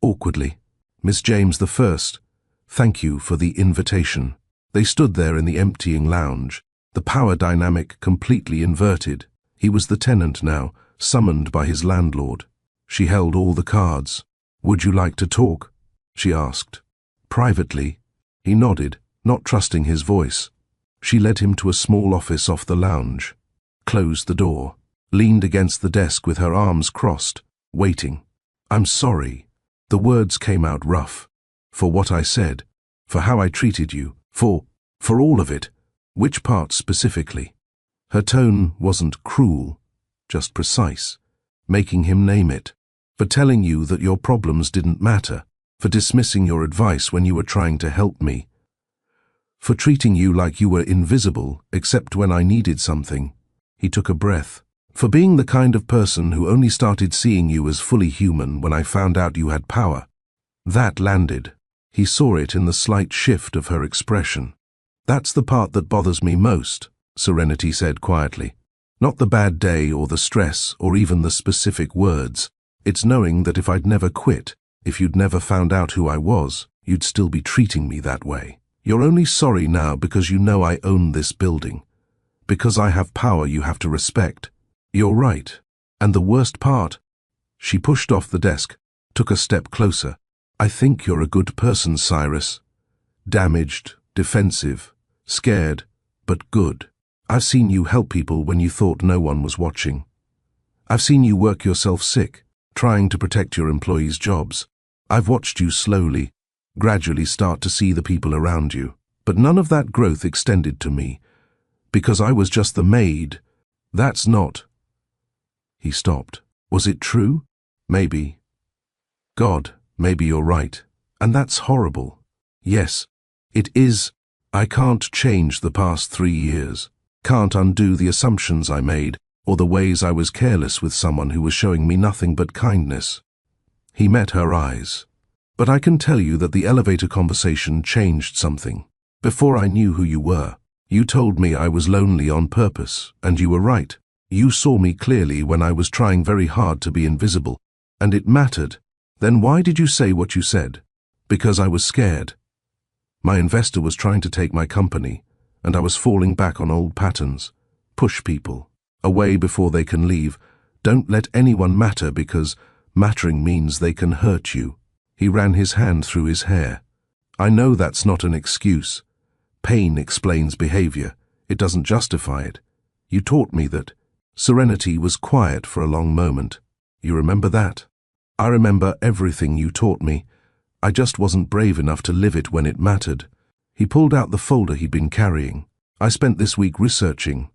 [SPEAKER 2] awkwardly. Miss James the First. Thank you for the invitation. They stood there in the emptying lounge, the power dynamic completely inverted. He was the tenant now, summoned by his landlord. She held all the cards. Would you like to talk? She asked. Privately. He nodded, not trusting his voice. She led him to a small office off the lounge, closed the door, leaned against the desk with her arms crossed, waiting. I'm sorry. The words came out rough. For what I said, for how I treated you, for all of it. Which part specifically? Her tone wasn't cruel, just precise, making him name it. For telling you that your problems didn't matter, for dismissing your advice when you were trying to help me, for treating you like you were invisible except when I needed something. He took a breath. For being the kind of person who only started seeing you as fully human when I found out you had power. That landed. He saw it in the slight shift of her expression. That's the part that bothers me most, Serenity said quietly. Not the bad day or the stress or even the specific words. It's knowing that if I'd never quit, if you'd never found out who I was, you'd still be treating me that way. You're only sorry now because you know I own this building. Because I have power you have to respect. You're right. And the worst part? She pushed off the desk, took a step closer. I think you're a good person, Cyrus. Damaged, defensive, scared, but good. I've seen you help people when you thought no one was watching. I've seen you work yourself sick, trying to protect your employees' jobs. I've watched you slowly, gradually start to see the people around you. But none of that growth extended to me, because I was just the maid. That's not. He stopped. Was it true? Maybe. God, maybe you're right. And that's horrible. Yes, it is. I can't change the past 3 years. Can't undo the assumptions I made, or the ways I was careless with someone who was showing me nothing but kindness. He met her eyes. But I can tell you that the elevator conversation changed something. Before I knew who you were, you told me I was lonely on purpose, and you were right. You saw me clearly when I was trying very hard to be invisible, and it mattered. Then why did you say what you said? Because I was scared. My investor was trying to take my company, and I was falling back on old patterns. Push people away before they can leave. Don't let anyone matter because mattering means they can hurt you. He ran his hand through his hair. I know that's not an excuse. Pain explains behavior. It doesn't justify it. You taught me that. Serenity was quiet for a long moment. You remember that? I remember everything you taught me. I just wasn't brave enough to live it when it mattered. He pulled out the folder he'd been carrying. I spent this week researching.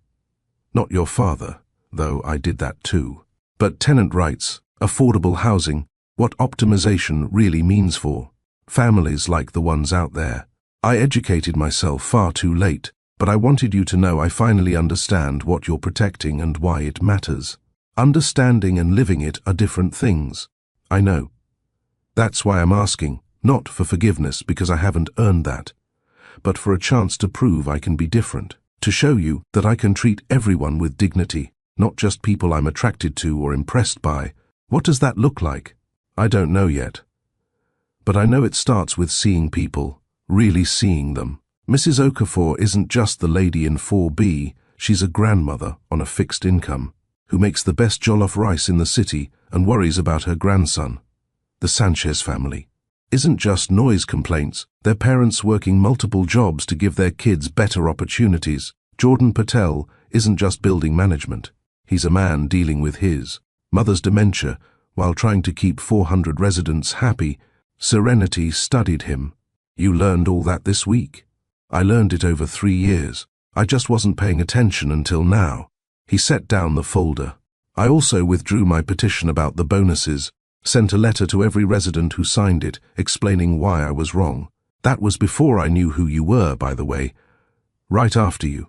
[SPEAKER 2] Not your father, though I did that too. But tenant rights, affordable housing, what optimization really means for families like the ones out there. I educated myself far too late, but I wanted you to know I finally understand what you're protecting and why it matters. Understanding and living it are different things. I know. That's why I'm asking, not for forgiveness because I haven't earned that, but for a chance to prove I can be different, to show you that I can treat everyone with dignity, not just people I'm attracted to or impressed by. What does that look like? I don't know yet. But I know it starts with seeing people, really seeing them. Mrs. Okafor isn't just the lady in 4B, she's a grandmother on a fixed income, who makes the best jollof rice in the city and worries about her grandson. The Sanchez family isn't just noise complaints, their parents working multiple jobs to give their kids better opportunities. Jordan Patel isn't just building management, he's a man dealing with his mother's dementia while trying to keep 400 residents happy. Serenity studied him. You learned all that this week. I learned it over 3 years. I just wasn't paying attention until now. He set down the folder. I also withdrew my petition about the bonuses, sent a letter to every resident who signed it, explaining why I was wrong. That was before I knew who you were, by the way. Right after you.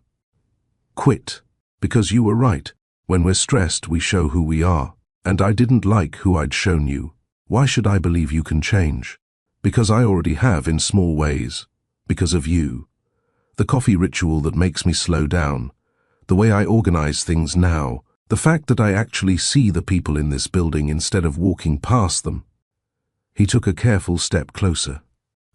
[SPEAKER 2] Quit. Because you were right. When we're stressed, we show who we are. And I didn't like who I'd shown you. Why should I believe you can change? Because I already have in small ways. Because of you. The coffee ritual that makes me slow down. The way I organize things now. The fact that I actually see the people in this building instead of walking past them. He took a careful step closer.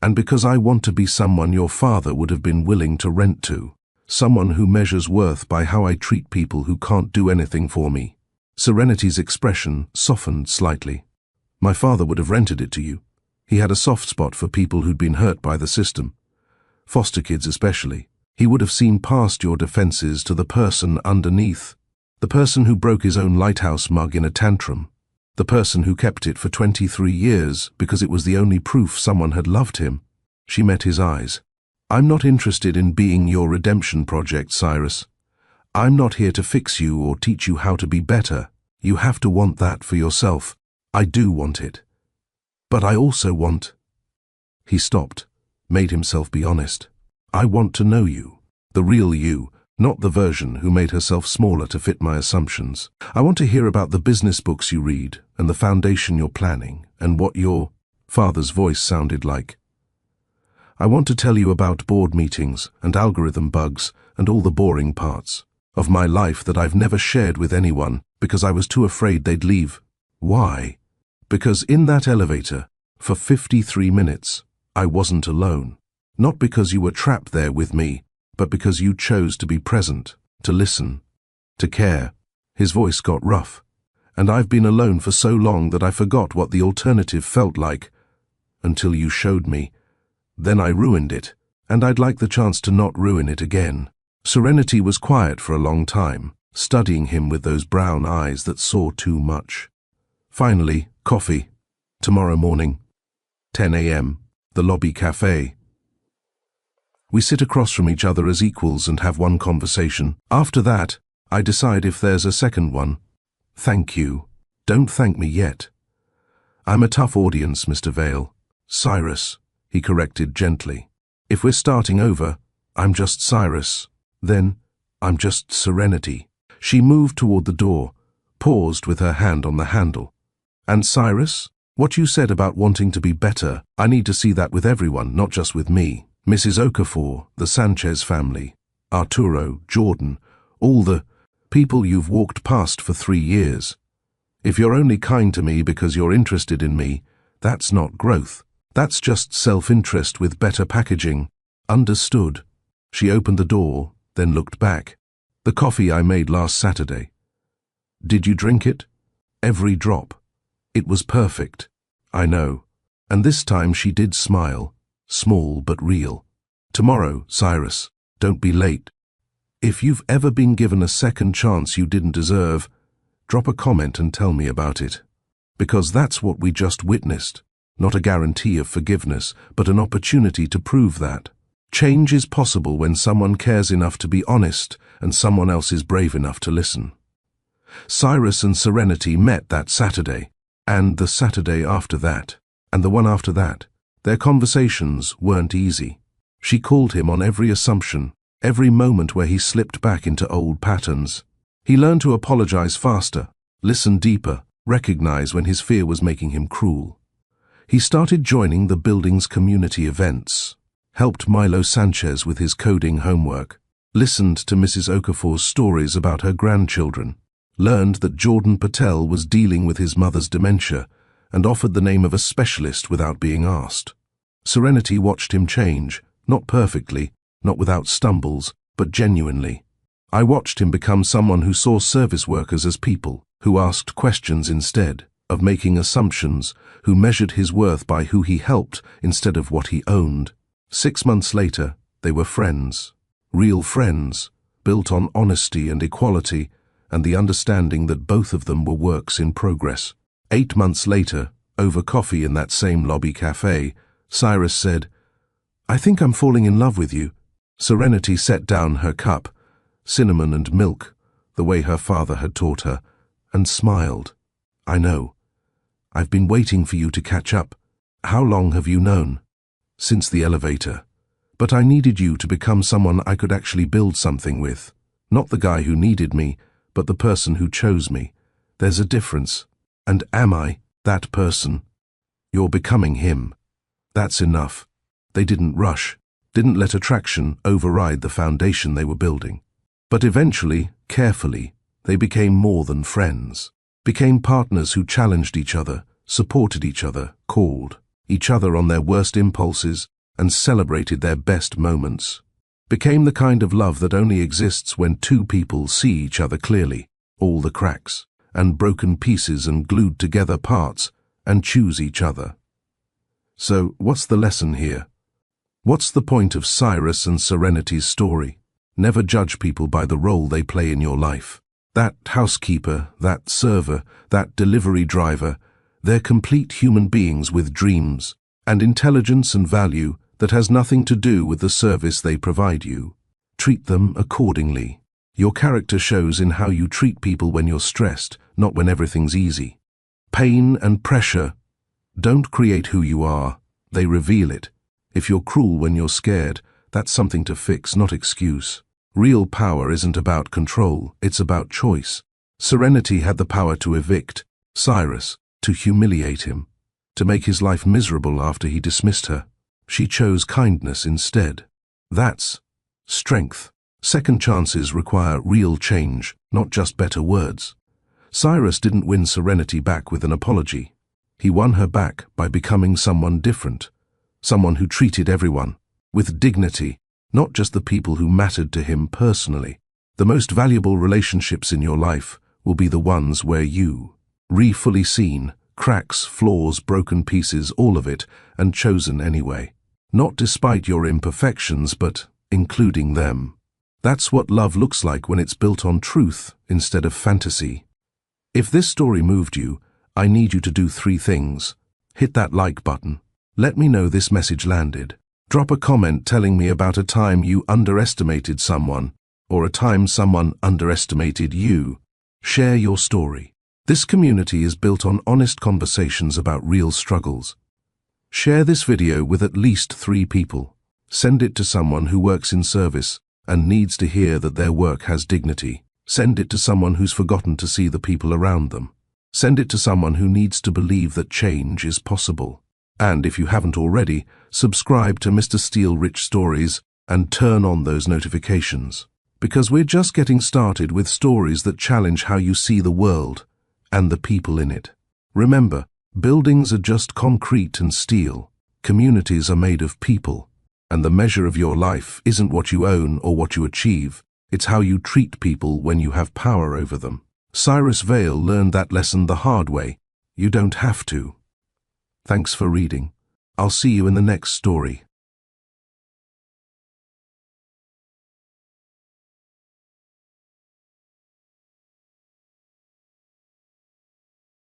[SPEAKER 2] And because I want to be someone your father would have been willing to rent to. Someone who measures worth by how I treat people who can't do anything for me. Serenity's expression softened slightly. My father would have rented it to you. He had a soft spot for people who'd been hurt by the system. Foster kids especially. He would have seen past your defenses to the person underneath. The person who broke his own lighthouse mug in a tantrum. The person who kept it for 23 years because it was the only proof someone had loved him. She met his eyes. I'm not interested in being your redemption project, Cyrus. I'm not here to fix you or teach you how to be better. You have to want that for yourself. I do want it. But I also want... He stopped, made himself be honest. I want to know you, the real you, not the version who made herself smaller to fit my assumptions. I want to hear about the business books you read and the foundation you're planning and what your father's voice sounded like. I want to tell you about board meetings and algorithm bugs and all the boring parts of my life that I've never shared with anyone because I was too afraid they'd leave. Why? Because in that elevator, for 53 minutes, I wasn't alone. Not because you were trapped there with me, but because you chose to be present, to listen, to care. His voice got rough, and I've been alone for so long that I forgot what the alternative felt like, until you showed me. Then I ruined it, and I'd like the chance to not ruin it again. Serenity was quiet for a long time, studying him with those brown eyes that saw too much. Finally, coffee. Tomorrow morning. 10 a.m. The lobby cafe. We sit across from each other as equals and have one conversation. After that, I decide if there's a second one. Thank you. Don't thank me yet. I'm a tough audience, Mr. Vale. Cyrus, he corrected gently. If we're starting over, I'm just Cyrus. Then, I'm just Serenity. She moved toward the door, paused with her hand on the handle. And Cyrus, what you said about wanting to be better, I need to see that with everyone, not just with me. Mrs. Okafor, the Sanchez family, Arturo, Jordan, all the people you've walked past for 3 years. If you're only kind to me because you're interested in me, that's not growth. That's just self-interest with better packaging. Understood. She opened the door, then looked back. The coffee I made last Saturday. Did you drink it? Every drop. It was perfect. I know. And this time she did smile. Small but real. Tomorrow, Cyrus, don't be late. If you've ever been given a second chance you didn't deserve, drop a comment and tell me about it. Because that's what we just witnessed. Not a guarantee of forgiveness, but an opportunity to prove that. Change is possible when someone cares enough to be honest and someone else is brave enough to listen. Cyrus and Serenity met that Saturday, and the Saturday after that, and the one after that. Their conversations weren't easy. She called him on every assumption, every moment where he slipped back into old patterns. He learned to apologize faster, listen deeper, recognize when his fear was making him cruel. He started joining the building's community events, helped Milo Sanchez with his coding homework, listened to Mrs. Okafor's stories about her grandchildren, learned that Jordan Patel was dealing with his mother's dementia, and offered the name of a specialist without being asked. Serenity watched him change, not perfectly, not without stumbles, but genuinely. I watched him become someone who saw service workers as people, who asked questions instead of making assumptions, who measured his worth by who he helped instead of what he owned. 6 months later, they were friends. Real friends, built on honesty and equality, and the understanding that both of them were works in progress. 8 months later, over coffee in that same lobby cafe, Cyrus said, "I think I'm falling in love with you." Serenity set down her cup, cinnamon and milk, the way her father had taught her, and smiled. "I know. I've been waiting for you to catch up. How long have you known?" "Since the elevator. But I needed you to become someone I could actually build something with. Not the guy who needed me, but the person who chose me. There's a difference. And am I that person? You're becoming him. That's enough." They didn't rush, didn't let attraction override the foundation they were building. But eventually, carefully, they became more than friends. Became partners who challenged each other, supported each other, called each other on their worst impulses, and celebrated their best moments. Became the kind of love that only exists when two people see each other clearly, all the cracks, and broken pieces and glued together parts, and choose each other. So, what's the lesson here? What's the point of Cyrus and Serenity's story? Never judge people by the role they play in your life. That housekeeper, that server, that delivery driver, they're complete human beings with dreams, and intelligence and value that has nothing to do with the service they provide you. Treat them accordingly. Your character shows in how you treat people when you're stressed, not when everything's easy. Pain and pressure don't create who you are, they reveal it. If you're cruel when you're scared, that's something to fix, not excuse. Real power isn't about control, it's about choice. Serenity had the power to evict Cyrus, to humiliate him, to make his life miserable after he dismissed her. She chose kindness instead. That's strength. Second chances require real change, not just better words. Cyrus didn't win Serenity back with an apology. He won her back by becoming someone different, someone who treated everyone with dignity, not just the people who mattered to him personally. The most valuable relationships in your life will be the ones where you, fully seen, cracks, flaws, broken pieces, all of it, and chosen anyway. Not despite your imperfections, but including them. That's what love looks like when it's built on truth instead of fantasy. If this story moved you, I need you to do 3 things. Hit that like button. Let me know this message landed. Drop a comment telling me about a time you underestimated someone, or a time someone underestimated you. Share your story. This community is built on honest conversations about real struggles. Share this video with at least 3 people. Send it to someone who works in service and needs to hear that their work has dignity. Send it to someone who's forgotten to see the people around them. Send it to someone who needs to believe that change is possible. And if you haven't already, subscribe to Mr. Steele Rich Stories and turn on those notifications. Because we're just getting started with stories that challenge how you see the world and the people in it. Remember, buildings are just concrete and steel. Communities are made of people. And the measure of your life isn't what you own or what you achieve. It's how you treat people when you have power over them. Cyrus Vale learned that lesson the hard way. You don't have to. Thanks for reading. I'll see you in the next story.